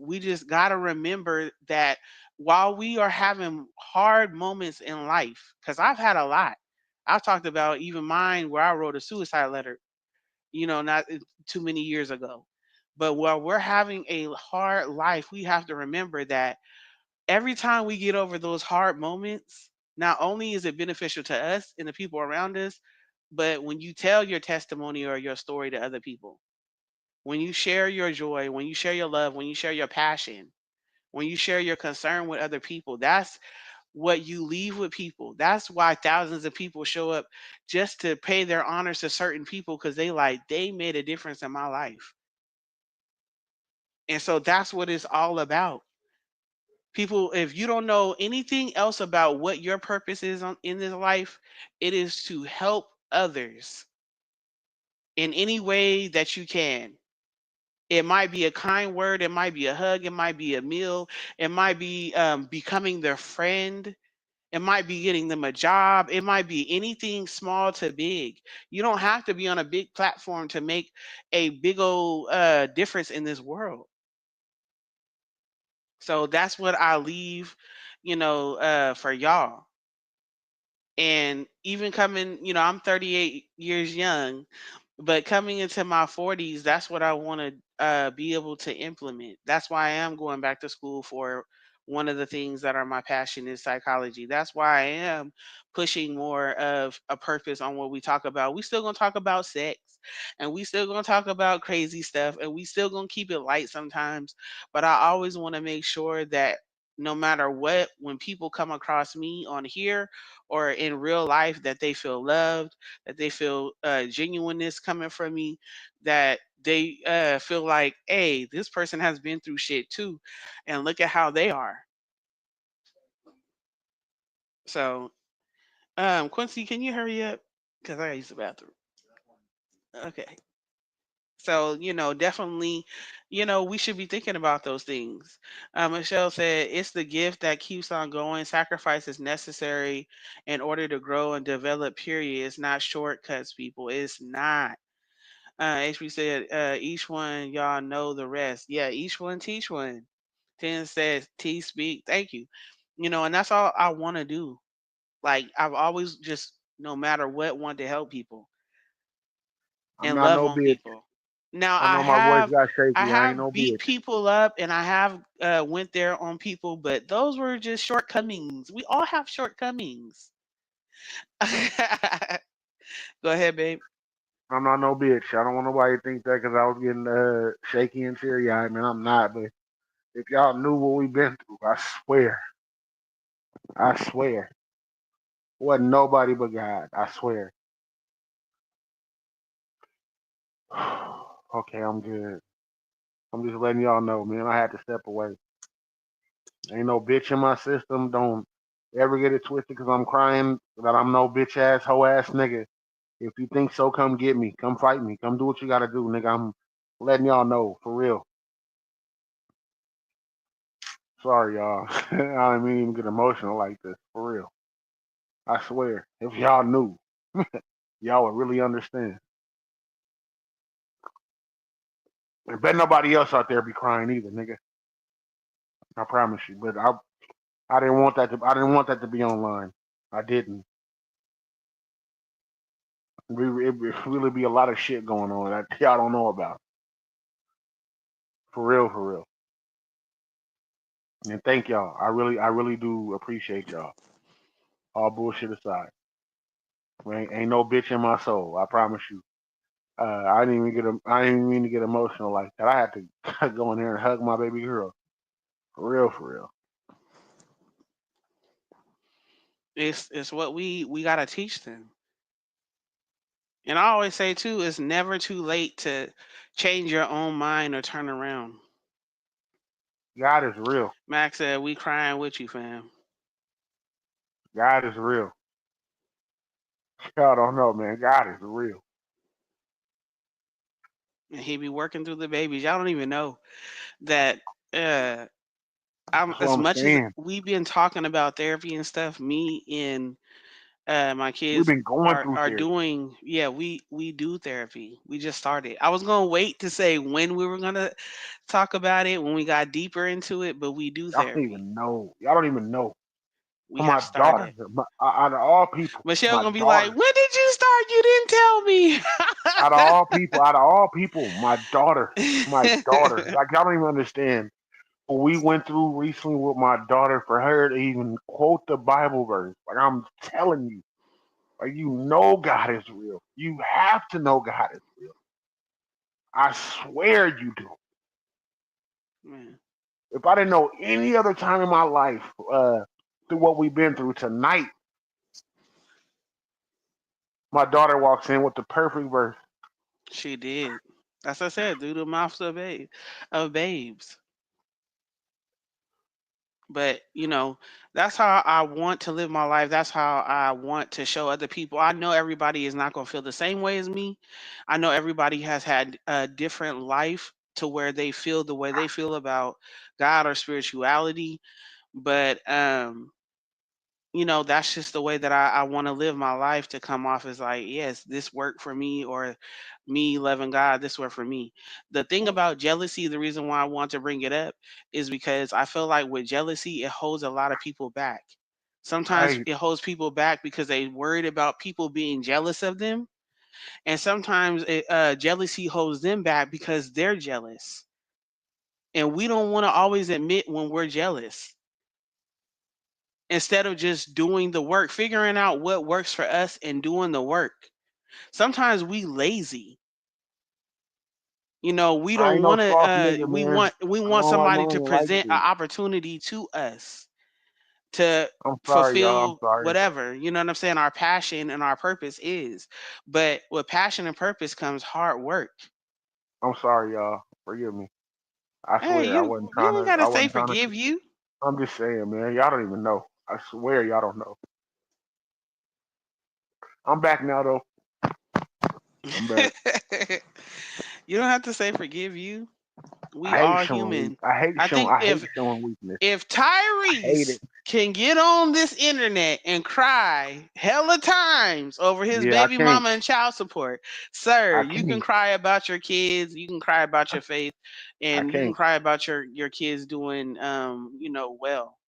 we just got to remember that while we are having hard moments in life, because I've had a lot. I've talked about even mine where I wrote a suicide letter, not too many years ago. But while we're having a hard life, we have to remember that every time we get over those hard moments, not only is it beneficial to us and the people around us, but when you tell your testimony or your story to other people, when you share your joy, when you share your love, when you share your passion, when you share your concern with other people, that's what you leave with people. That's why thousands of people show up just to pay their honors to certain people because they made a difference in my life. And so that's what it's all about. People, if you don't know anything else about what your purpose is in this life, it is to help others in any way that you can. It might be a kind word, it might be a hug, it might be a meal, it might be becoming their friend, it might be getting them a job, it might be anything small to big. You don't have to be on a big platform to make a big old difference in this world. So that's what I leave, for y'all. And even coming, I'm 38 years young, but coming into my 40s, that's what I want to be able to implement. That's why I am going back to school for one of the things that are my passion is psychology. That's why I am pushing more of a purpose on what we talk about. We still gonna talk about sex, and we still gonna talk about crazy stuff, and we still gonna keep it light sometimes. But I always want to make sure that no matter what, when people come across me on here or in real life, that they feel loved, that they feel genuineness coming from me, that they feel like, hey, this person has been through shit too, and look at how they are. So, Quincy, can you hurry up? Because I gotta use the bathroom. Okay. So, definitely, we should be thinking about those things. Michelle said, it's the gift that keeps on going. Sacrifice is necessary in order to grow and develop, period. It's not shortcuts, people. It's not. HB said, each one, y'all know the rest. Yeah, each one teach one. Ten says, T speak. Thank you. And that's all I want to do. Like, I've always just, no matter what, want to help people I'm and not love no on bitch. people. Now I know my voice got I shaky. I ain't have no beat bitch. people up and I have went there on people, but those were just shortcomings. We all have shortcomings. Go ahead, babe. I'm not no bitch. I don't want nobody to think that because I was getting shaky and teary eyed, man. I'm not. But if y'all knew what we've been through, I swear, wasn't nobody but God. I swear. Okay, I'm good. I'm just letting y'all know, man. I had to step away. Ain't no bitch in my system. Don't ever get it twisted because I'm crying that I'm no bitch ass, hoe ass nigga. If you think so, come get me. Come fight me. Come do what you gotta do, nigga. I'm letting y'all know, for real. Sorry, y'all. I didn't mean to even get emotional like this, for real. I swear, if y'all knew, y'all would really understand. And bet nobody else out there be crying either, nigga. I promise you. But I didn't want that to I didn't want that to be online. I didn't. It really be a lot of shit going on that y'all don't know about. For real, for real. And thank y'all. I really do appreciate y'all. All bullshit aside. Ain't no bitch in my soul. I promise you. I didn't even mean to get emotional like that. I had to go in here and hug my baby girl. For real, for real. It's what we gotta teach them. And I always say too, it's never too late to change your own mind or turn around. God is real. Max said, we crying with you, fam. God is real. Y'all don't know, man. God is real. And he be working through the babies. Y'all don't even know that uh I'm That's what as I'm much as saying. we've been talking about therapy and stuff, me and my We've kids been going through are therapy. doing, yeah, we do therapy. We just started. I was gonna wait to say when we were gonna talk about it when we got deeper into it, but we do Y'all don't therapy. even know. Y'all don't even know. We For have my daughter, started. out of all people, Michelle my gonna be like, daughter, when did you start? You didn't tell me. out of all people, my daughter. Like y'all don't even understand what we went through recently with my daughter for her to even quote the Bible verse. Like I'm telling you, like you know God is real. You have to know God is real. I swear you do. Man, If I didn't know any other time in my life through what we've been through tonight, my daughter walks in with the perfect verse. she did. As I said, through the mouths of babes. But that's how I want to live my life. That's how I want to show other people. I know everybody is not going to feel the same way as me. I know everybody has had a different life to where they feel the way they feel about God or spirituality. But that's just the way that I want to live my life, to come off as like, yes, this worked for me, or me loving God, this worked for me. The thing about jealousy, the reason why I want to bring it up is because I feel like with jealousy, it holds a lot of people back. Sometimes Right. it holds people back because they worried about people being jealous of them. And sometimes jealousy holds them back because they're jealous. And we don't want to always admit when we're jealous, instead of just doing the work, figuring out what works for us and doing the work. Sometimes we lazy. We I don't ain't no want to soft nigga, we man. want we I want don't somebody to like present an shit. opportunity to us to I'm sorry, y'all. I'm fulfill sorry. whatever, what I'm saying, our passion and our purpose is. But with passion and purpose comes hard work. I'm sorry, y'all. Forgive me. I Hey, swear, you ain't got to I say wasn't trying to. forgive you. I'm just saying, man. Y'all don't even know. I swear, y'all don't know. I'm back now, though. I'm back. You don't have to say forgive you. We I hate all showing weak. human. I think I hate showing weakness. if I hate Tyrese it. can get on this internet and cry hella times over his Yeah, I baby can't. mama and child support, sir, I you can can't. cry about your kids, you can cry about your faith, I and you can can't. cry about your kids doing well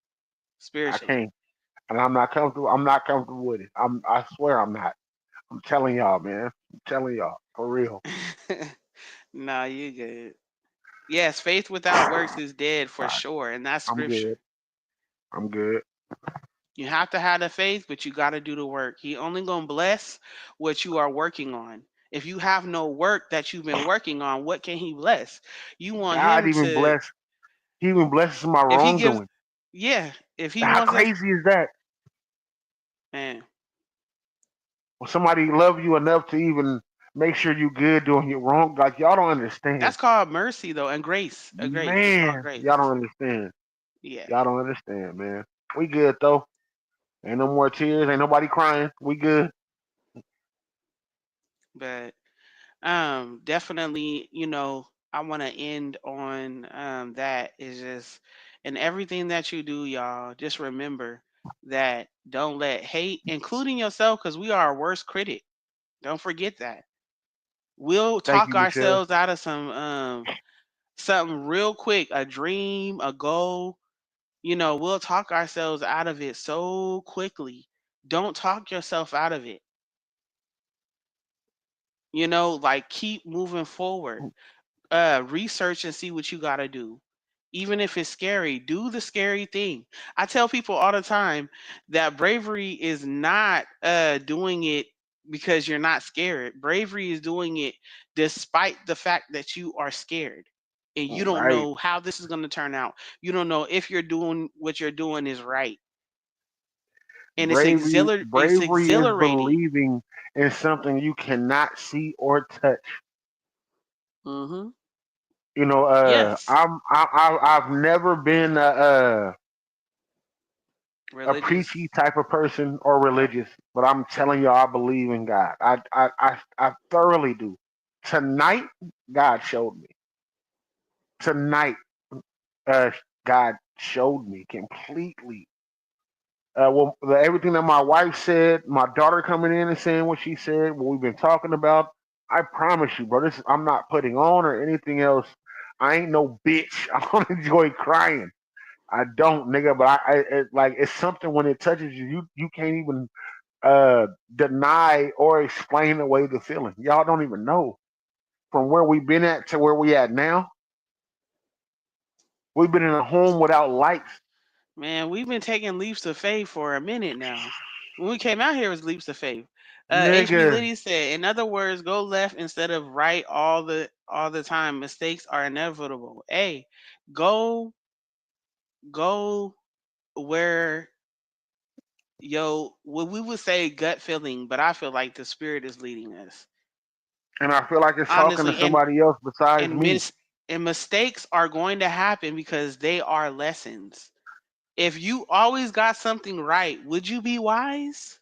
I spiritually. can't. And I'm not comfortable. I'm not comfortable with it. I swear I'm not. I'm telling y'all, man. I'm telling y'all for real. Nah, you good. Yes, faith without works is dead for I, sure, and that's I'm good. scripture. I'm good. You have to have the faith, but you got to do the work. He only gonna bless what you are working on. If you have no work that you've been working on, what can he bless? You want God him even to, bless. He even blesses my if he gives, wrongdoing. yeah, if he How wants us, crazy is that? man, When somebody love you enough to even make sure you good doing your wrong, like y'all don't understand. that's called mercy though, and grace, a grace. It's called Man, y'all grace. don't understand. Yeah, Y'all don't understand, man. We good though. Ain't no more tears. Ain't nobody crying. We good. but definitely, I want to end on that is just, in everything that you do, y'all, just remember that don't let hate, including yourself, because we are our worst critic. Don't forget that. We'll Thank talk you, Michelle. ourselves out of something real quick, a dream, a goal. We'll talk ourselves out of it so quickly. Don't talk yourself out of it. Like, keep moving forward. Research and see what you got to do. Even if it's scary, do the scary thing. I tell people all the time that bravery is not doing it because you're not scared. Bravery is doing it despite the fact that you are scared and you don't Right. know how this is going to turn out. You don't know if you're doing what you're doing is right. And it's Bravery is exhilarating. believing in something you cannot see or touch. Mhm. You know, Yes. I've never been a Religious. preachy type of person or religious, but I'm telling you, I believe in God. I thoroughly do. Tonight, God showed me. Tonight, uh, God showed me completely. Everything that my wife said, my daughter coming in and saying what she said, what we've been talking about. I promise you, bro. I'm not putting on or anything else. I ain't no bitch. I don't enjoy crying. I don't, nigga. But like it's something when it touches you, you can't even deny or explain away the feeling. Y'all don't even know from where we've been at to where we at now. We've been in a home without lights, Man, we've been taking leaps of faith for a minute now. When we came out here, it was leaps of faith. HB nigga. Liddy said, in other words, go left instead of right all the time. Mistakes are inevitable. Hey, go where what we would say gut feeling, but I feel like the spirit is leading us. And I feel like it's talking to Honestly, somebody else besides and me. mis- and mistakes are going to happen because they are lessons. If you always got something right, would you be wise?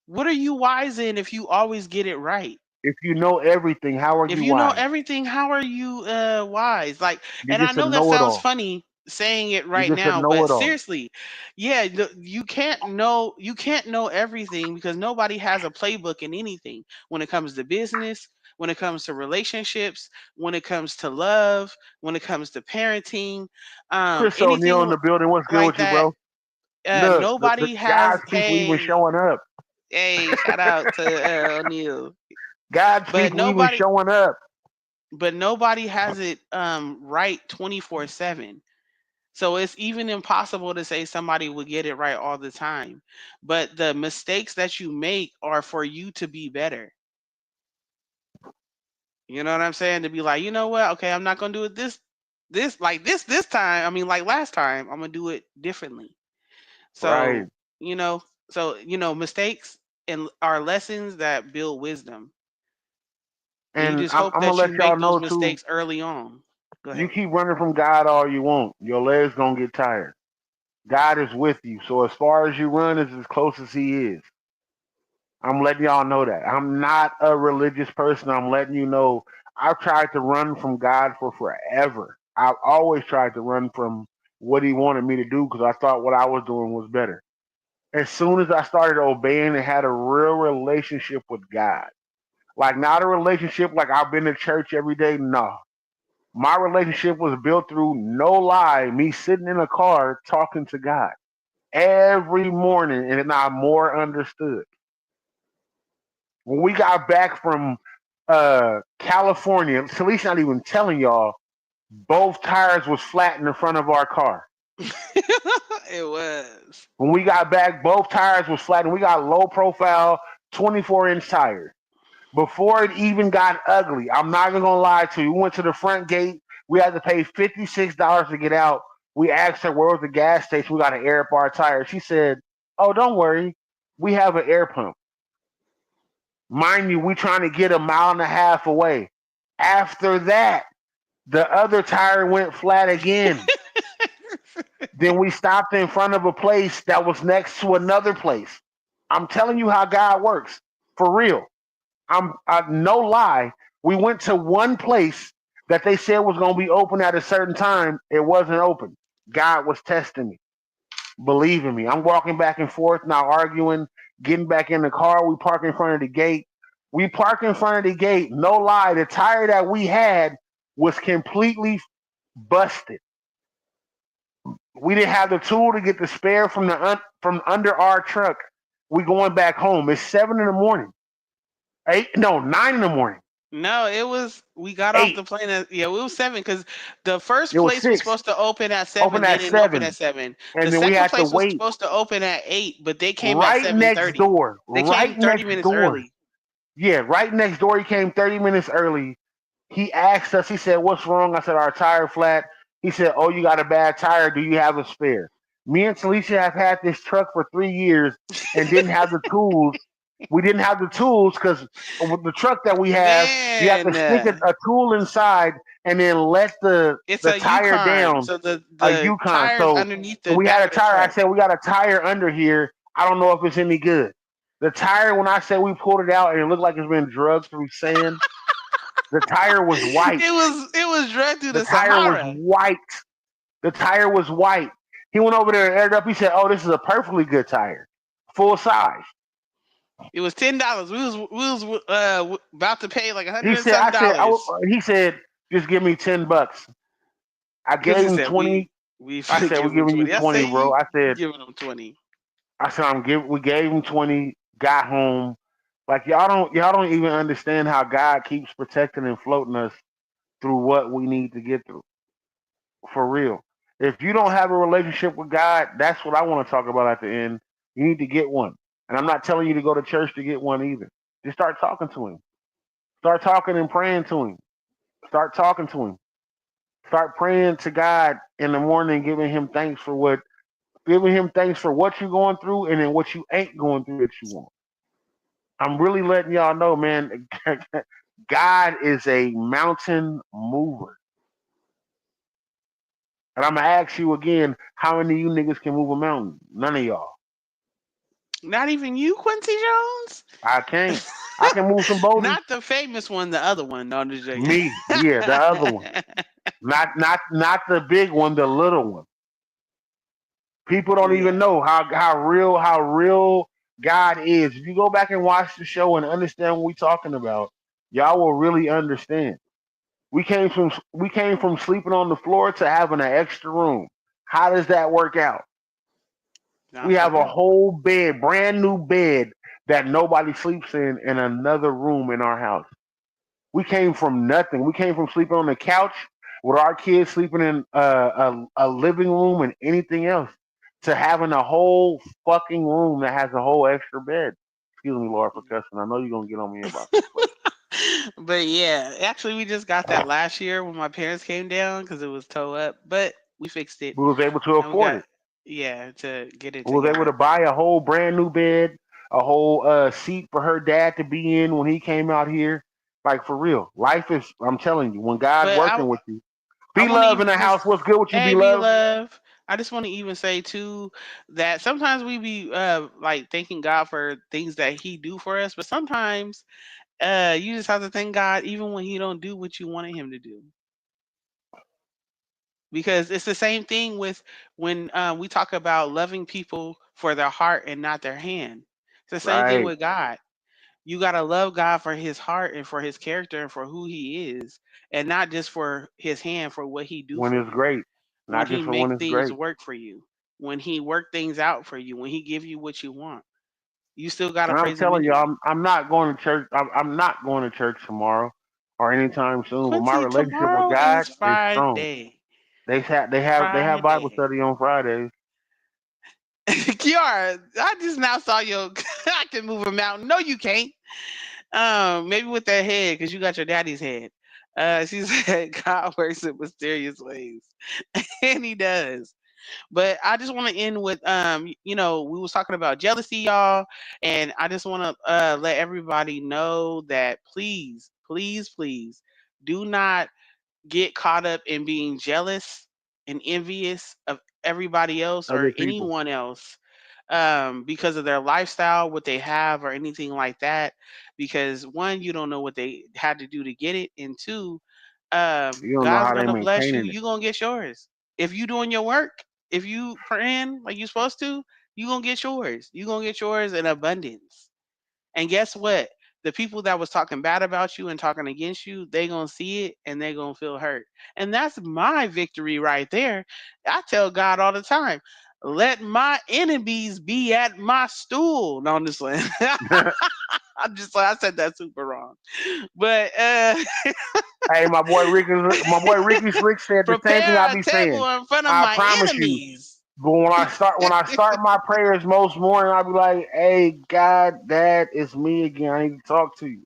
What are you wise in if you always get it right? If you know everything, how are If you you know wise? everything, how are you wise? Like, You're and I just a know that sounds know-it-all. funny saying it You're right just a now, but know-it-all. seriously, yeah, you can't know everything because nobody has a playbook in anything when it comes to business, when it comes to relationships, when it comes to love, when it comes to parenting, Chris O'Neal in anything the building. What's good like with you, that. bro? Look, the Nobody has. God's people even showing up. Shout out to O'Neal. God's But people even nobody, showing up. but nobody has it right 24/7. So it's even impossible to say somebody will get it right all the time. But the mistakes that you make are for you to be better. You know what I'm saying? To be like, you know what? Okay, I'm not gonna do it this time. I mean, like last time, I'm gonna do it differently. Right. So you know, mistakes and are lessons that build wisdom. And you And just I'm, hope I'm gonna that you let y'all make those know too. mistakes early on. Go You ahead. keep running from God all you want. Your legs gonna get tired. God is with you. So as far as you run is as close as He is. I'm letting y'all know that. I'm not a religious person. I'm letting you know I've tried to run from God for forever. I've always tried to run from what He wanted me to do because I thought what I was doing was better. As soon as I started obeying and had a real relationship with God, like not a relationship like I've been to church every day, no. My relationship was built through no lie, me sitting in a car talking to God every morning, and I more understood. When we got back from California, Talise not even telling y'all, both tires was flat in the front of our car. It was. When we got back, both tires was flat, and we got low profile 24-inch tires. Before it even got ugly, I'm not even gonna lie to you. We went to the front gate. We had to pay $56 to get out. We asked her where was the gas station. We got to air up our tires. She said, "Oh, don't worry, we have an air pump." Mind you, we trying to get a mile and a half away. After that, the other tire went flat again. Then we stopped in front of a place that was next to another place. I'm telling you how God works. For real. No lie. We went to one place that they said was going to be open at a certain time. It wasn't open. God was testing me. Believe in me. I'm walking back and forth, now arguing, getting back in the car. We park in front of the gate. We park in front of the gate. No lie. The tire that we had was completely busted. We didn't have the tool to get the spare from from under our truck. We going back home. It's 7 in the morning. 8, no, 9 in the morning. No, it was. We got off 8. the plane at it was 7 because the first It was place was 6. supposed to open at Open 7. They at didn't open at 7. 7. The And then we second had to place was wait supposed to open at 8, but they came at right next 7:30. door. They came Right 30 next minutes door. early. Yeah, right next door. He came 30 minutes early. He asked us, he said, "What's wrong?" I said, "Our tire flat." He said, "Oh, you got a bad tire. Do you have a spare?" Me and Talisha have had this truck for 3 years and didn't have the tools. We didn't have the tools because with the truck that we have, you have to Man, stick a tool inside and then let it's the a tire Yukon. down. So the A the Yukon. tires So underneath the we had back a of the tire. I truck. said, "We got a tire under here. I don't know if it's any good." The tire, when I said we pulled it out and it looked like it's been drugged through sand, the tire was white. It was dragged through The the tire was Sahara. white. The tire was white. He went over there and aired up. He said, "Oh, this is a perfectly good tire, full size." It was $10. We was about to pay like a hundred He and said, some "I said, dollars he said, just give me $10." I because gave he him said we 20. we I finna said, give "We're him giving you 20. I 20, say bro." you giving him 20. I said, we gave him 20. Got home. Like y'all don't even understand how God keeps protecting and floating us through what we need to get through. For real. If you don't have a relationship with God, that's what I want to talk about at the end. You need to get one. And I'm not telling you to go to church to get one either. Just start talking to him. Start talking and praying to him. Start talking to him. Start praying to God in the morning, giving him thanks for what you're going through and then what you ain't going through that you want. I'm really letting y'all know, man, God is a mountain mover. And I'm gonna ask you again, how many of you niggas can move a mountain? None of y'all. Not even you, Quincy Jones? I can't. I can move some boulders. Not the famous one, the other one. No, I'm just joking. Me, yeah, the other one. Not the big one, the little one. People don't even Yeah. know how real God is. If you go back and watch the show and understand what we're talking about, y'all will really understand. We came from sleeping on the floor to having an extra room. How does that work out? Not We for have a real. whole bed, brand new bed that nobody sleeps in another room in our house. We came from nothing. We came from sleeping on the couch with our kids sleeping in a living room and anything else to having a whole fucking room that has a whole extra bed. Excuse me, Lord, for cussing. I know you're gonna get on me about this, but But yeah, actually, we just got that last year when my parents came down because it was toe up, but we fixed it we was able to and we afford got, it. yeah, to get it We was able to together. buy a whole brand new bed, a whole seat for her dad to be in when he came out here. Like for real, life is. I'm telling you, when God But working with you, I be want to love in even the house. just, What's good with you, be hey, be love? love. I just want to even say too that sometimes we be like thanking God for things that He do for us, but sometimes you just have to thank God even when He don't do what you wanted Him to do. Because it's the same thing with when we talk about loving people for their heart and not their hand. It's the same thing Right. with God. You got to love God for his heart and for his character and for who he is, and not just for his hand for what he do When for it's you. great, When not he just for when make it's things great. work for you, when he work things out for you, when he give you what you want, you still got to And I'm praise him telling you, anyway. I'm not going to church. I'm not going to church tomorrow or anytime soon. But my Quincy, relationship with tomorrow God is is strong. Friday. They have Bible Friday. study on Fridays. Kiara, I just now saw your I can move a mountain. No, you can't. Maybe with that head, because you got your daddy's head. She said God works in mysterious ways. And he does. But I just want to end with we was talking about jealousy, y'all, and I just want to let everybody know that please, please, please do not get caught up in being jealous and envious of everybody else or Other people. anyone else because of their lifestyle, what they have, or anything like that. Because one, you don't know what they had to do to get it, and two, You don't know God's how they gonna bless you. maintaining it. You gonna get yours if you doing your work. If you praying like you supposed to, you gonna get yours. You gonna get yours in abundance. And guess what? The people that was talking bad about you and talking against you, they gonna see it and they gonna feel hurt. And that's my victory right there. I tell God all the time, let my enemies be at my stool. No, I'm just saying. I'm just like I said that super wrong. But Hey, my boy Ricky Slick said the same thing I prepare a be table saying. in front of I my promise you. enemies. But when I start my prayers most morning, I'll be like, "Hey, God, Dad, it's me again. I need to talk to you."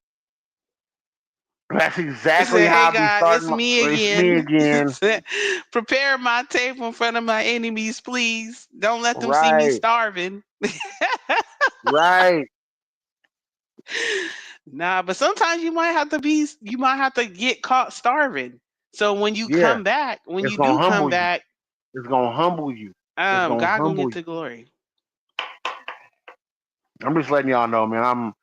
That's I exactly said, hey how I be God, it's starting my. me It's me again. again. Prepare my table in front of my enemies, please. Don't let them see me Right, starving. right. Nah, but sometimes you might have to get caught starving. So when you Yeah, come back, when it's you gonna do come humble you. back, It's gonna humble you. It's gonna God gonna humble get you. the glory. I'm just letting y'all know, man.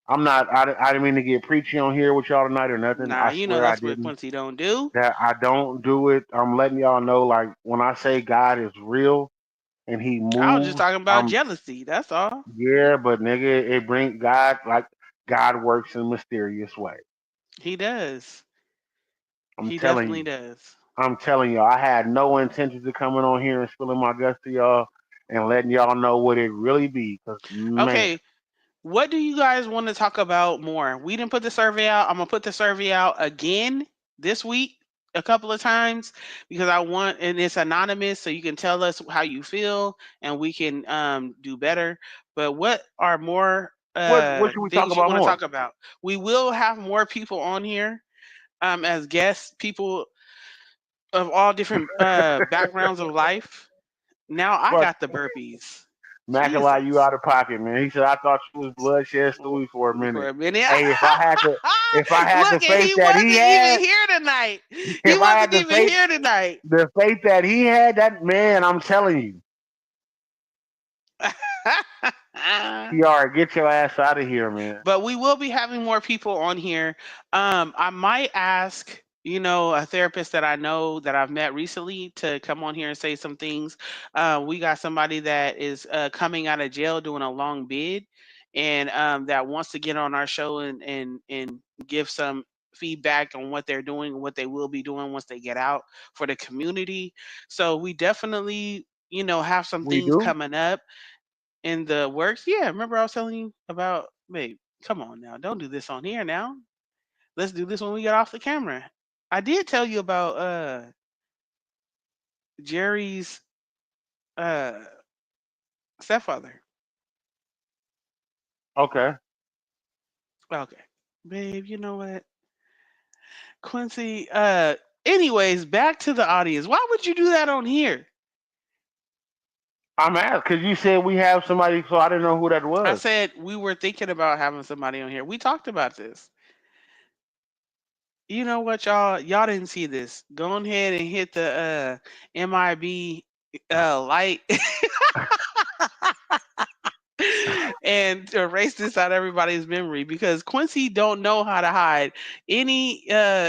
I'm not. I didn't mean to get preachy on here with y'all tonight or nothing. Nah, I you know swear I that's what didn't. Quincy don't do. That I don't do it. I'm letting y'all know, like when I say God is real and He I was just moves, talking about I'm jealousy. That's all. yeah, but nigga, it bring God like God works in mysterious way. He does. I'm He telling definitely you. does. I'm telling y'all. I had no intentions of coming on here and spilling my guts to y'all and letting y'all know what it really be. Cause man, Okay, what do you guys want to talk about more? We didn't put the survey out. I'm gonna put the survey out again this week a couple of times because I want, and it's anonymous, so you can tell us how you feel and we can do better. But what are more what should we talk things you about want to more? talk about? We will have more people on here as guests, people of all different backgrounds of life. Now I Fuck, got the burpees. Mackala, you Jesus. out of pocket, man. He said, I thought you was bloodshed Stewie for a For minute. a minute. Hey, if I had the Look, and faith he that he wasn't even had, here tonight. He if I had wasn't even here tonight. the faith that he had, that man, I'm telling you, TR, get your ass out of here, man. But we will be having more people on here. I might ask, a therapist that I know that I've met recently to come on here and say some things. We got somebody that is coming out of jail doing a long bid, and that wants to get on our show and give some feedback on what they're doing and what they will be doing once they get out for the community. So we definitely, have some We things do. coming up in the works. Yeah, remember I was telling you about, babe, come on now. Don't do this on here now. Let's do this when we get off the camera. I did tell you about Jerry's uh stepfather. Okay. Okay. Babe, you know what? Quincy, anyways, back to the audience. Why would you do that on here? I'm asked because you said we have somebody, so I didn't know who that I was. said we were thinking about having somebody on here. We talked about this. You know what, y'all? Y'all didn't see this. Go ahead and hit the MIB light and erase this out of everybody's memory because Quincy don't know how to hide any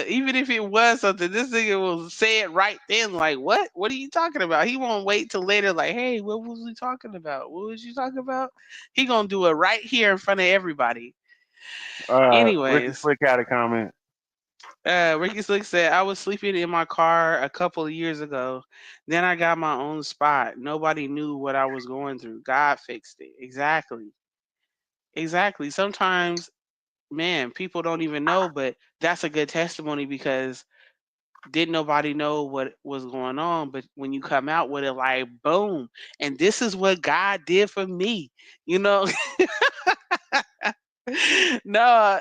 even if it was something, this nigga will say it right then, like, what are you talking about? He won't wait till later, like, hey, what was we talking about? What was you talking about? He gonna do it right here in front of everybody. Ricky Anyways, Slick had a comment. Ricky Slick said, I was sleeping in my car a couple of years ago. Then I got my own spot. Nobody knew what I was going through. God fixed it. Exactly. Exactly. Sometimes, man, people don't even know, but that's a good testimony because didn't nobody know what was going on. But when you come out with it, like, boom, and this is what God did for me, you know? No,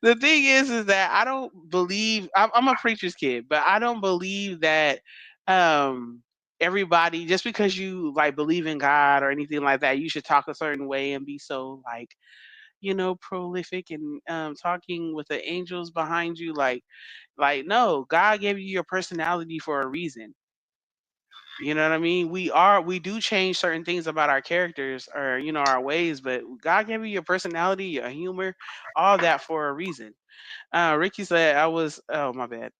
the thing is that I don't believe I'm a preacher's kid, but I don't believe that um everybody, just because you like believe in God or anything like that, you should talk a certain way and be so like, prolific and talking with the angels behind you, like no, God gave you your personality for a reason. You know what I mean? We do change certain things about our characters or our ways, but God gave you your personality, your humor, all that for a reason. Ricky said I was, oh my bad.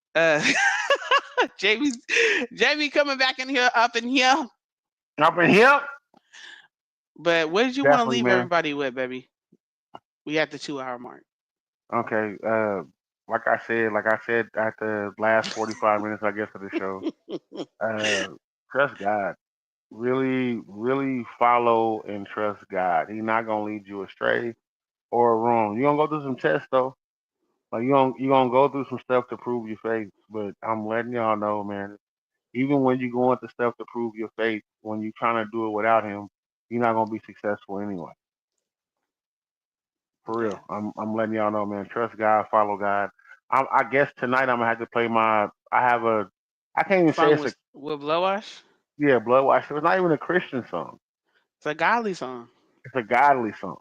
Jamie's Jamie coming back in here, up in here. Up in here? But what did you want to Definitely, leave man. everybody with, baby? We at the 2 hour mark. Okay. Like I said at the last 45 minutes, I guess, of the show, trust God. Really, really follow and trust God. He's not gonna lead you astray or wrong. You're gonna go through some tests though. Like you gonna go through some stuff to prove your faith. But I'm letting y'all know, man. Even when you go into stuff to prove your faith, when you're trying to do it without Him, you're not gonna be successful anyway. For Yeah. real. I'm letting y'all know, man. Trust God, follow God. I guess tonight I'm gonna have to play my. I have a. I can't even say Song it's a. with Blowwash. Yeah, blood wash. It's not even a Christian song. It's a godly song. It's a godly song.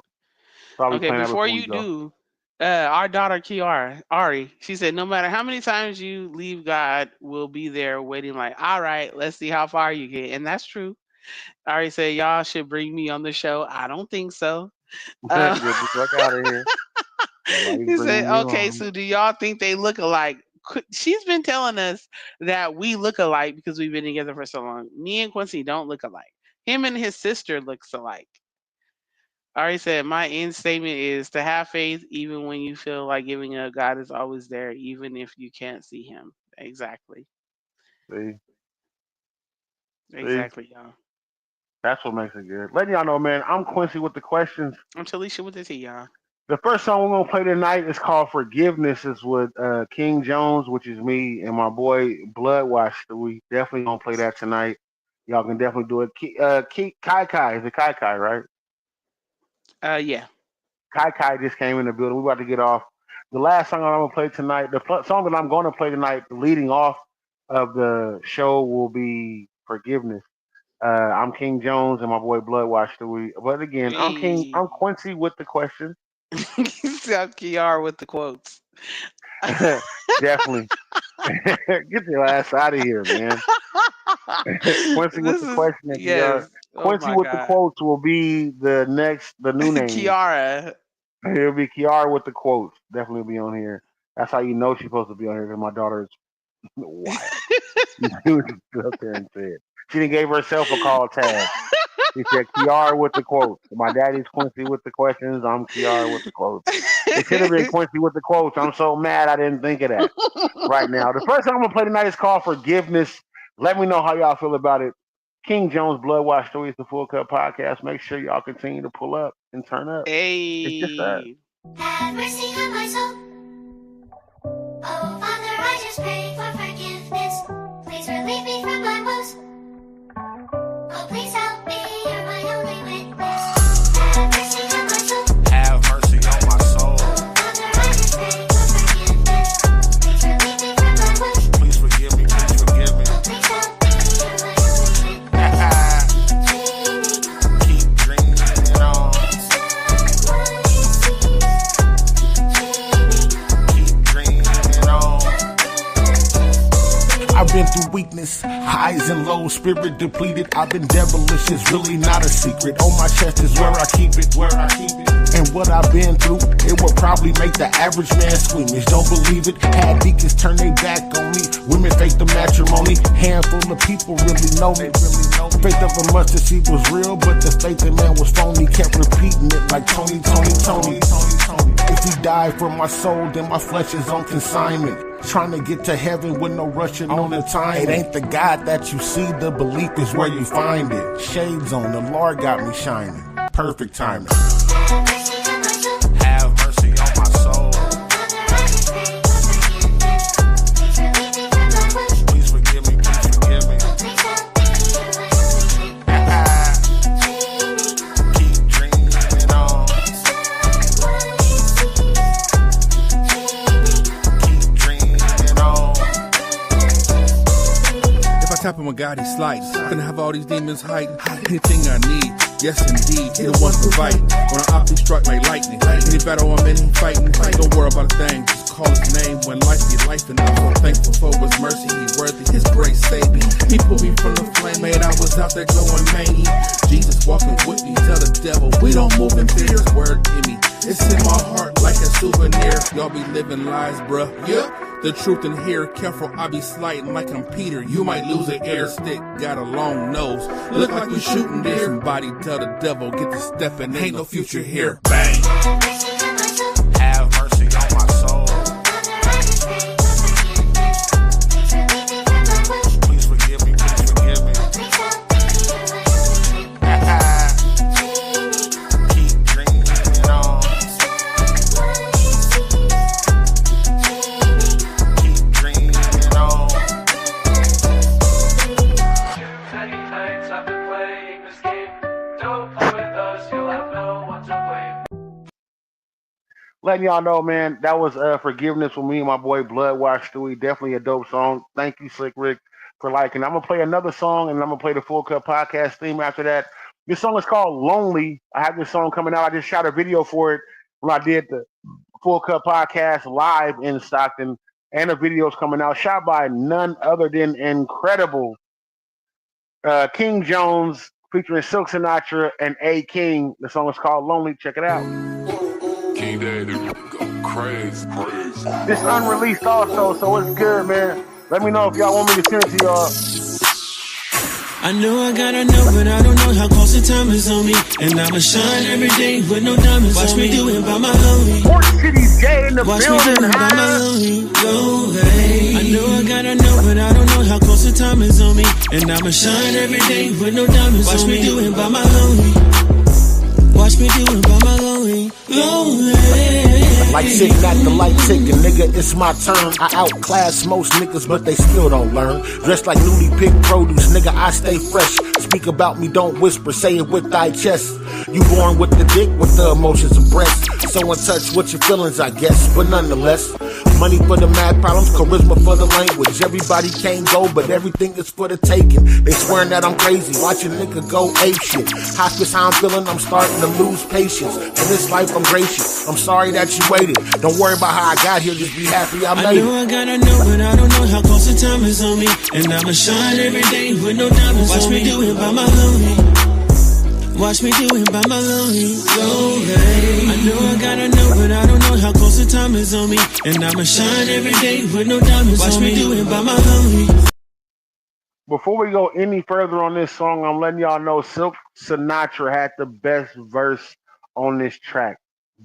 So I'll be Okay, playing that before before we you go. do, our daughter Kiara, Ari, she said, no matter how many times you leave God, we'll be there waiting, like, all right, let's see how far you get. And that's true. Ari said, y'all should bring me on the show. I don't think so. Uh, Get the fuck out of here. Nobody's he said, bringing you okay, on. so do y'all think they look alike? She's been telling us that we look alike because we've been together for so long. Me and Quincy don't look alike. Him and his sister looks alike. Ari said, my end statement is to have faith even when you feel like giving up. God is always there, even if you can't see him. Exactly. See, see, Exactly, y'all. that's what makes it good. Letting y'all know, man. I'm Quincy with the questions. I'm Talisha with the T, y'all. The first song we're gonna play tonight is called "Forgiveness." It's with King Jones, which is me, and my boy Bloodwash. So we definitely gonna play that tonight. Y'all can definitely do it. Kai Kai, is it Kai Kai, right? Yeah. Kai Kai just came in the building. We about to get off. The last song I'm gonna play tonight, song that I'm gonna play tonight, leading off of the show, will be "Forgiveness." I'm King Jones and my boy Bloodwash Stewie. But again, I'm Quincy with the question. Sound Kiara with the quotes. Definitely. Get your ass out of here, man. Quincy with the question and Kiara. Yes. Oh Quincy my with the God. quotes will be the new name. Kiara. It'll be Kiara with the quotes. Definitely be on here. That's how you know she's supposed to be on here because my daughter is wild. She was up there and said she didn't gave herself a call tag. He said Kiara with the quotes. My daddy's Quincy with the questions. I'm Kiara with the quotes. It should have been Quincy with the quotes. I'm so mad I didn't think of that right now. The first song I'm gonna play tonight is called Forgiveness. Let me know how y'all feel about it. King Jones Bloodwash Stories, the Full Cup Podcast. Make sure y'all continue to pull up and turn up. It's just that. Hey. Have mercy on my soul. Oh, Father, I just pray for forgiveness. Please relieve me from my woes. Oh, please help me, you're my only witness. Have mercy on my soul. Have mercy on my soul. Oh, Father, I just pray for forgiveness. Please relieve me from my woes. Please forgive me, please forgive me. Oh, please help me, you're my only witness. Keep dreaming on. Keep dreaming on. I've been through weakness, highs and lows, spirit depleted. I've been devilish, it's really not a secret. On my chest is where I keep it, And what I've been through, it will probably make the average man squeamish. Don't believe it, had deacons turn their back on me. Women fake the matrimony, handful of people really know me. Faith of a mustard seed was real, but the faith in man was phony. Kept repeating it like Tony. If he died for my soul, then my flesh is on consignment. Trying to get to heaven with no rushing on the time. It ain't the God that you see, the belief is where you find it. Shades on, the Lord got me shining. Perfect timing. Have mercy on my soul. Please forgive me, please forgive me. Keep dreaming on. Keep dreaming on. If I tap on my God, he slides. Gonna have all these demons hiding. Anything I need, yes indeed, he the one providing. When I opt, he struck like lightning. Any battle I'm in, he fighting. Don't worry about a thing, just call his name. When life be life, and I'm so thankful for his mercy. He worthy, his grace saved me. He pulled me from the flame, made I was out there going mania. Jesus walking with me, tell the devil we don't move in fear. His word in me, it's in my heart like a souvenir. Y'all be living lies, bruh. Yeah. The truth in here, careful, I be sliding like I'm Peter. You might lose an air stick, got a long nose. Look like we shooting deer. Somebody tell the devil, get to stepping, ain't no future here. Bang. Have mercy on my soul. Please forgive me, please forgive me. Keep dreaming on. Keep dreaming on. Many times I've been playing this game. Don't play with us, you'll have no one to blame. Letting y'all know, man, that was Forgiveness with me and my boy Bloodwash Stewie. Definitely a dope song. Thank you, Slick Rick, for liking. I'm going to play another song, and I'm going to play the Full Cup Podcast theme after that. This song is called Lonely. I have this song coming out. I just shot a video for it when I did the Full Cup Podcast live in Stockton, and the video's coming out, shot by none other than incredible King Jones, featuring Silk Sinatra and A. King. The song is called Lonely. Check it out. King Daddy go crazy. This unreleased also, so it's good, man. Let me know if y'all want me to send it to y'all. I know I gotta know, but I don't know how close the time is on me. And I'ma shine every day with no diamonds on me. Watch me do it by my lonely. Port City J in the Watch building. me do it by my lonely. Go away. I know I gotta know, but I don't know how close the time is on me. And I'ma shine every day with no diamonds on me. Watch me do it by my lonely. Watch me do it by my lonely. Like sitting at the light ticking, nigga, it's my turn. I outclass most niggas, but they still don't learn. Dressed like newly picked produce, nigga, I stay fresh. Speak about me, don't whisper, say it with thy chest. You born with the dick, with the emotions abreast. So in touch with your feelings, I guess, but nonetheless, Money for the math problems, charisma for the language. Everybody can't go, but everything is for the taking. They swearing that I'm crazy, watch a nigga go ape shit. Hospice, how I'm feeling, I'm starting to lose patience. In this life, I'm gracious. I'm sorry that you waited. Don't worry about how I got here, just be happy I made it. I know I gotta know, but I don't know how close the time is on me. And I'ma shine every day with no diamonds. Watch me do it by my lonely. Watch me do it by my lonely. I know I gotta know, but I don't know how close the time is on me. And I'ma shine every day with no diamonds. Watch me do it by my lonely. Before we go any further on this song, I'm letting y'all know Silk Sinatra had the best verse on this track,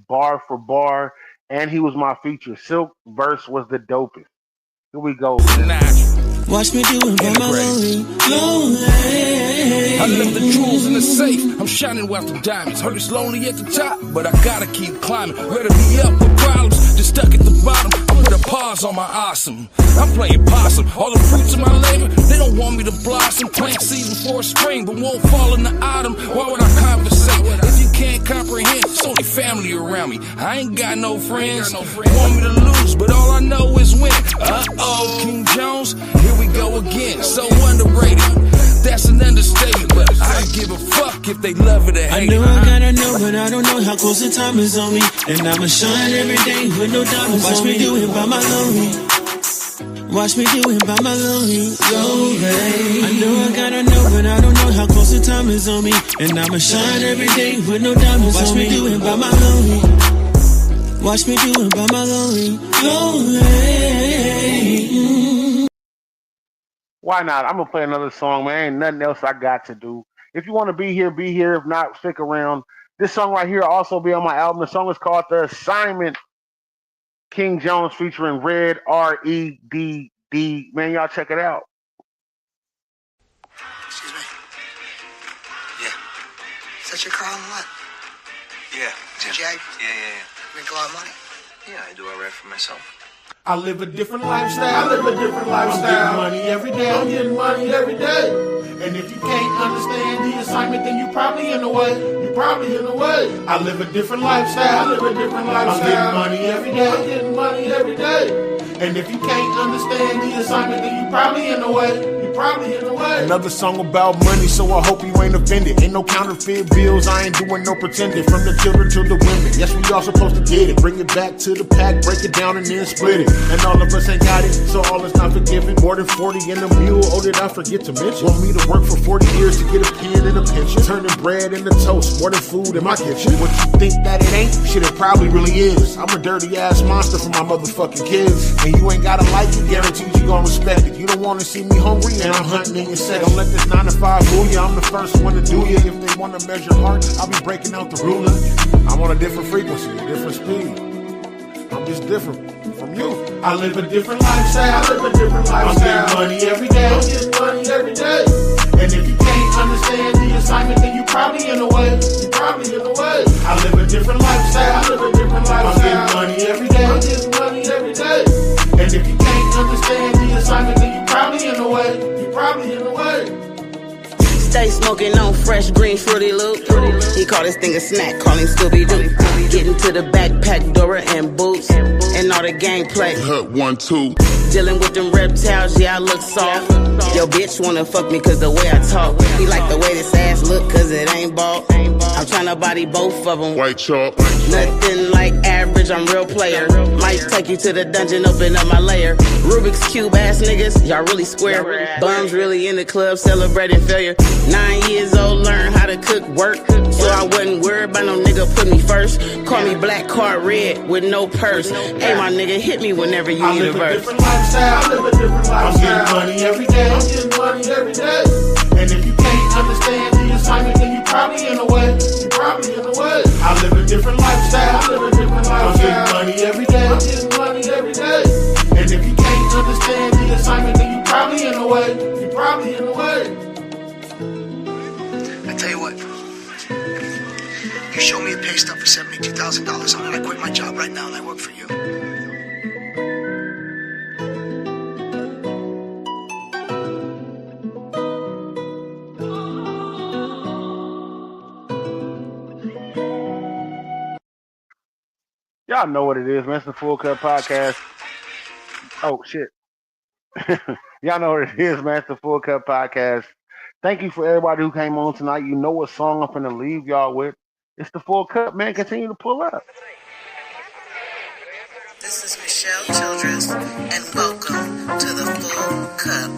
bar for bar, and he was my feature. Silk verse was the dopest. Here we go. Watch me do it by my lonely. I left the jewels in the safe. I'm shining with the diamonds. Heard it's lonely at the top, but I gotta keep climbing. Rather be up with problems than stuck at the bottom. I put a pause on my awesome. I'm playing possum. All the fruits of my labor, they don't want me to blossom. Plant seeds before spring, but won't fall in the autumn. Why would I conversate if you can't comprehend? It's only family around me. I ain't got no friends. Want me to lose, but all I know is win. Uh-oh, King Jones, here we go again. So underrated. That's an understatement, but I don't give a fuck if they love it or hate it. I know I gotta know, but I don't know how close the time is on me. And I'ma shine every day with no diamonds. Watch me do it by my lonely. Watch me do it by my lonely. I know I gotta know, but I don't know how close the time is on me. And I'ma shine every day with no diamonds. Watch me do it by my lonely. Watch me do it by my lonely. Why not? I'm gonna play another song, man. Ain't nothing else I got to do. If you want to be here, be here. If not, stick around. This song right here will also be on my album. The song is called The Assignment. King Jones featuring Red, R-E-D-D. Man, y'all check it out. Excuse me. Yeah. Is that your car on the lot? Yeah. Is it Jag? Yeah. Make a lot of money? Yeah, I do all right for myself. I live a different lifestyle. I'm getting money every day. I'm getting money every day. And if you can't understand the assignment, then you probably in the way. I live a different lifestyle. I'm getting money every day. And if you can't understand the assignment, then you probably in the way. Another song about money, so I hope you ain't offended. Ain't no counterfeit bills, I ain't doing no pretending. From the children to the women, yes, we all supposed to get it. Bring it back to the pack, break it down and then split it. And all of us ain't got it, so all is not forgiven. More than 40 in a mule, oh, did I forget to mention? Want me to work for 40 years to get a pen and a pension? Turning bread into toast, more than food in my kitchen. What you think that it ain't? Shit, it probably really is. I'm a dirty ass monster for my motherfucking kids. And you ain't gotta like it, guaranteed you gon' respect it. You don't wanna see me hungry, and I'm hunting in your set. Don't let this 9 to 5 fool you. I'm the first one to do you. If they wanna measure heart, I'll be breaking out the ruler. I'm on a different frequency, a different speed. I'm just different from you. I live a different lifestyle. I'm getting money every day. And if you can't understand the assignment, then you probably in the way. I live a different lifestyle. I'm getting money every day. And if you can't understand the assignment, then you probably in the way. Stay smoking on fresh green Fruity Loop. He call this thing a snack, call him Scooby-Doo. Getting to the backpack, Dora and Boots, and all the gameplay. 1, 2. Dealing with them reptiles, yeah, I look soft. Yo, bitch wanna fuck me cause the way I talk. He like the way this ass look cause it ain't bald. I'm tryna body both of them. White chalk. Nothing like average, I'm real player. Might take you to the dungeon, open up my lair. Rubik's Cube ass niggas, y'all really square. Bums really in the club celebrating failure. 9 years old, learn how to cook work. So I wasn't worried about no nigga put me first. Call me black card red with no purse. Hey my nigga, hit me whenever you need a verse. I'm getting money every day. And if you can't understand the assignment, then you probably in the way. I live a different lifestyle. I'm getting money every day. And if you can't understand the assignment, then you probably in the way. I tell you what. You show me a pay stub for $72,000, I'm gonna quit my job right now and I work for you. Y'all know what it is, man. It's the Phull Cup Podcast. Oh shit. Y'all know what it is, man. It's the Full Cup Podcast. Thank you for everybody who came on tonight. You know what song I'm finna leave y'all with. It's the Full Cup, man. Continue to pull up. This is Michelle Childress, and welcome to the Full Cup.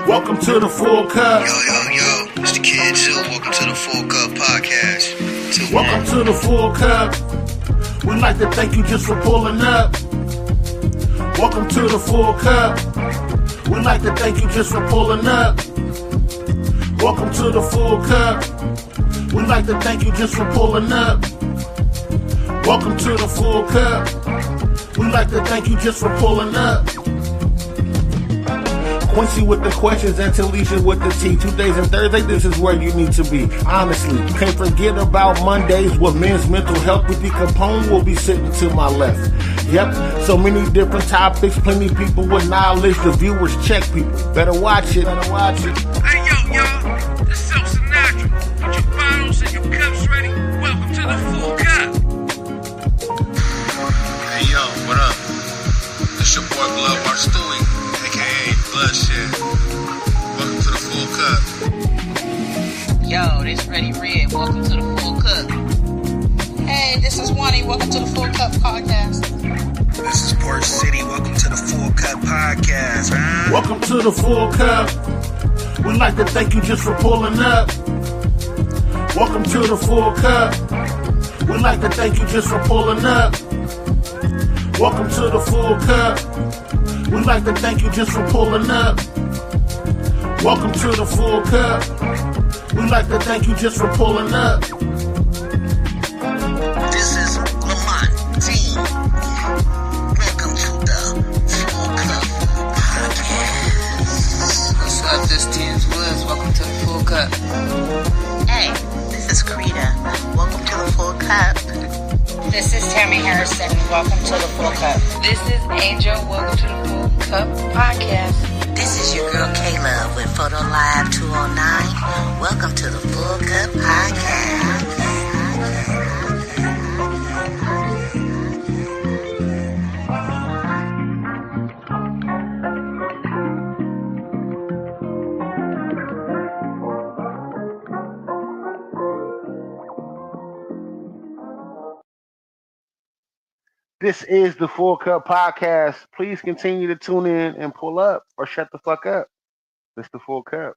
Welcome to the Full Cup. Yo, it's the Kid Zoo. Welcome to the Full Cup Podcast. Welcome to the Full Cup. We'd like to thank you just for pulling up. Welcome to the Full Cup. We'd like to thank you just for pulling up. Welcome to the Full Cup. We'd like to thank you just for pulling up. Welcome to the Full Cup. We'd like to thank you just for pulling up. Quincy with the questions and Talisha with the tea. Tuesdays and Thursdays, this is where you need to be. Honestly, you can't forget about Mondays with men's mental health. With the Capone will be sitting to my left. Yep, so many different topics, plenty people with knowledge. The viewers check people. Better watch it. Hey, y'all, this is Self Sinatra. Get your bottles and your cups ready. Welcome to the Full Cup. Hey, yo, what up? This your boy Blood Bar Stewie, aka Bloodshed. Welcome to the Full Cup. Yo, this Ready Red. Welcome to the Full Cup. Hey, this is Wani. Welcome to the Full Cup Podcast. This is Port City. Welcome to the Full Cup Podcast. Welcome to the Full Cup. We'd like to thank you just for pulling up. Welcome to the Full Cup. We'd like to thank you just for pulling up. Welcome to the Full Cup. We'd like to thank you just for pulling up. Welcome to the Full Cup. We'd like to thank you just for pulling up. This is Lamont Team. Welcome to the Full Cup Podcast. What's up? This T's Woods. Welcome to the Full Cup. Hey, this is Karita. Welcome to the Full Cup. This is Tammy Harrison. Welcome to the Full Cup. This is Angel. Welcome to the Full Cup Podcast. This is your girl K-Love with Photo Live 209. Welcome to the Full Cup Podcast. This is the Full Cup Podcast. Please continue to tune in and pull up or shut the fuck up. It's the Full Cup.